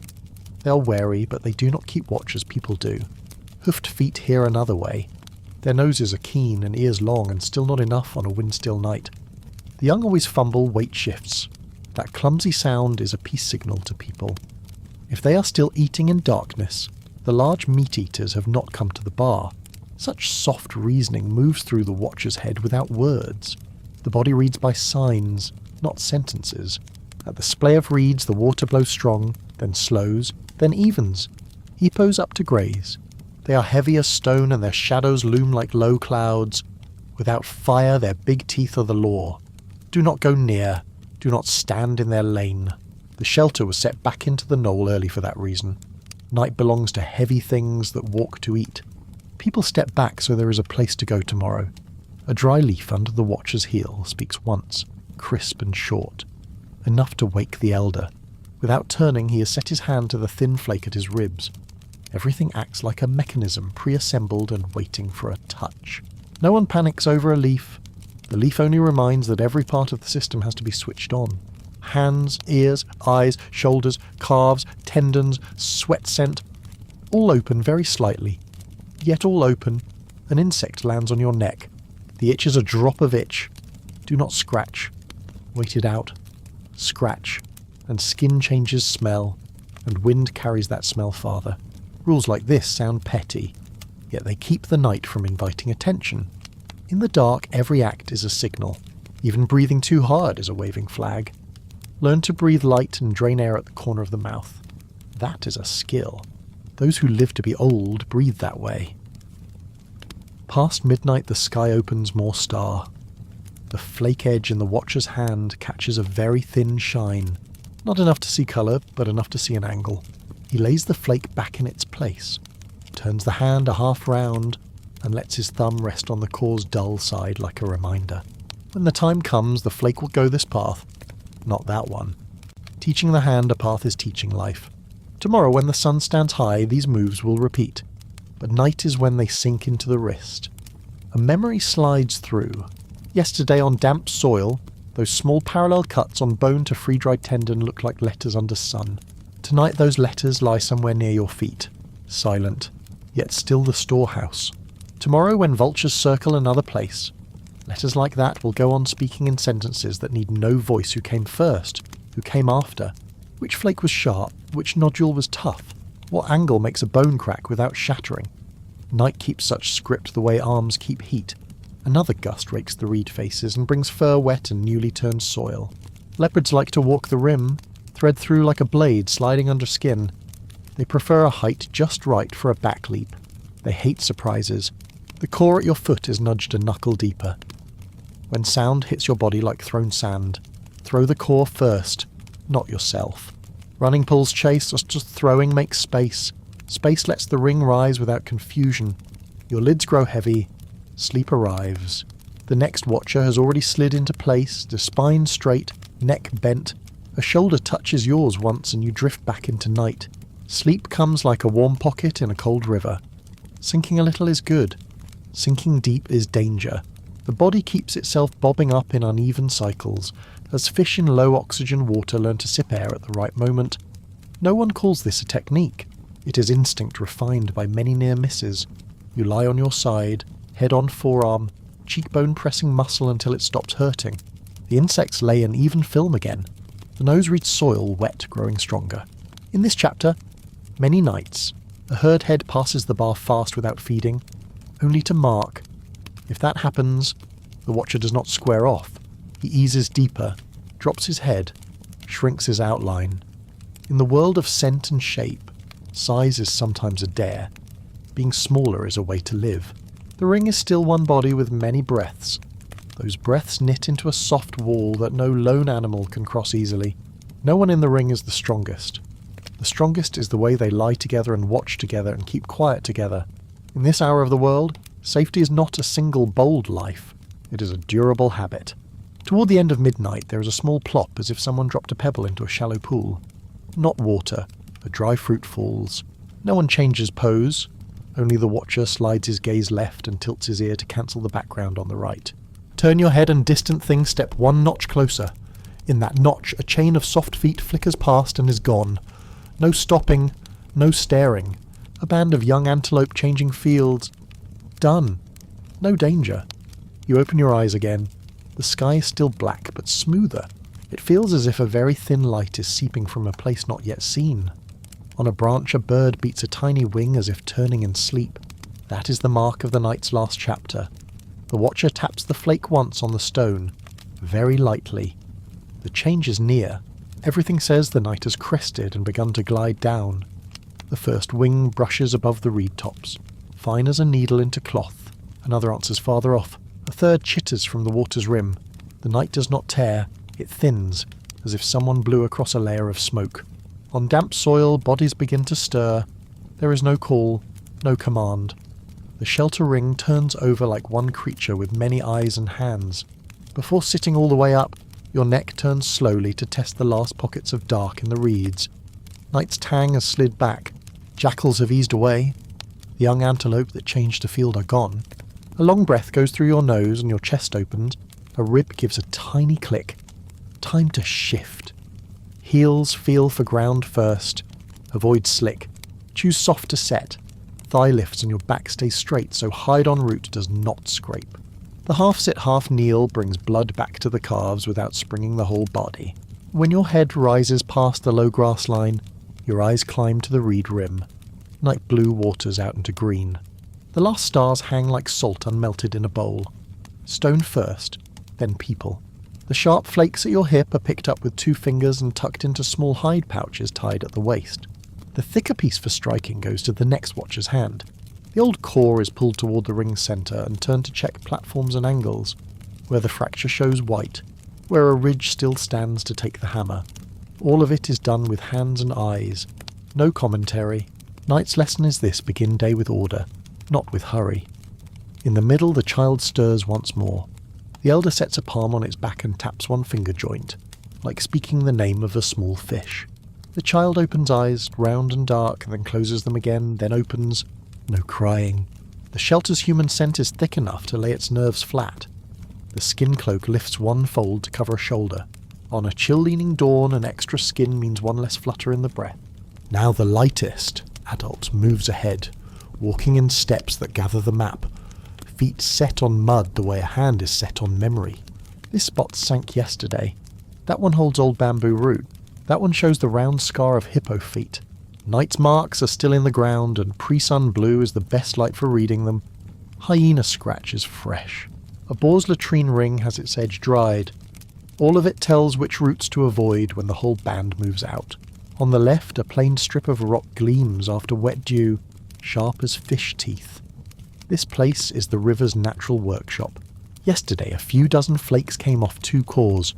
They are wary, but they do not keep watch as people do. Hoofed feet hear another way. Their noses are keen and ears long and still not enough on a wind-still night. The young always fumble weight shifts. That clumsy sound is a peace signal to people. If they are still eating in darkness, the large meat-eaters have not come to the bar. Such soft reasoning moves through the watcher's head without words. The body reads by signs, not sentences. At the splay of reeds the water blows strong, then slows, then evens. Hippos up to graze. They are heavy as stone and their shadows loom like low clouds. Without fire their big teeth are the law. Do not go near. Do not stand in their lane. The shelter was set back into the knoll early for that reason. Night belongs to heavy things that walk to eat. People step back so there is a place to go tomorrow. A dry leaf under the watcher's heel speaks once, crisp and short. Enough to wake the elder. Without turning, he has set his hand to the thin flake at his ribs. Everything acts like a mechanism pre-assembled and waiting for a touch. No one panics over a leaf. The leaf only reminds that every part of the system has to be switched on. Hands, ears, eyes, shoulders, calves, tendons, sweat scent, all open very slightly. Yet all open, an insect lands on your neck. The itch is a drop of itch. Do not scratch. Wait it out. Scratch, and skin changes smell, and wind carries that smell farther. Rules like this sound petty, yet they keep the night from inviting attention. In the dark, every act is a signal. Even breathing too hard is a waving flag. Learn to breathe light and drain air at the corner of the mouth. That is a skill. Those who live to be old breathe that way. Past midnight the sky opens more star. The flake edge in the watcher's hand catches a very thin shine. Not enough to see colour, but enough to see an angle. He lays the flake back in its place, turns the hand a half round, and lets his thumb rest on the core's dull side like a reminder. When the time comes, the flake will go this path, not that one. Teaching the hand a path is teaching life. Tomorrow, when the sun stands high, these moves will repeat, but night is when they sink into the wrist. A memory slides through. Yesterday on damp soil, those small parallel cuts on bone to free-dried tendon look like letters under sun. Tonight those letters lie somewhere near your feet, silent, yet still the storehouse. Tomorrow, when vultures circle another place, letters like that will go on speaking in sentences that need no voice. Who came first? Who came after? Which flake was sharp? Which nodule was tough? What angle makes a bone crack without shattering? Night keeps such script the way arms keep heat. Another gust rakes the reed faces and brings fur wet and newly turned soil. Leopards like to walk the rim, thread through like a blade sliding under skin. They prefer a height just right for a back leap. They hate surprises. The core at your foot is nudged a knuckle deeper. When sound hits your body like thrown sand, throw the core first, not yourself. Running pulls chase, or just throwing makes space. Space lets the ring rise without confusion. Your lids grow heavy. Sleep arrives. The next watcher has already slid into place, the spine straight, neck bent. A shoulder touches yours once and you drift back into night. Sleep comes like a warm pocket in a cold river. Sinking a little is good. Sinking deep is danger. The body keeps itself bobbing up in uneven cycles, as fish in low oxygen water learn to sip air at the right moment. No one calls this a technique. It is instinct refined by many near misses. You lie on your side, head on forearm, cheekbone pressing muscle until it stops hurting. The insects lay an even film again. The nose reads soil, wet, growing stronger. In this chapter, many nights, a herd head passes the bar fast without feeding, only to mark. If that happens, the watcher does not square off. He eases deeper, drops his head, shrinks his outline. In the world of scent and shape, size is sometimes a dare. Being smaller is a way to live. The ring is still one body with many breaths. Those breaths knit into a soft wall that no lone animal can cross easily. No one in the ring is the strongest. The strongest is the way they lie together and watch together and keep quiet together. In this hour of the world, safety is not a single bold life. It is a durable habit. Toward the end of midnight, there is a small plop as if someone dropped a pebble into a shallow pool. Not water, a dry fruit falls. No one changes pose. Only the watcher slides his gaze left and tilts his ear to cancel the background on the right. Turn your head and distant things step one notch closer. In that notch, a chain of soft feet flickers past and is gone. No stopping, no staring. A band of young antelope changing fields. Done. No danger. You open your eyes again. The sky is still black, but smoother. It feels as if a very thin light is seeping from a place not yet seen. On a branch, a bird beats a tiny wing as if turning in sleep. That is the mark of the night's last chapter. The watcher taps the flake once on the stone, very lightly. The change is near. Everything says the night has crested and begun to glide down. The first wing brushes above the reed tops, fine as a needle into cloth. Another answers farther off. A third chitters from the water's rim. The night does not tear, it thins, as if someone blew across a layer of smoke. On damp soil, bodies begin to stir. There is no call, no command. The shelter ring turns over like one creature with many eyes and hands. Before sitting all the way up, your neck turns slowly to test the last pockets of dark in the reeds. Night's tang has slid back. Jackals have eased away. The young antelope that changed to field are gone. A long breath goes through your nose and your chest opens. A rib gives a tiny click. Time to shift. Heels feel for ground first. Avoid slick. Choose soft to set. Thigh lifts and your back stays straight so hide en route does not scrape. The half-sit, half-kneel brings blood back to the calves without springing the whole body. When your head rises past the low grass line, your eyes climb to the reed rim. Night blue waters out into green. The last stars hang like salt unmelted in a bowl. Stone first, then people. The sharp flakes at your hip are picked up with 2 fingers and tucked into small hide pouches tied at the waist. The thicker piece for striking goes to the next watcher's hand. The old core is pulled toward the ring's centre and turned to check platforms and angles, where the fracture shows white, where a ridge still stands to take the hammer. All of it is done with hands and eyes. No commentary. Night's lesson is this: begin day with order, not with hurry. In the middle, the child stirs once more. The elder sets a palm on its back and taps one finger joint, like speaking the name of a small fish. The child opens eyes, round and dark, and then closes them again, then opens. No crying. The shelter's human scent is thick enough to lay its nerves flat. The skin cloak lifts one fold to cover a shoulder. On a chill-leaning dawn, an extra skin means one less flutter in the breath. Now the lightest adult moves ahead, walking in steps that gather the map, feet set on mud the way a hand is set on memory. This spot sank yesterday. That one holds old bamboo root. That one shows the round scar of hippo feet. Night's marks are still in the ground, and pre-sun blue is the best light for reading them. Hyena scratch is fresh. A boar's latrine ring has its edge dried. All of it tells which routes to avoid when the whole band moves out. On the left, a plain strip of rock gleams after wet dew, sharp as fish teeth. This place is the river's natural workshop. Yesterday, a few dozen flakes came off 2 cores.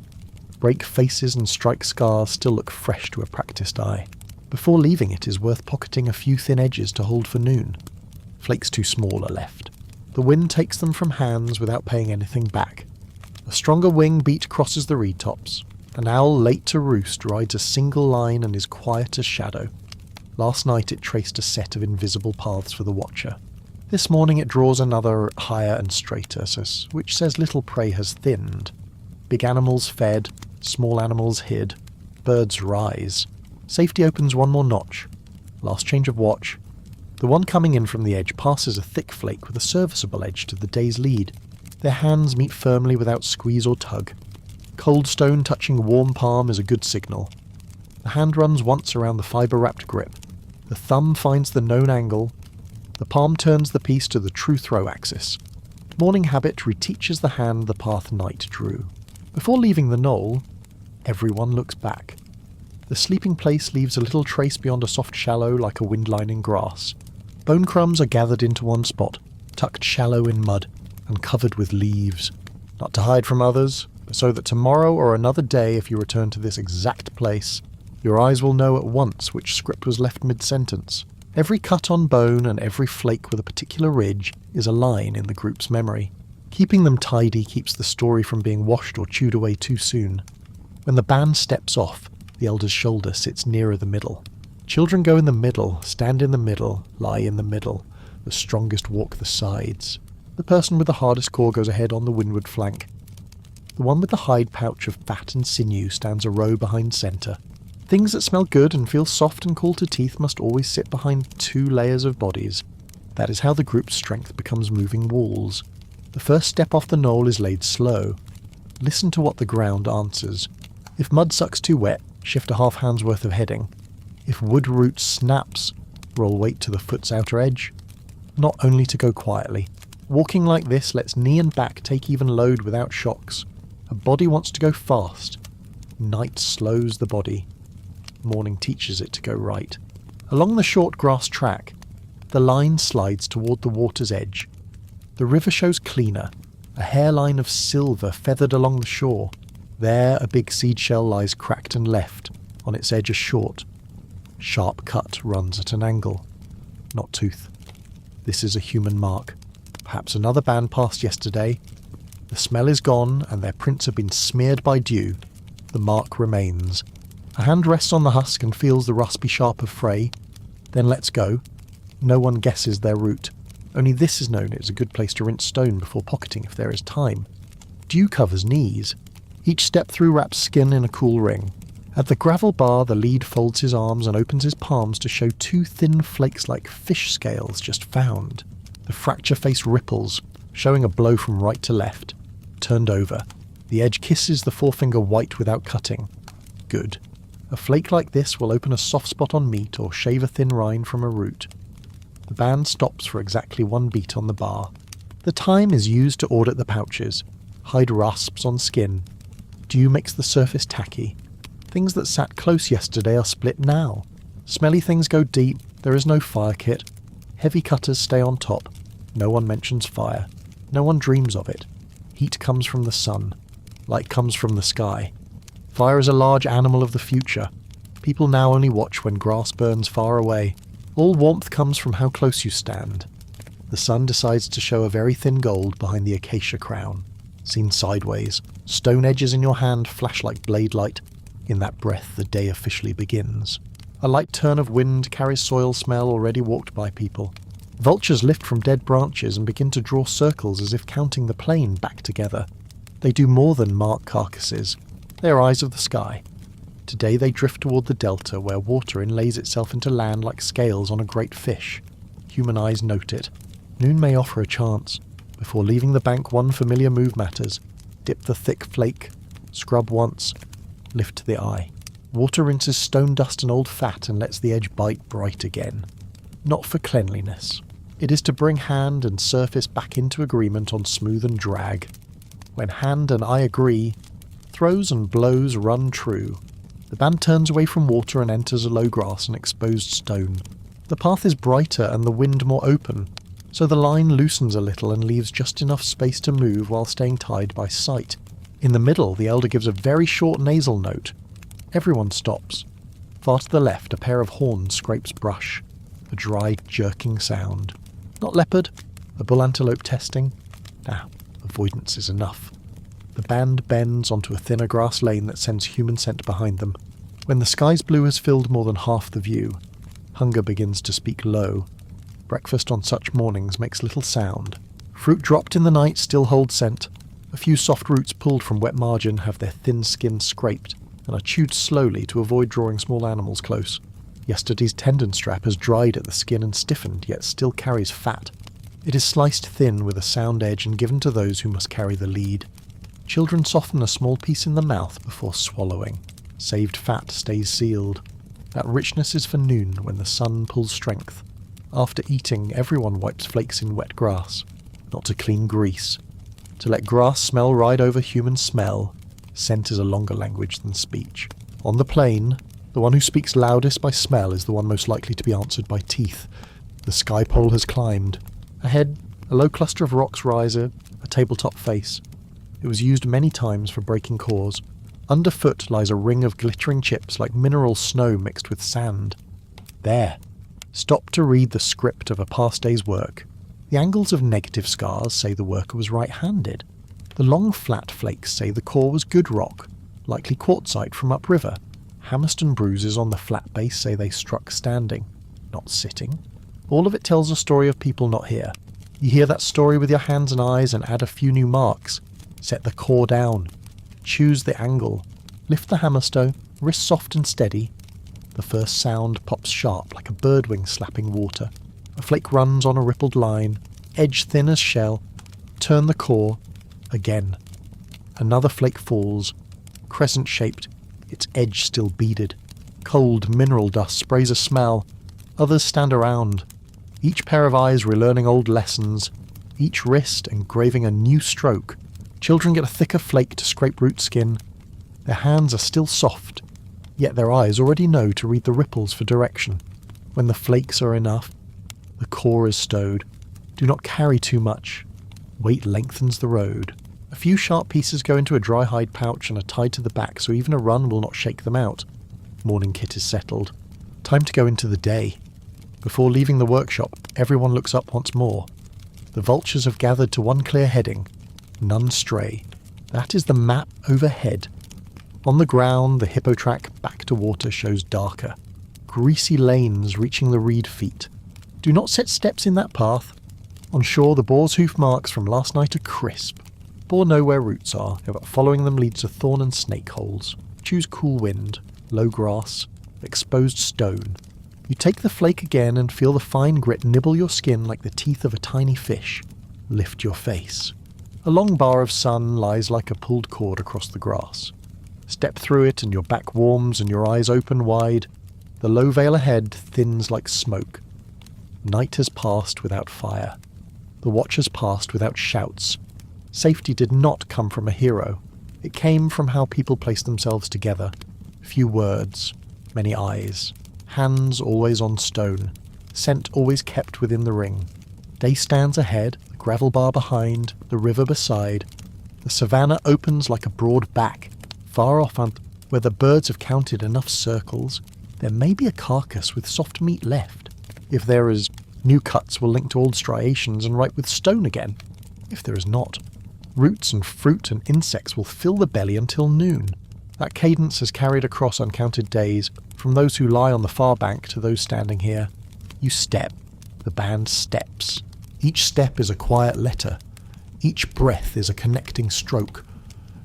Break faces and strike scars still look fresh to a practiced eye. Before leaving it is worth pocketing a few thin edges to hold for noon. Flakes too small are left. The wind takes them from hands without paying anything back. A stronger wing beat crosses the reed tops. An owl late to roost rides a single line and is quiet as shadow. Last night it traced a set of invisible paths for the watcher. This morning it draws another higher and straighter, which says little prey has thinned. Big animals fed, small animals hid. Birds rise. Safety opens one more notch. Last change of watch. The one coming in from the edge passes a thick flake with a serviceable edge to the day's lead. Their hands meet firmly without squeeze or tug. Cold stone touching warm palm is a good signal. The hand runs once around the fibre-wrapped grip. The thumb finds the known angle. The palm turns the piece to the true throw axis. Morning habit reteaches the hand the path night drew. Before leaving the knoll, Everyone looks back. The sleeping place leaves a little trace beyond a soft shallow like a windline in grass. Bone crumbs are gathered into one spot, tucked shallow in mud, and covered with leaves. Not to hide from others, but so that tomorrow or another day, if you return to this exact place, your eyes will know at once which script was left mid-sentence. Every cut on bone and every flake with a particular ridge is a line in the group's memory. Keeping them tidy keeps the story from being washed or chewed away too soon. When the band steps off, the elder's shoulder sits nearer the middle. Children go in the middle, stand in the middle, lie in the middle. The strongest walk the sides. The person with the hardest core goes ahead on the windward flank. The one with the hide pouch of fat and sinew stands a row behind centre. Things that smell good and feel soft and cool to teeth must always sit behind 2 layers of bodies. That is how the group's strength becomes moving walls. The first step off the knoll is laid slow. Listen to what the ground answers. If mud sucks too wet, shift a half hand's worth of heading. If wood root snaps, roll weight to the foot's outer edge. Not only to go quietly. Walking like this lets knee and back take even load without shocks. A body wants to go fast. Night slows the body. Morning teaches it to go right. Along the short grass track, the line slides toward the water's edge. The river shows cleaner, a hairline of silver feathered along the shore. There a big seed shell lies cracked and left, on its edge a short, sharp cut runs at an angle. Not tooth. This is a human mark. Perhaps another band passed yesterday. The smell is gone, and their prints have been smeared by dew. The mark remains. A hand rests on the husk and feels the raspy sharp of fray, then lets go. No one guesses their route. Only this is known it is a good place to rinse stone before pocketing if there is time. Dew covers knees. Each step through wraps skin in a cool ring. At the gravel bar, the lead folds his arms and opens his palms to show 2 thin flakes like fish scales just found. The fracture face ripples, showing a blow from right to left. Turned over. The edge kisses the forefinger white without cutting. Good. A flake like this will open a soft spot on meat or shave a thin rind from a root. The band stops for exactly 1 beat on the bar. The time is used to audit the pouches. Hide rasps on skin. Dew makes the surface tacky. Things that sat close yesterday are split now. Smelly things go deep. There is no fire kit. Heavy cutters stay on top. No one mentions fire. No one dreams of it. Heat comes from the sun. Light comes from the sky. Fire is a large animal of the future. People now only watch when grass burns far away. All warmth comes from how close you stand. The sun decides to show a very thin gold behind the acacia crown. Seen sideways, stone edges in your hand flash like blade light. In that breath the day officially begins. A light turn of wind carries soil smell already walked by people. Vultures lift from dead branches and begin to draw circles as if counting the plain back together. They do more than mark carcasses. They are eyes of the sky. Today they drift toward the delta where water inlays itself into land like scales on a great fish. Human eyes note it. Noon may offer a chance. Before leaving the bank, 1 familiar move matters. Dip the thick flake. Scrub once. Lift to the eye. Water rinses stone dust and old fat and lets the edge bite bright again. Not for cleanliness. It is to bring hand and surface back into agreement on smooth and drag. When hand and eye agree, throws and blows run true. The band turns away from water and enters a low grass and exposed stone. The path is brighter and the wind more open, so the line loosens a little and leaves just enough space to move while staying tied by sight. In the middle, the elder gives a very short nasal note. Everyone stops. Far to the left, a pair of horns scrapes brush. A dry, jerking sound. Not leopard? A bull antelope testing? Nah, avoidance is enough. The band bends onto a thinner grass lane that sends human scent behind them. When the sky's blue has filled more than half the view, hunger begins to speak low. Breakfast on such mornings makes little sound. Fruit dropped in the night still holds scent. A few soft roots pulled from wet margin have their thin skin scraped and are chewed slowly to avoid drawing small animals close. Yesterday's tendon strap has dried at the skin and stiffened, yet still carries fat. It is sliced thin with a sound edge and given to those who must carry the lead. Children soften a small piece in the mouth before swallowing. Saved fat stays sealed. That richness is for noon when the sun pulls strength. After eating, everyone wipes flakes in wet grass. Not to clean grease. To let grass smell ride over human smell. Scent is a longer language than speech. On the plain, the one who speaks loudest by smell is the one most likely to be answered by teeth. The sky pole has climbed. Ahead, a low cluster of rocks rise, a tabletop face. It was used many times for breaking cores. Underfoot lies a ring of glittering chips like mineral snow mixed with sand. There. Stop to read the script of a past day's work. The angles of negative scars say the worker was right-handed. The long flat flakes say the core was good rock, likely quartzite from upriver. Hammerstone bruises on the flat base say they struck standing, not sitting. All of it tells a story of people not here. You hear that story with your hands and eyes and add a few new marks. Set the core down. Choose the angle. Lift the hammerstone, wrist soft and steady. The first sound pops sharp like a birdwing slapping water. A flake runs on a rippled line, edge thin as shell. Turn the core. Again. Another flake falls, crescent-shaped, its edge still beaded. Cold mineral dust sprays a smell. Others stand around, each pair of eyes relearning old lessons, each wrist engraving a new stroke. Children get a thicker flake to scrape root skin. Their hands are still soft, yet their eyes already know to read the ripples for direction. When the flakes are enough, the core is stowed. Do not carry too much. Weight lengthens the road. A few sharp pieces go into a dry hide pouch and are tied to the back so even a run will not shake them out. Morning kit is settled. Time to go into the day. Before leaving the workshop, everyone looks up once more. The vultures have gathered to one clear heading. None stray. That is the map overhead. On the ground, the hippo track back to water shows darker. Greasy lanes reaching the reed feet. Do not set steps in that path. On shore, the boar's hoof marks from last night are crisp. Boar know where roots are, but following them leads to thorn and snake holes. Choose cool wind, low grass, exposed stone. You take the flake again and feel the fine grit nibble your skin like the teeth of a tiny fish. Lift your face. A long bar of sun lies like a pulled cord across the grass. Step through it and your back warms and your eyes open wide. The low veil ahead thins like smoke. Night has passed without fire. The watch has passed without shouts. Safety did not come from a hero. It came from how people placed themselves together. Few words, many eyes. Hands always on stone. Scent always kept within the ring. Day stands ahead, the gravel bar behind, the river beside. The savannah opens like a broad back. Far off and where the birds have counted enough circles, there may be a carcass with soft meat left. If there is, new cuts will link to old striations and ripe with stone again. If there is not, roots and fruit and insects will fill the belly until noon. That cadence has carried across uncounted days, from those who lie on the far bank to those standing here. You step. The band steps. Each step is a quiet letter. Each breath is a connecting stroke.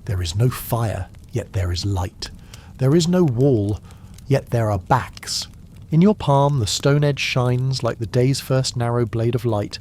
There is no fire, yet there is light. There is no wall, yet there are backs. In your palm the stone edge shines like the day's first narrow blade of light,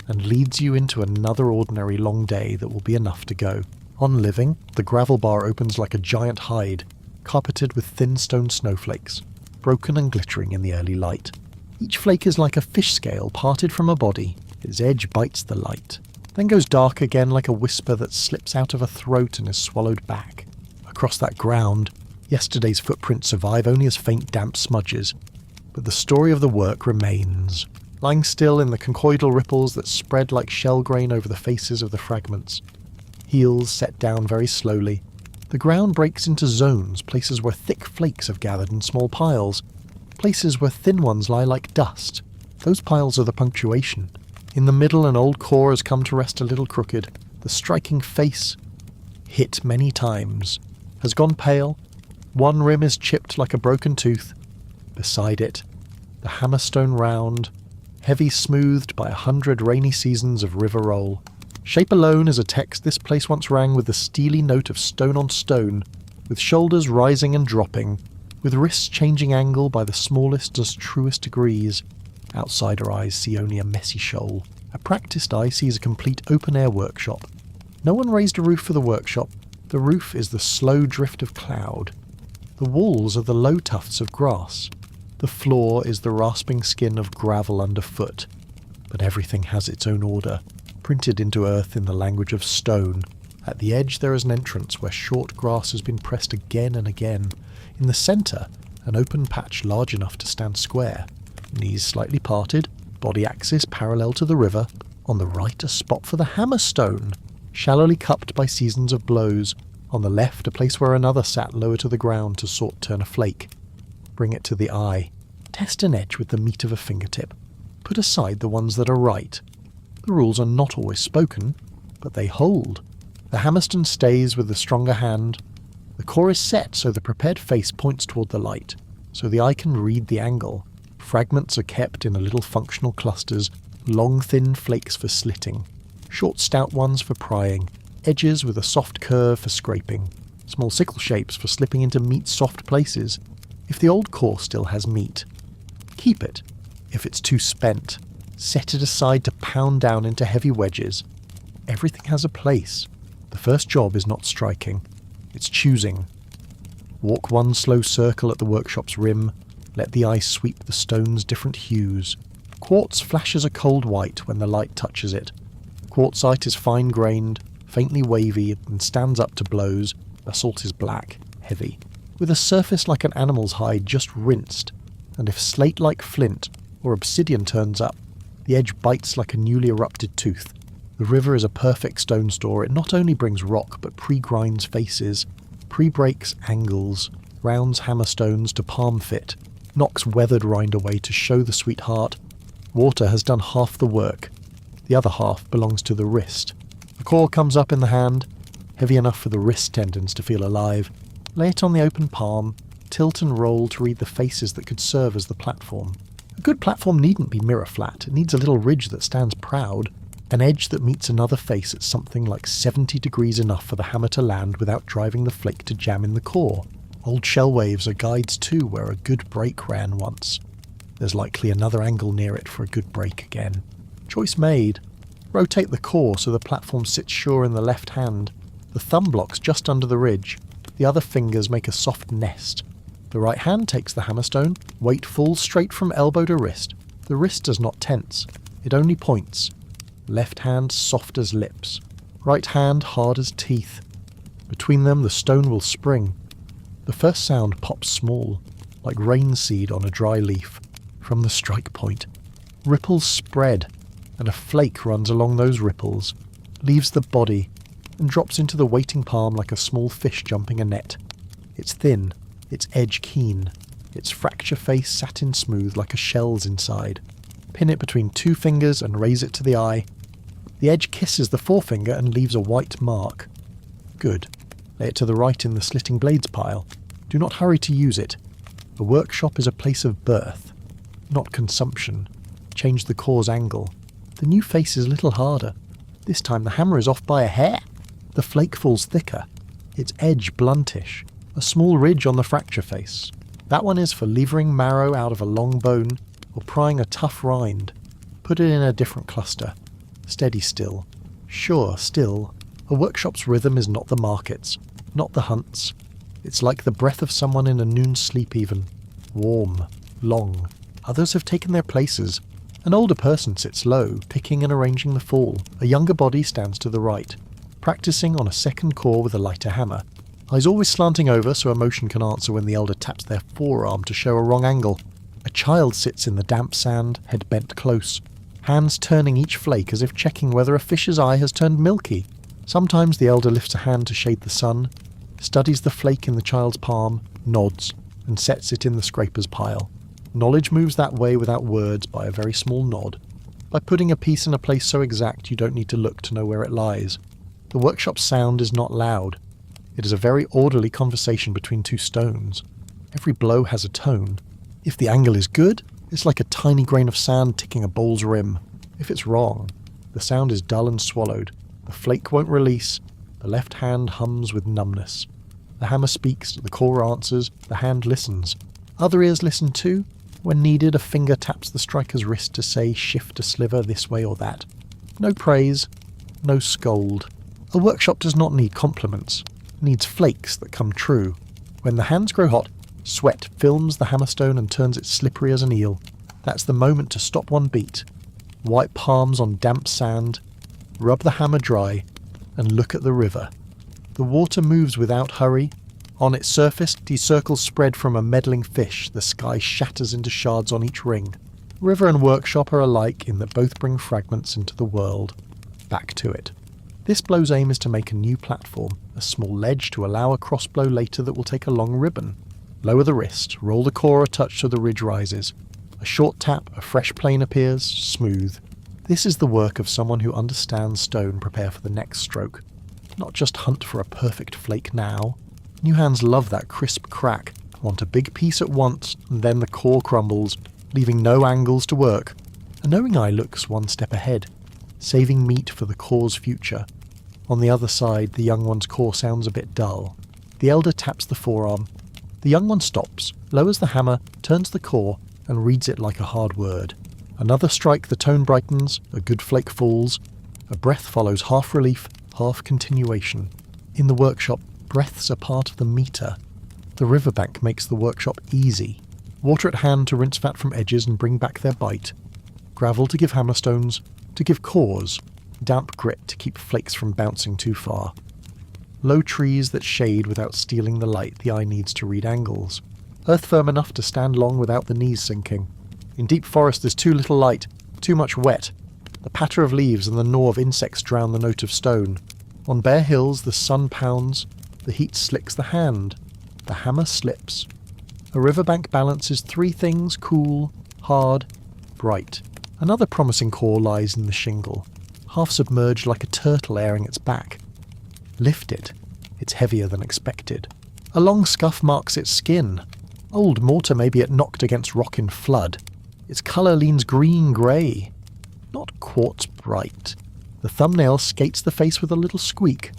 and leads you into another ordinary long day that will be enough to go. On living, the gravel bar opens like a giant hide, carpeted with thin stone snowflakes, broken and glittering in the early light. Each flake is like a fish scale parted from a body. Its edge bites the light, then goes dark again like a whisper that slips out of a throat and is swallowed back. Across that ground, yesterday's footprints survive only as faint damp smudges, but the story of the work remains, lying still in the conchoidal ripples that spread like shell grain over the faces of the fragments. Heels set down very slowly. The ground breaks into zones, places where thick flakes have gathered in small piles, places where thin ones lie like dust. Those piles are the punctuation. In the middle, an old core has come to rest a little crooked. The striking face, hit many times, has gone pale. One rim is chipped like a broken tooth. Beside it, the hammerstone round, heavy smoothed by 100 rainy seasons of river roll. Shape alone is a text this place once rang with the steely note of stone on stone, with shoulders rising and dropping, with wrists changing angle by the smallest as truest degrees. Outsider eyes see only a messy shoal. A practiced eye sees a complete open-air workshop. No one raised a roof for the workshop. The roof is the slow drift of cloud. The walls are the low tufts of grass. The floor is the rasping skin of gravel underfoot. But everything has its own order, printed into earth in the language of stone. At the edge there is an entrance where short grass has been pressed again and again. In the centre, an open patch large enough to stand square. Knees slightly parted, body axis parallel to the river. On the right, a spot for the hammerstone, shallowly cupped by seasons of blows. On the left, a place where another sat lower to the ground to sort turn a flake. Bring it to the eye. Test an edge with the meat of a fingertip. Put aside the ones that are right. The rules are not always spoken, but they hold. The hammerstone stays with the stronger hand. The core is set so the prepared face points toward the light, so the eye can read the angle. Fragments are kept in a little functional clusters, long thin flakes for slitting, short stout ones for prying, edges with a soft curve for scraping, small sickle shapes for slipping into meat-soft places. If the old core still has meat, keep it. If it's too spent, set it aside to pound down into heavy wedges. Everything has a place. The first job is not striking, it's choosing. Walk one slow circle at the workshop's rim, let the eye sweep the stone's different hues. Quartz flashes a cold white when the light touches it. Quartzite is fine-grained, faintly wavy, and stands up to blows. Basalt is black, heavy, with a surface like an animal's hide just rinsed, and if slate like flint or obsidian turns up, the edge bites like a newly erupted tooth. The river is a perfect stone store. It not only brings rock, but pre-grinds faces, pre-breaks angles, rounds hammerstones to palm fit, knocks weathered rind away to show the sweetheart. Water has done half the work. The other half belongs to the wrist. The core comes up in the hand, heavy enough for the wrist tendons to feel alive. Lay it on the open palm, tilt and roll to read the faces that could serve as the platform. A good platform needn't be mirror flat. It needs a little ridge that stands proud. An edge that meets another face at something like 70 degrees enough for the hammer to land without driving the flake to jam in the core. Old shell waves are guides too where a good break ran once. There's likely another angle near it for a good break again. Choice made. Rotate the core so the platform sits sure in the left hand. The thumb block's just under the ridge. The other fingers make a soft nest. The right hand takes the hammerstone. Weight falls straight from elbow to wrist. The wrist does not tense. It only points. Left hand soft as lips. Right hand hard as teeth. Between them the stone will spring. The first sound pops small, like rain seed on a dry leaf. From the strike point, ripples spread, and a flake runs along those ripples, leaves the body, and drops into the waiting palm like a small fish jumping a net. It's thin, its edge keen, its fracture face satin smooth like a shell's inside. Pin it between two fingers and raise it to the eye. The edge kisses the forefinger and leaves a white mark. Good. Lay it to the right in the slitting blades pile. Do not hurry to use it. A workshop is a place of birth, not consumption. Change the core's angle. The new face is a little harder. This time the hammer is off by a hair. The flake falls thicker, its edge bluntish. A small ridge on the fracture face. That one is for levering marrow out of a long bone or prying a tough rind. Put it in a different cluster. Steady still. Sure, still. A workshop's rhythm is not the market's, not the hunt's. It's like the breath of someone in a noon sleep even. Warm, long. Others have taken their places. An older person sits low, picking and arranging the fall. A younger body stands to the right, practicing on a second core with a lighter hammer. Eyes always slanting over so emotion can answer when the elder taps their forearm to show a wrong angle. A child sits in the damp sand, head bent close, hands turning each flake as if checking whether a fish's eye has turned milky. Sometimes the elder lifts a hand to shade the sun, studies the flake in the child's palm, nods, and sets it in the scraper's pile. Knowledge moves that way without words by a very small nod, by putting a piece in a place so exact you don't need to look to know where it lies. The workshop's sound is not loud. It is a very orderly conversation between two stones. Every blow has a tone. If the angle is good, it's like a tiny grain of sand ticking a bowl's rim. If it's wrong, the sound is dull and swallowed. The flake won't release. The left hand hums with numbness. The hammer speaks, the core answers, the hand listens. Other ears listen too. When needed, a finger taps the striker's wrist to say shift a sliver this way or that. No praise, no scold. A workshop does not need compliments. It needs flakes that come true. When the hands grow hot, sweat films the hammerstone and turns it slippery as an eel. That's the moment to stop one beat. Wipe palms on damp sand. Rub the hammer dry. and look at the river. The water moves without hurry. On its surface, circles spread from a meddling fish. The sky shatters into shards on each ring. River and workshop are alike in that both bring fragments into the world. Back to it. This blow's aim is to make a new platform, a small ledge to allow a crossblow later that will take a long ribbon. Lower the wrist, roll the core a touch so the ridge rises. A short tap, a fresh plane appears, smooth. This is the work of someone who understands stone. Prepare for the next stroke. Not just hunt for a perfect flake now. New hands love that crisp crack, want a big piece at once, and then the core crumbles, leaving no angles to work. A knowing eye looks one step ahead, saving meat for the core's future. On the other side, the young one's core sounds a bit dull. The elder taps the forearm. The young one stops, lowers the hammer, turns the core, and reads it like a hard word. Another strike, the tone brightens, a good flake falls. A breath follows, half relief, half continuation. In the workshop, breaths are part of the meter. The riverbank makes the workshop easy. Water at hand to rinse fat from edges and bring back their bite. Gravel to give hammerstones, to give cores. Damp grit to keep flakes from bouncing too far. Low trees that shade without stealing the light the eye needs to read angles. Earth firm enough to stand long without the knees sinking. In deep forest there's too little light, too much wet. The patter of leaves and the gnaw of insects drown the note of stone. On bare hills the sun pounds, the heat slicks the hand. The hammer slips. A riverbank balances three things: cool, hard, bright. Another promising core lies in the shingle, half submerged like a turtle airing its back. Lift it. It's heavier than expected. A long scuff marks its skin. Old mortar may be knocked against rock in flood. Its colour leans green-grey. Not quartz bright. The thumbnail skates the face with a little squeak.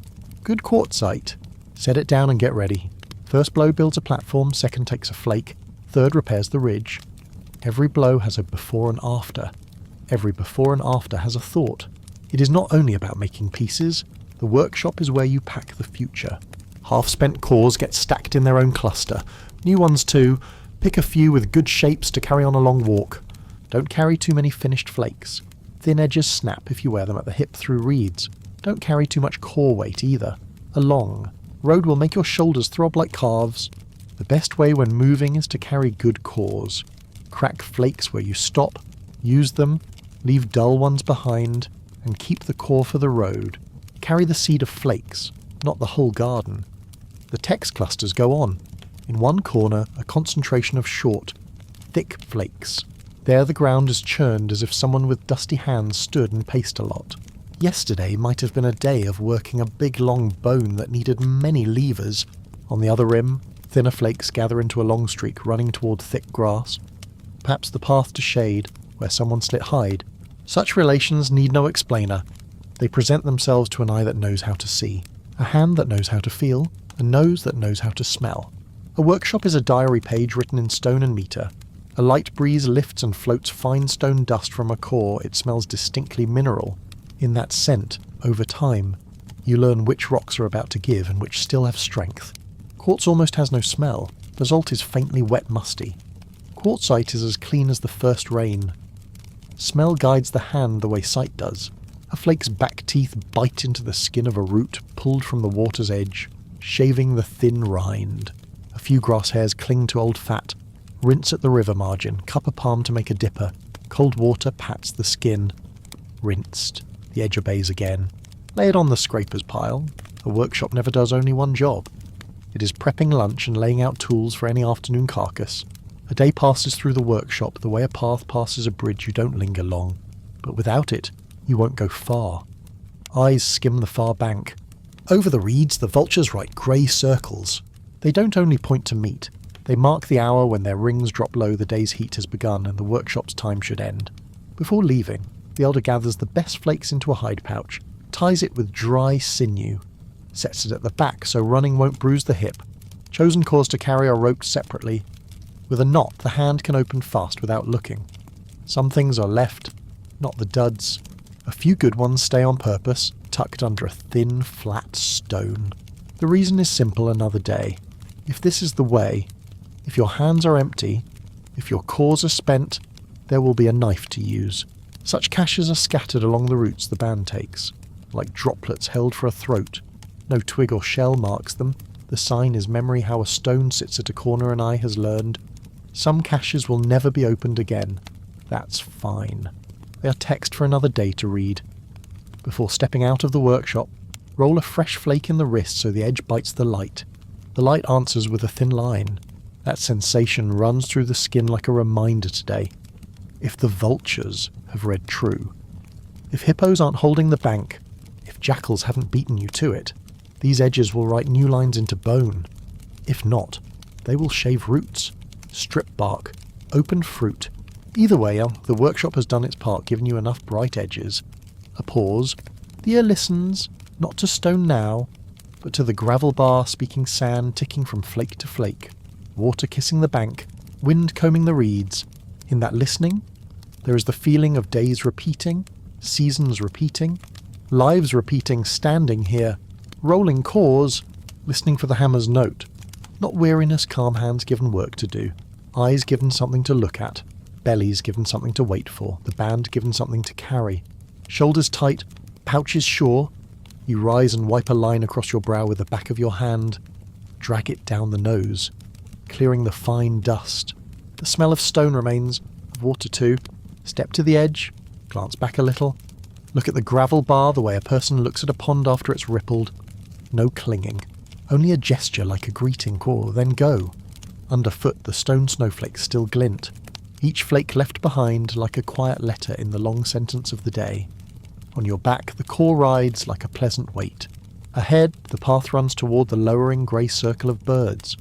Good quartzite. Set it down and get ready. First blow builds a platform, second takes a flake, third repairs the ridge. Every blow has a before and after. Every before and after has a thought. It is not only about making pieces. The workshop is where you pack the future. Half-spent cores get stacked in their own cluster. New ones too. Pick a few with good shapes to carry on a long walk. Don't carry too many finished flakes. Thin edges snap if you wear them at the hip through reeds. Don't carry too much core weight either. A long road will make your shoulders throb like calves. The best way when moving is to carry good cores. Crack flakes where you stop, use them, leave dull ones behind, and keep the core for the road. Carry the seed of flakes, not the whole garden. The text clusters go on. In one corner, a concentration of short, thick flakes. There the ground is churned as if someone with dusty hands stood and paced a lot. Yesterday might have been a day of working a big long bone that needed many levers. On the other rim, thinner flakes gather into a long streak running toward thick grass. Perhaps the path to shade, where someone slit hide. Such relations need no explainer. They present themselves to an eye that knows how to see, a hand that knows how to feel, a nose that knows how to smell. A workshop is a diary page written in stone and meter. A light breeze lifts and floats fine stone dust from a core. It smells distinctly mineral. In that scent, over time, you learn which rocks are about to give and which still have strength. Quartz almost has no smell. Basalt is faintly wet musty. Quartzite is as clean as the first rain. Smell guides the hand the way sight does. A flake's back teeth bite into the skin of a root pulled from the water's edge, shaving the thin rind. A few grass hairs cling to old fat. Rinse at the river margin, cup a palm to make a dipper. Cold water pats the skin. Rinsed. The edge obeys again. Lay it on the scraper's pile. A workshop never does only one job. It is prepping lunch and laying out tools for any afternoon carcass. A day passes through the workshop the way a path passes a bridge. You don't linger long. But without it, you won't go far. Eyes skim the far bank. Over the reeds, the vultures write grey circles. They don't only point to meat. They mark the hour when their rings drop low, the day's heat has begun, and the workshop's time should end. Before leaving, the elder gathers the best flakes into a hide pouch, ties it with dry sinew, sets it at the back so running won't bruise the hip. Chosen cores to carry are roped separately. With a knot, the hand can open fast without looking. Some things are left, not the duds. A few good ones stay on purpose, tucked under a thin, flat stone. The reason is simple another day. If this is the way, if your hands are empty, if your cores are spent, there will be a knife to use. Such caches are scattered along the routes the band takes. like droplets held for a throat. No twig or shell marks them. The sign is memory how a stone sits at a corner an eye has learned. Some caches will never be opened again. That's fine. They are text for another day to read. Before stepping out of the workshop, roll a fresh flake in the wrist so the edge bites the light. The light answers with a thin line. That sensation runs through the skin like a reminder today. If the vultures have read true. If hippos aren't holding the bank, if jackals haven't beaten you to it, these edges will write new lines into bone. If not, they will shave roots, strip bark, open fruit. Either way, the workshop has done its part, giving you enough bright edges. A pause. The ear listens, not to stone now, but to the gravel bar speaking sand ticking from flake to flake, water kissing the bank, wind combing the reeds. In that listening, there is the feeling of days repeating, seasons repeating, lives repeating, standing here, rolling cores, listening for the hammer's note. Not weariness, calm hands given work to do, eyes given something to look at, bellies given something to wait for, the band given something to carry. Shoulders tight, pouches sure. You rise and wipe a line across your brow with the back of your hand. Drag it down the nose, clearing the fine dust. The smell of stone remains, of water too. Step to the edge, glance back a little. Look at the gravel bar the way a person looks at a pond after it's rippled. No clinging, only a gesture like a greeting call, then go. Underfoot the stone snowflakes still glint, each flake left behind like a quiet letter in the long sentence of the day. On your back the core rides like a pleasant weight. Ahead the path runs toward the lowering grey circle of birds.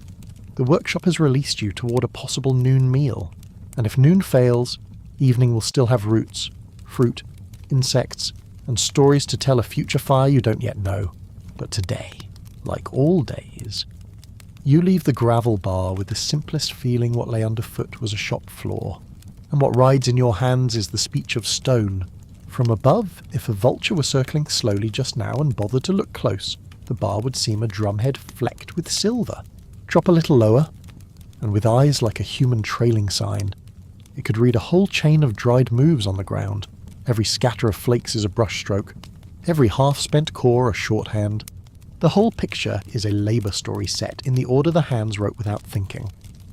The workshop has released you toward a possible noon meal, and if noon fails, evening will still have roots, fruit, insects, and stories to tell a future fire you don't yet know. But today, like all days, you leave the gravel bar with the simplest feeling what lay underfoot was a shop floor, and what rides in your hands is the speech of stone. From above, if a vulture were circling slowly just now and bothered to look close, the bar would seem a drumhead flecked with silver. Drop a little lower, and with eyes like a human trailing sign, it could read a whole chain of dried moves on the ground. Every scatter of flakes is a brushstroke, every half-spent core a shorthand. The whole picture is a labour story set in the order the hands wrote without thinking.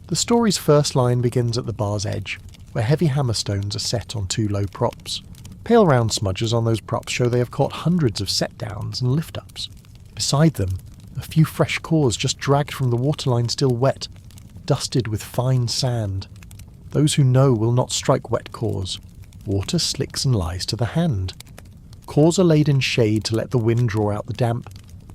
The story's first line begins at the bar's edge, where heavy hammerstones are set on two low props. Pale round smudges on those props show they have caught hundreds of set-downs and lift-ups. Beside them, a few fresh cores just dragged from the waterline still wet, dusted with fine sand. Those who know will not strike wet cores. Water slicks and lies to the hand. Cores are laid in shade to let the wind draw out the damp,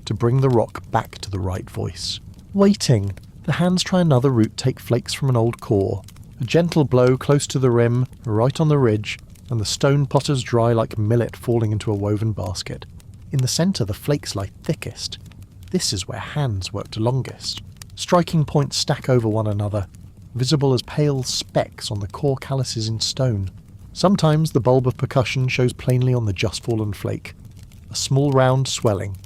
to bring the rock back to the right voice. Waiting, the hands try another route, take flakes from an old core. A gentle blow close to the rim, right on the ridge, and the stone potters dry like millet falling into a woven basket. In the centre the flakes lie thickest. This is where hands worked longest. Striking points stack over one another, visible as pale specks on the core calluses in stone. Sometimes the bulb of percussion shows plainly on the just fallen flake. A small round swelling.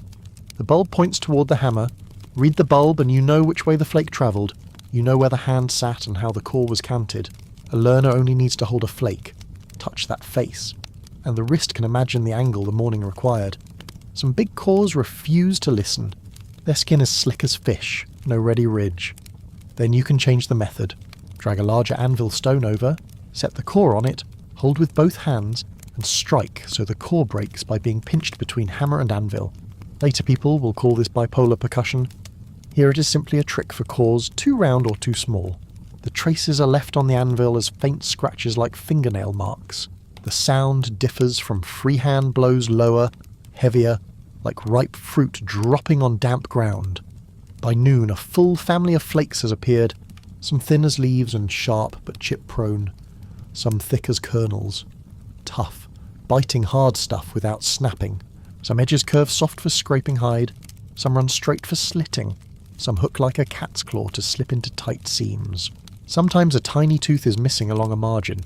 The bulb points toward the hammer. Read the bulb and you know which way the flake travelled. You know where the hand sat and how the core was counted. A learner only needs to hold a flake. Touch that face, and the wrist can imagine the angle the morning required. Some big cores refuse to listen. Their skin is slick as fish, no ready ridge. Then you can change the method. Drag a larger anvil stone over, set the core on it, hold with both hands, and strike so the core breaks by being pinched between hammer and anvil. Later people will call this bipolar percussion. Here it is simply a trick for cores too round or too small. The traces are left on the anvil as faint scratches like fingernail marks. The sound differs from freehand blows lower, heavier, like ripe fruit dropping on damp ground. By noon a full family of flakes has appeared, some thin as leaves and sharp but chip-prone, some thick as kernels. Tough, biting hard stuff without snapping. Some edges curve soft for scraping hide, some run straight for slitting, some hook like a cat's claw to slip into tight seams. Sometimes a tiny tooth is missing along a margin.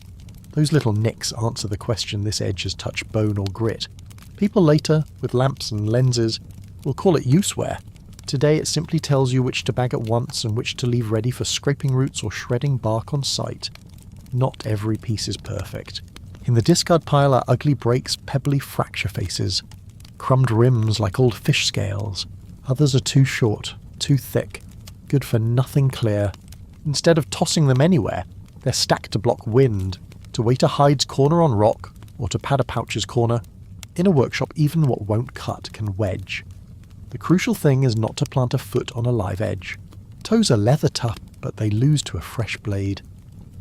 Those little nicks answer the question this edge has touched bone or grit. People later, with lamps and lenses, will call it useware. Today it simply tells you which to bag at once and which to leave ready for scraping roots or shredding bark on sight. Not every piece is perfect. In the discard pile are ugly breaks, pebbly fracture faces. crumbed rims like old fish scales. Others are too short, too thick, good for nothing clear. Instead of tossing them anywhere, they're stacked to block wind, to weight a hide's corner on rock, or to pad a pouch's corner. In a workshop, even what won't cut can wedge. The crucial thing is not to plant a foot on a live edge. Toes are leather tough, but they lose to a fresh blade.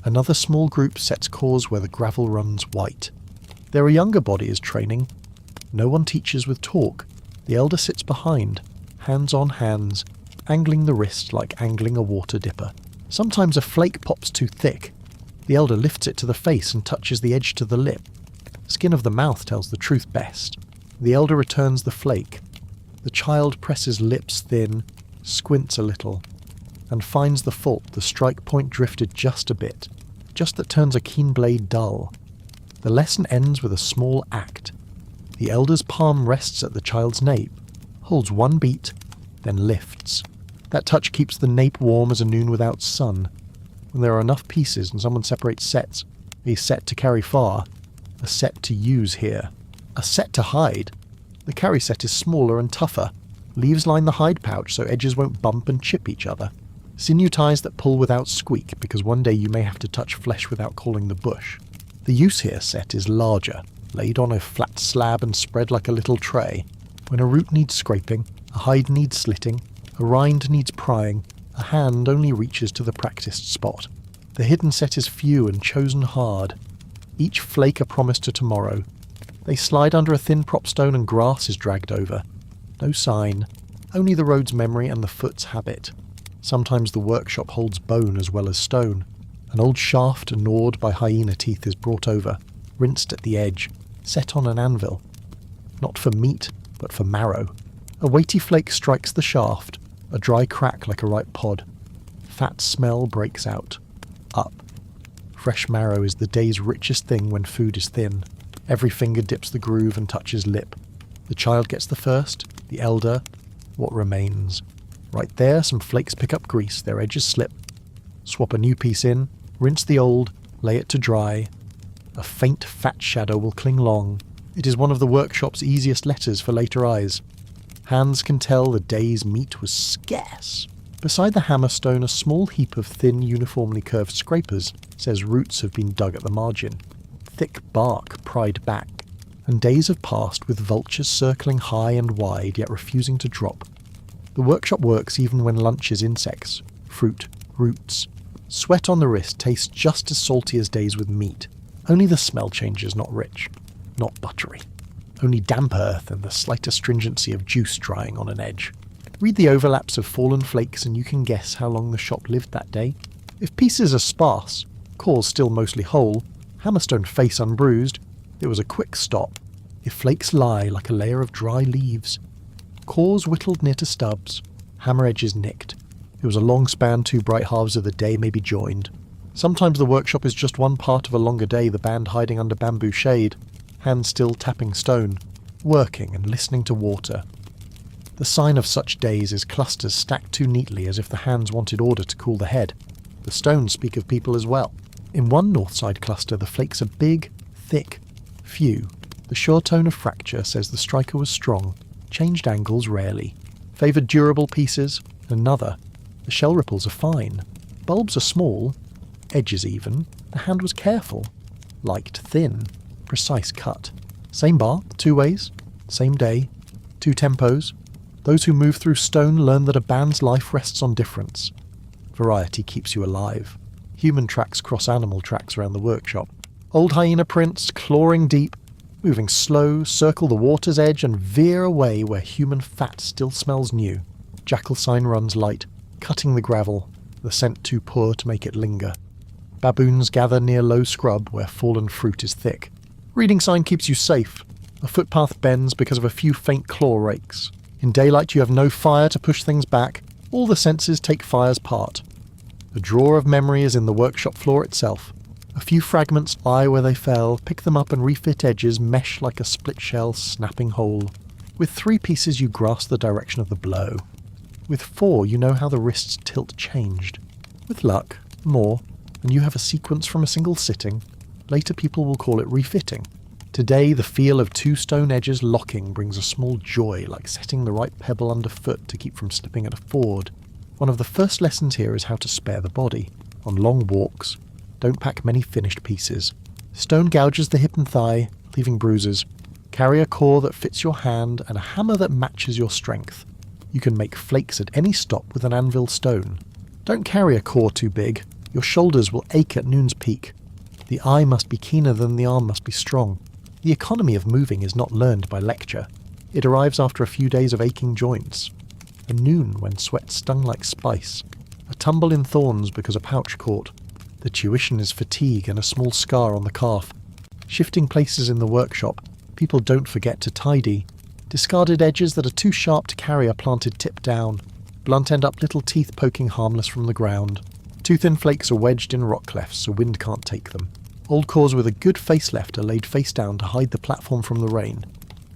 Another small group sets cores where the gravel runs white. Their younger body is training. No one teaches with talk. The elder sits behind, hands on hands, angling the wrist like angling a water dipper. Sometimes a flake pops too thick. The elder lifts it to the face and touches the edge to the lip. Skin of the mouth tells the truth best. The elder returns the flake. The child presses lips thin, squints a little, and finds the fault. The strike point drifted just a bit, just that turns a keen blade dull. The lesson ends with a small act. The elder's palm rests at the child's nape, holds one beat, then lifts. That touch keeps the nape warm as a noon without sun. When there are enough pieces and someone separates sets, a set to carry far, a set to use here, a set to hide. The carry set is smaller and tougher. Leaves line the hide pouch so edges won't bump and chip each other. Sinew ties that pull without squeak, because one day you may have to touch flesh without calling the bush. The use here set is larger, laid on a flat slab and spread like a little tray. When a root needs scraping, a hide needs slitting, a rind needs prying, a hand only reaches to the practiced spot. The hidden set is few and chosen hard. Each flake a promise to tomorrow. They slide under a thin prop stone and grass is dragged over. No sign, only the road's memory and the foot's habit. Sometimes the workshop holds bone as well as stone. An old shaft gnawed by hyena teeth is brought over, rinsed at the edge, set on an anvil. Not for meat, but for marrow. A weighty flake strikes the shaft, a dry crack like a ripe pod. Fat smell breaks out. Up. Fresh marrow is the day's richest thing when food is thin. Every finger dips the groove and touches lip. The child gets the first, the elder, what remains. Right there, some flakes pick up grease, their edges slip. Swap a new piece in, rinse the old, lay it to dry. A faint fat shadow will cling long. It is one of the workshop's easiest letters for later eyes. Hands can tell the day's meat was scarce. Beside the hammerstone, a small heap of thin, uniformly curved scrapers says roots have been dug at the margin. Thick bark pried back, and days have passed with vultures circling high and wide yet refusing to drop. The workshop works even when lunch is insects, fruit, roots. Sweat on the wrist tastes just as salty as days with meat. Only the smell changes, not rich, not buttery. Only damp earth and the slight astringency of juice drying on an edge. Read the overlaps of fallen flakes and you can guess how long the shop lived that day. If pieces are sparse, cores still mostly whole, hammerstone face unbruised, it was a quick stop. If flakes lie like a layer of dry leaves, cores whittled near to stubs, hammer edges nicked. It was a long span, two bright halves of the day may be joined. Sometimes the workshop is just one part of a longer day, the band hiding under bamboo shade, hands still tapping stone, working and listening to water. The sign of such days is clusters stacked too neatly as if the hands wanted order to cool the head. The stones speak of people as well. In one north side cluster the flakes are big, thick, few. The sure tone of fracture says the striker was strong, changed angles rarely. Favoured durable pieces, another. The shell ripples are fine. Bulbs are small, edges even. The hand was careful. Liked thin, precise cut. Same bark, two ways, same day, two tempos. Those who move through stone learn that a band's life rests on difference. Variety keeps you alive. Human tracks cross animal tracks around the workshop. Old hyena prints, clawing deep, moving slow, circle the water's edge and veer away where human fat still smells new. Jackal sign runs light, cutting the gravel, the scent too poor to make it linger. Baboons gather near low scrub where fallen fruit is thick. Reading sign keeps you safe. A footpath bends because of a few faint claw rakes. In daylight you have no fire to push things back. All the senses take fire's part. The drawer of memory is in the workshop floor itself. A few fragments lie where they fell, pick them up and refit edges, mesh like a split shell snapping whole. With 3 pieces you grasp the direction of the blow. With 4 you know how the wrist's tilt changed. With luck, more, and you have a sequence from a single sitting. Later people will call it refitting. Today, the feel of two stone edges locking brings a small joy, like setting the right pebble underfoot to keep from slipping at a ford. One of the first lessons here is how to spare the body. On long walks, don't pack many finished pieces. Stone gouges the hip and thigh, leaving bruises. Carry a core that fits your hand and a hammer that matches your strength. You can make flakes at any stop with an anvil stone. Don't carry a core too big. Your shoulders will ache at noon's peak. The eye must be keener than the arm must be strong. The economy of moving is not learned by lecture. It arrives after a few days of aching joints. A noon when sweat stung like spice. A tumble in thorns because a pouch caught. The tuition is fatigue and a small scar on the calf. Shifting places in the workshop, people don't forget to tidy. Discarded edges that are too sharp to carry are planted tip down. Blunt end up little teeth poking harmless from the ground. Too thin flakes are wedged in rock clefts so wind can't take them. Old cores with a good face left are laid face down to hide the platform from the rain.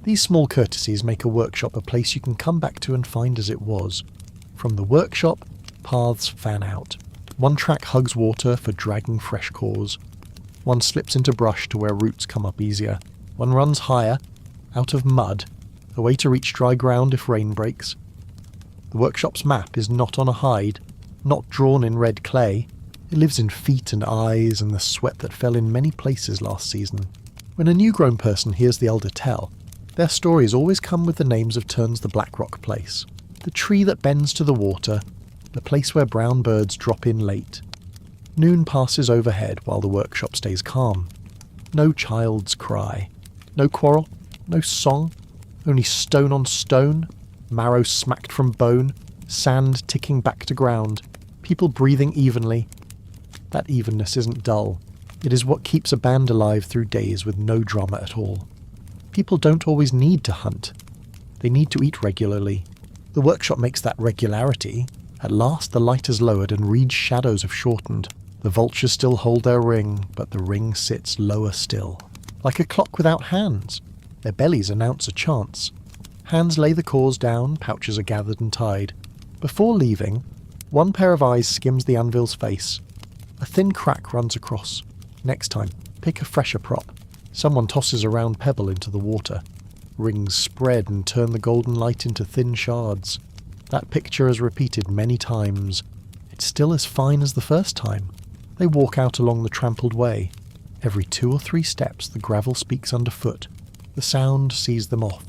These small courtesies make a workshop a place you can come back to and find as it was. From the workshop, paths fan out. One track hugs water for dragging fresh cores. One slips into brush to where roots come up easier. One runs higher, out of mud, a way to reach dry ground if rain breaks. The workshop's map is not on a hide, not drawn in red clay. It lives in feet and eyes and the sweat that fell in many places last season. When a new-grown person hears the elder tell, their stories always come with the names of turns the Blackrock place. The tree that bends to the water, the place where brown birds drop in late. Noon passes overhead while the workshop stays calm. No child's cry. No quarrel, no song, only stone on stone, marrow smacked from bone, sand ticking back to ground, people breathing evenly. That evenness isn't dull. It is what keeps a band alive through days with no drama at all. People don't always need to hunt. They need to eat regularly. The workshop makes that regularity. At last the light is lowered and Reed's shadows have shortened. The vultures still hold their ring, but the ring sits lower still. Like a clock without hands. Their bellies announce a chance. Hands lay the cores down, pouches are gathered and tied. Before leaving, one pair of eyes skims the anvil's face. A thin crack runs across. Next time, pick a fresher prop. Someone tosses a round pebble into the water. Rings spread and turn the golden light into thin shards. That picture is repeated many times. It's still as fine as the first time. They walk out along the trampled way. Every 2 or 3 steps the gravel speaks underfoot. The sound sees them off,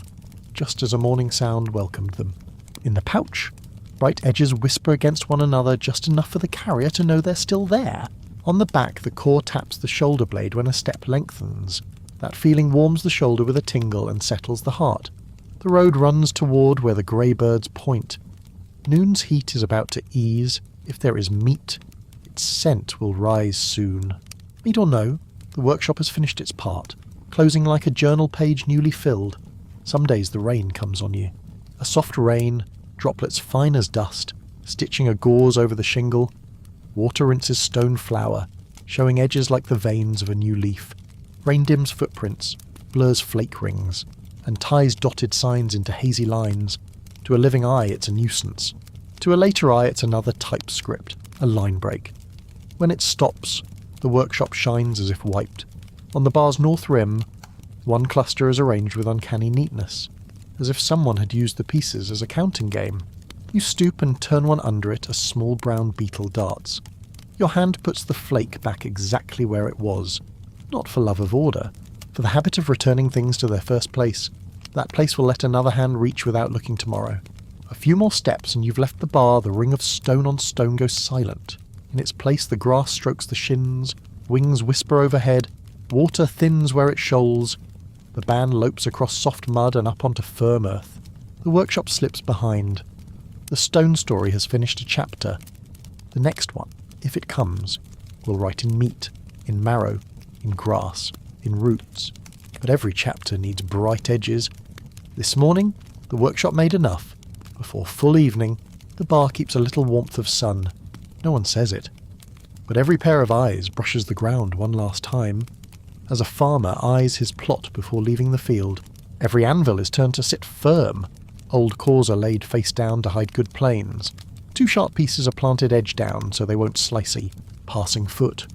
just as a morning sound welcomed them. In the pouch, bright edges whisper against one another just enough for the carrier to know they're still there. On the back, the core taps the shoulder blade when a step lengthens. That feeling warms the shoulder with a tingle and settles the heart. The road runs toward where the grey birds point. Noon's heat is about to ease. If there is meat, its scent will rise soon. Meat or no, the workshop has finished its part, closing like a journal page newly filled. Some days the rain comes on you. A soft rain, droplets fine as dust, stitching a gauze over the shingle. Water rinses stone flour, showing edges like the veins of a new leaf. Rain dims footprints, blurs flake rings, and ties dotted signs into hazy lines. To a living eye, it's a nuisance. To a later eye, it's another typescript, a line break. When it stops, the workshop shines as if wiped. On the bar's north rim, one cluster is arranged with uncanny neatness, as if someone had used the pieces as a counting game. You stoop and turn one under it as small brown beetle darts. Your hand puts the flake back exactly where it was, not for love of order, for the habit of returning things to their first place. That place will let another hand reach without looking tomorrow. A few more steps and you've left the bar. The ring of stone on stone goes silent. In its place the grass strokes the shins, wings whisper overhead, water thins where it shoals. The band lopes across soft mud and up onto firm earth. The workshop slips behind. The stone story has finished a chapter. The next one, if it comes, will write in meat, in marrow, in grass, in roots. But every chapter needs bright edges. This morning, the workshop made enough. Before full evening, the bar keeps a little warmth of sun. No one says it. But every pair of eyes brushes the ground one last time. As a farmer eyes his plot before leaving the field, every anvil is turned to sit firm. Old cores are laid face down to hide good planes. 2 sharp pieces are planted edge down so they won't slice a passing foot.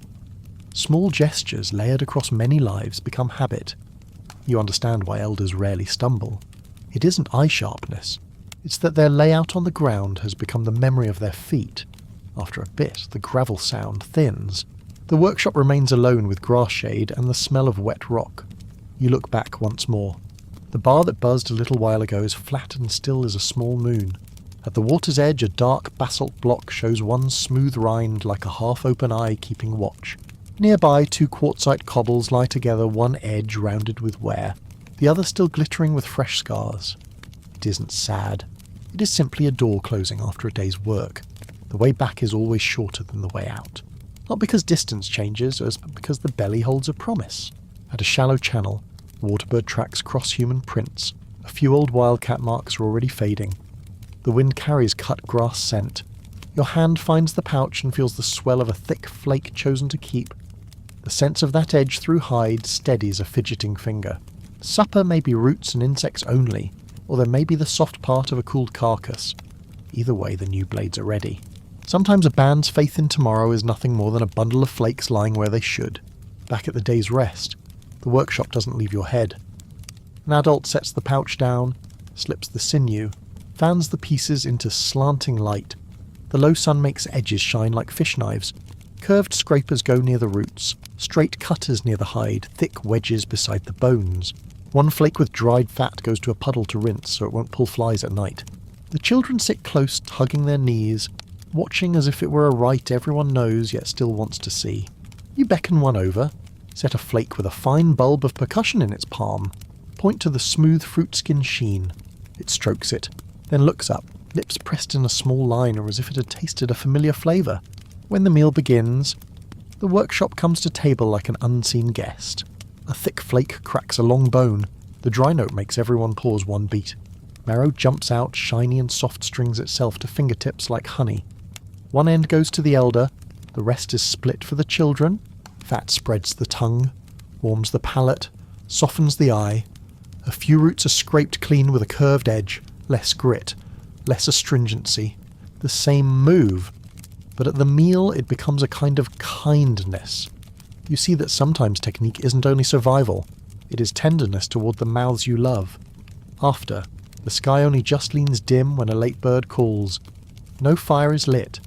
Small gestures layered across many lives become habit. You understand why elders rarely stumble. It isn't eye sharpness. It's that their layout on the ground has become the memory of their feet. After a bit, the gravel sound thins. The workshop remains alone with grass shade and the smell of wet rock. You look back once more. The bar that buzzed a little while ago is flat and still as a small moon. At the water's edge, a dark basalt block shows one smooth rind like a half-open eye keeping watch. Nearby, 2 quartzite cobbles lie together, one edge rounded with wear, the other still glittering with fresh scars. It isn't sad. It is simply a door closing after a day's work. The way back is always shorter than the way out. Not because distance changes, but because the belly holds a promise. At a shallow channel, waterbird tracks cross human prints. A few old wildcat marks are already fading. The wind carries cut grass scent. Your hand finds the pouch and feels the swell of a thick flake chosen to keep. The sense of that edge through hide steadies a fidgeting finger. Supper may be roots and insects only, or there may be the soft part of a cooled carcass. Either way, the new blades are ready. Sometimes a band's faith in tomorrow is nothing more than a bundle of flakes lying where they should. Back at the day's rest, the workshop doesn't leave your head. An adult sets the pouch down, slips the sinew, fans the pieces into slanting light. The low sun makes edges shine like fish knives. Curved scrapers go near the roots, straight cutters near the hide, thick wedges beside the bones. One flake with dried fat goes to a puddle to rinse so it won't pull flies at night. The children sit close, hugging their knees, watching as if it were a rite everyone knows yet still wants to see. You beckon one over, set a flake with a fine bulb of percussion in its palm, point to the smooth fruit skin sheen. It strokes it, then looks up, lips pressed in a small line or as if it had tasted a familiar flavour. When the meal begins, the workshop comes to table like an unseen guest. A thick flake cracks a long bone. The dry note makes everyone pause one beat. Marrow jumps out, shiny and soft strings itself to fingertips like honey. One end goes to the elder, the rest is split for the children. Fat spreads the tongue, warms the palate, softens the eye. A few roots are scraped clean with a curved edge, less grit, less astringency. The same move, but at the meal it becomes a kind of kindness. You see that sometimes technique isn't only survival, it is tenderness toward the mouths you love. After, the sky only just leans dim when a late bird calls. No fire is lit.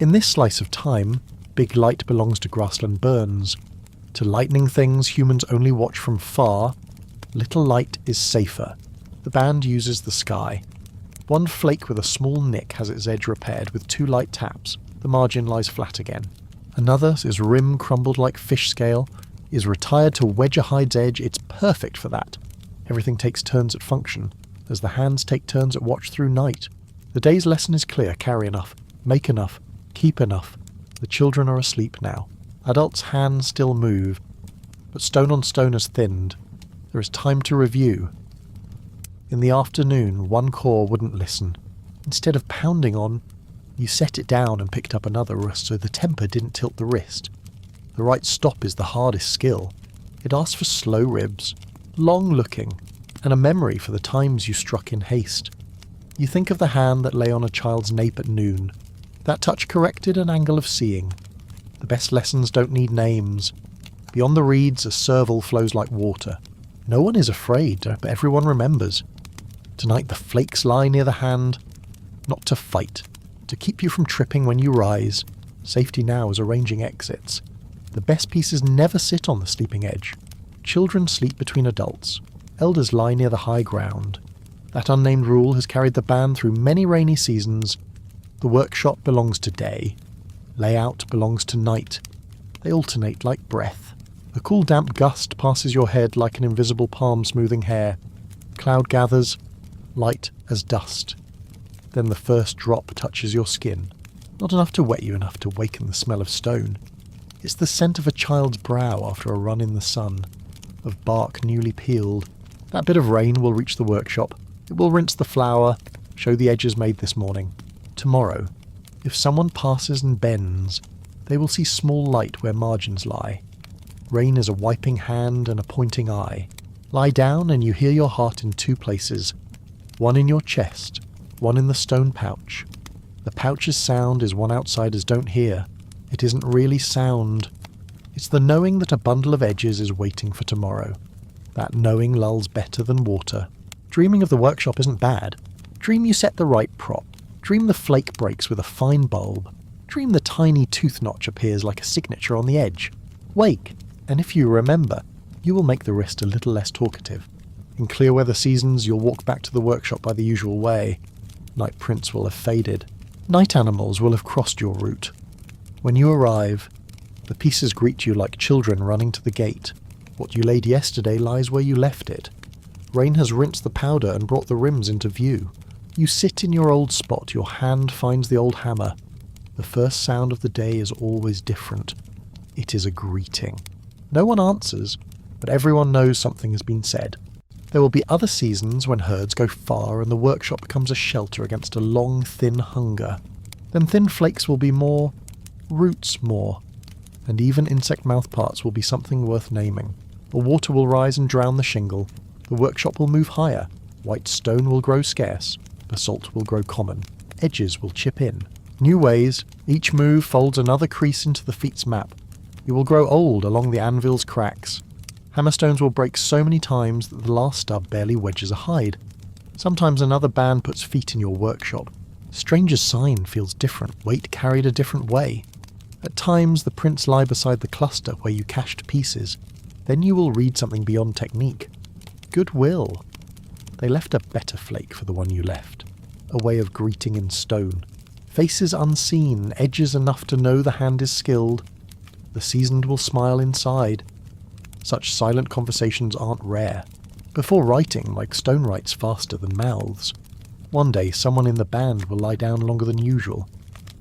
In this slice of time, big light belongs to grassland burns. To lightning things humans only watch from far, little light is safer. The band uses the sky. One flake with a small nick has its edge repaired with 2 light taps. The margin lies flat again. Another is rim crumbled like fish scale, is retired to wedge a hide's edge. It's perfect for that. Everything takes turns at function, as the hands take turns at watch through night. The day's lesson is clear: carry enough, make enough, keep enough. The children are asleep now. Adults' hands still move, but stone on stone has thinned. There is time to review. In the afternoon, one core wouldn't listen. Instead of pounding on, you set it down and picked up another so the temper didn't tilt the wrist. The right stop is the hardest skill. It asks for slow ribs, long looking, and a memory for the times you struck in haste. You think of the hand that lay on a child's nape at noon. That touch corrected an angle of seeing. The best lessons don't need names. Beyond the reeds, a serval flows like water. No one is afraid, but everyone remembers. Tonight the flakes lie near the hand, not to fight, to keep you from tripping when you rise. Safety now is arranging exits. The best pieces never sit on the sleeping edge. Children sleep between adults. Elders lie near the high ground. That unnamed rule has carried the band through many rainy seasons. The workshop belongs to day. Layout belongs to night. They alternate like breath. A cool damp gust passes your head like an invisible palm smoothing hair. Cloud gathers, light as dust. Then the first drop touches your skin. Not enough to wet you, enough to waken the smell of stone. It's the scent of a child's brow after a run in the sun, of bark newly peeled. That bit of rain will reach the workshop. It will rinse the flour, show the edges made this morning. Tomorrow, if someone passes and bends, they will see small light where margins lie. Rain is a wiping hand and a pointing eye. Lie down and you hear your heart in 2 places. One in your chest, one in the stone pouch. The pouch's sound is one outsiders don't hear. It isn't really sound. It's the knowing that a bundle of edges is waiting for tomorrow. That knowing lulls better than water. Dreaming of the workshop isn't bad. Dream you set the right prop. Dream the flake breaks with a fine bulb. Dream the tiny tooth notch appears like a signature on the edge. Wake, and if you remember, you will make the wrist a little less talkative. In clear weather seasons, you'll walk back to the workshop by the usual way. Night prints will have faded. Night animals will have crossed your route. When you arrive, the pieces greet you like children running to the gate. What you laid yesterday lies where you left it. Rain has rinsed the powder and brought the rims into view. You sit in your old spot, your hand finds the old hammer. The first sound of the day is always different. It is a greeting. No one answers, but everyone knows something has been said. There will be other seasons when herds go far and the workshop becomes a shelter against a long, thin hunger. Then thin flakes will be more, roots more, and even insect mouthparts will be something worth naming. The water will rise and drown the shingle. The workshop will move higher. White stone will grow scarce. Basalt will grow common. Edges will chip in. New ways, each move folds another crease into the feat's map. You will grow old along the anvil's cracks. Hammerstones will break so many times that the last stub barely wedges a hide. Sometimes another band puts feet in your workshop. Stranger's sign feels different, weight carried a different way. At times the prints lie beside the cluster where you cached pieces. Then you will read something beyond technique. Goodwill. They left a better flake for the one you left. A way of greeting in stone. Faces unseen, edges enough to know the hand is skilled. The seasoned will smile inside. Such silent conversations aren't rare. Before writing, like stone writes faster than mouths. One day someone in the band will lie down longer than usual.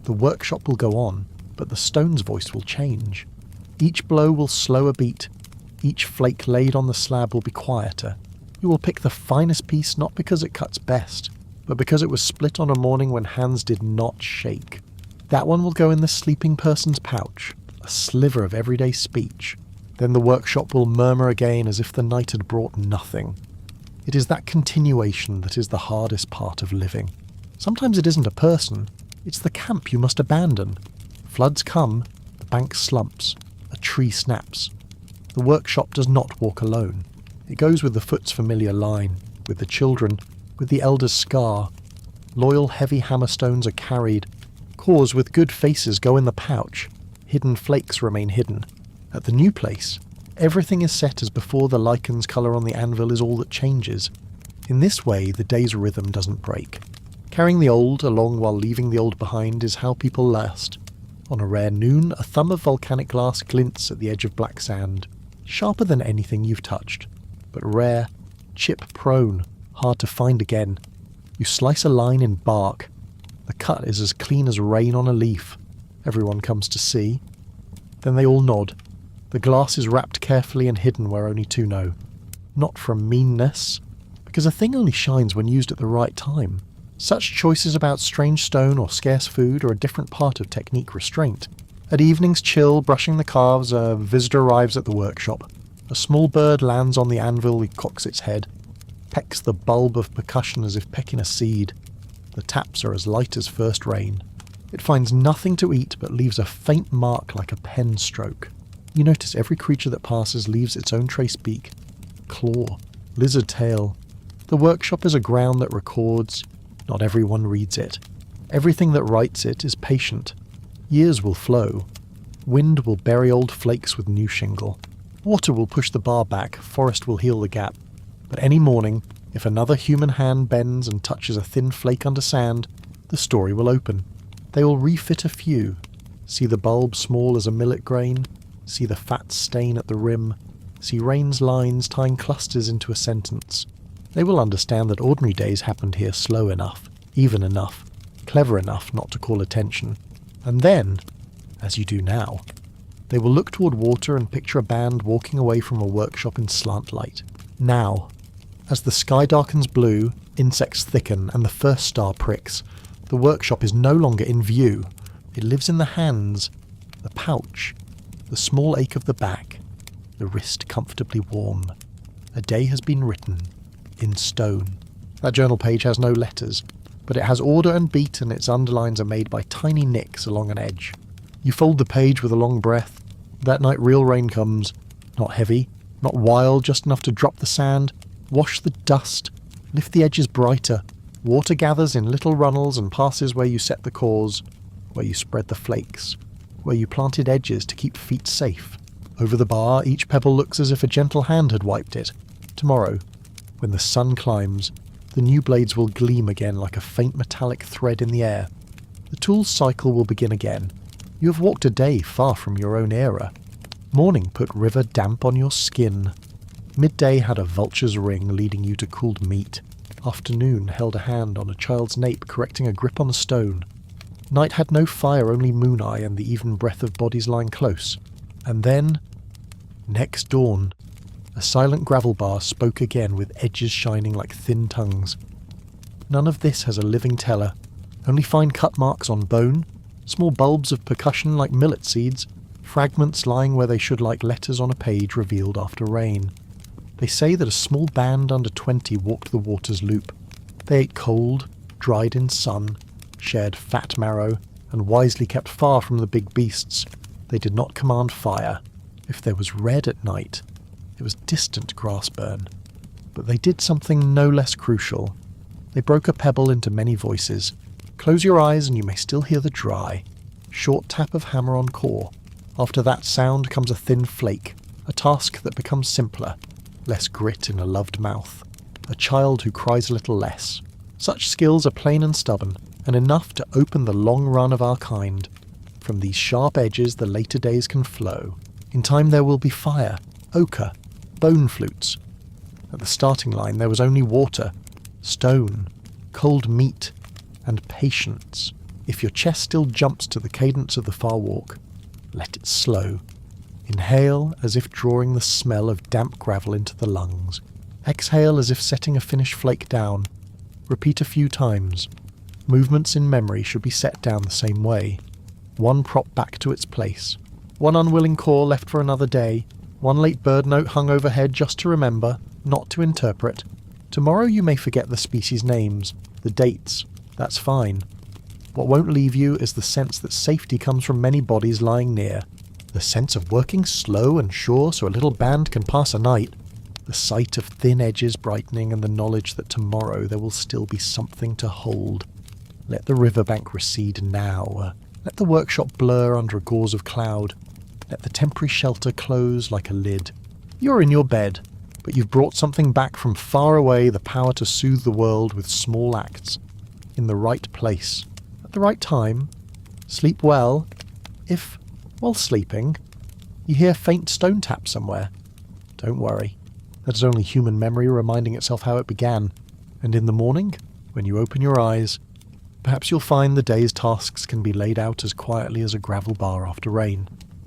The workshop will go on, but the stone's voice will change. Each blow will slow a beat. Each flake laid on the slab will be quieter. You will pick the finest piece not because it cuts best, but because it was split on a morning when hands did not shake. That one will go in the sleeping person's pouch, a sliver of everyday speech. Then the workshop will murmur again as if the night had brought nothing. It is that continuation that is the hardest part of living. Sometimes it isn't a person, it's the camp you must abandon. Floods come, the bank slumps, a tree snaps. The workshop does not walk alone. It goes with the foot's familiar line, with the children, with the elder's scar. Loyal heavy hammerstones are carried. Cores with good faces go in the pouch. Hidden flakes remain hidden. At the new place, everything is set as before. The lichen's colour on the anvil is all that changes. In this way, the day's rhythm doesn't break. Carrying the old along while leaving the old behind is how people last. On a rare noon, a thumb of volcanic glass glints at the edge of black sand, sharper than anything you've touched, but rare, chip-prone, hard to find again. You slice a line in bark. The cut is as clean as rain on a leaf. Everyone comes to see. Then they all nod. The glass is wrapped carefully and hidden where only two know. Not from meanness, because a thing only shines when used at the right time. Such choices about strange stone or scarce food are a different part of technique restraint. At evening's chill, brushing the calves, a visitor arrives at the workshop. A small bird lands on the anvil, he cocks its head, pecks the bulb of percussion as if pecking a seed. The taps are as light as first rain. It finds nothing to eat but leaves a faint mark like a pen stroke. You notice every creature that passes leaves its own trace beak, claw, lizard tail. The workshop is a ground that records. Not everyone reads it. Everything that writes it is patient. Years will flow. Wind will bury old flakes with new shingle. Water will push the bar back, forest will heal the gap. But any morning, if another human hand bends and touches a thin flake under sand, the story will open. They will refit a few. See the bulb small as a millet grain. See the fat stain at the rim. See rain's lines tying clusters into a sentence. They will understand that ordinary days happened here slow enough, even enough, clever enough not to call attention. And then, as you do now, they will look toward water and picture a band walking away from a workshop in slant light. Now, as the sky darkens blue, insects thicken and the first star pricks, the workshop is no longer in view. It lives in the hands, the pouch, the small ache of the back, the wrist comfortably warm. A day has been written, in stone. That journal page has no letters, but it has order and beat, and its underlines are made by tiny nicks along an edge. You fold the page with a long breath. That night real rain comes, not heavy, Not wild, just enough to drop the sand, wash the dust, lift the edges brighter. Water gathers in little runnels and passes where you set the cores, where you spread the flakes, where you planted edges to keep feet safe. Over the bar, each pebble looks as if a gentle hand had wiped it. Tomorrow, when the sun climbs, the new blades will gleam again like a faint metallic thread in the air. The tool's cycle will begin again. You have walked a day far from your own era. Morning put river damp on your skin. Midday had a vulture's ring leading you to cooled meat. Afternoon held a hand on a child's nape correcting a grip on the stone. Night had no fire, only moon eye and the even breath of bodies lying close. And then, next dawn, a silent gravel bar spoke again with edges shining like thin tongues. None of this has a living teller, only fine cut marks on bone, small bulbs of percussion like millet seeds, fragments lying where they should like letters on a page revealed after rain. They say that a small band under 20 walked the water's loop. They ate cold, dried in sun, shared fat marrow, and wisely kept far from the big beasts. They did not command fire. If there was red at night, it was distant grass burn. But they did something no less crucial. They broke a pebble into many voices. Close your eyes and you may still hear the dry. Short tap of hammer on core. After that sound comes a thin flake, a task that becomes simpler. Less grit in a loved mouth. A child who cries a little less. Such skills are plain and stubborn, and enough to open the long run of our kind. From these sharp edges the later days can flow. In time there will be fire, ochre, bone flutes. At the starting line there was only water, stone, cold meat, and patience. If your chest still jumps to the cadence of the far walk, let it slow. Inhale as if drawing the smell of damp gravel into the lungs. Exhale as if setting a finished flake down. Repeat a few times. Movements in memory should be set down the same way. One prop back to its place. One unwilling core left for another day. One late bird note hung overhead just to remember, not to interpret. Tomorrow you may forget the species names, the dates. That's fine. What won't leave you is the sense that safety comes from many bodies lying near. The sense of working slow and sure so a little band can pass a night. The sight of thin edges brightening and the knowledge that tomorrow there will still be something to hold. Let the riverbank recede now. Let the workshop blur under a gauze of cloud. Let the temporary shelter close like a lid. You're in your bed, but you've brought something back from far away, the power to soothe the world with small acts. In the right place. At the right time. Sleep well. If, while sleeping, you hear faint stone taps somewhere, don't worry. That is only human memory reminding itself how it began. And in the morning, when you open your eyes, perhaps you'll find the day's tasks can be laid out as quietly as a gravel bar after rain.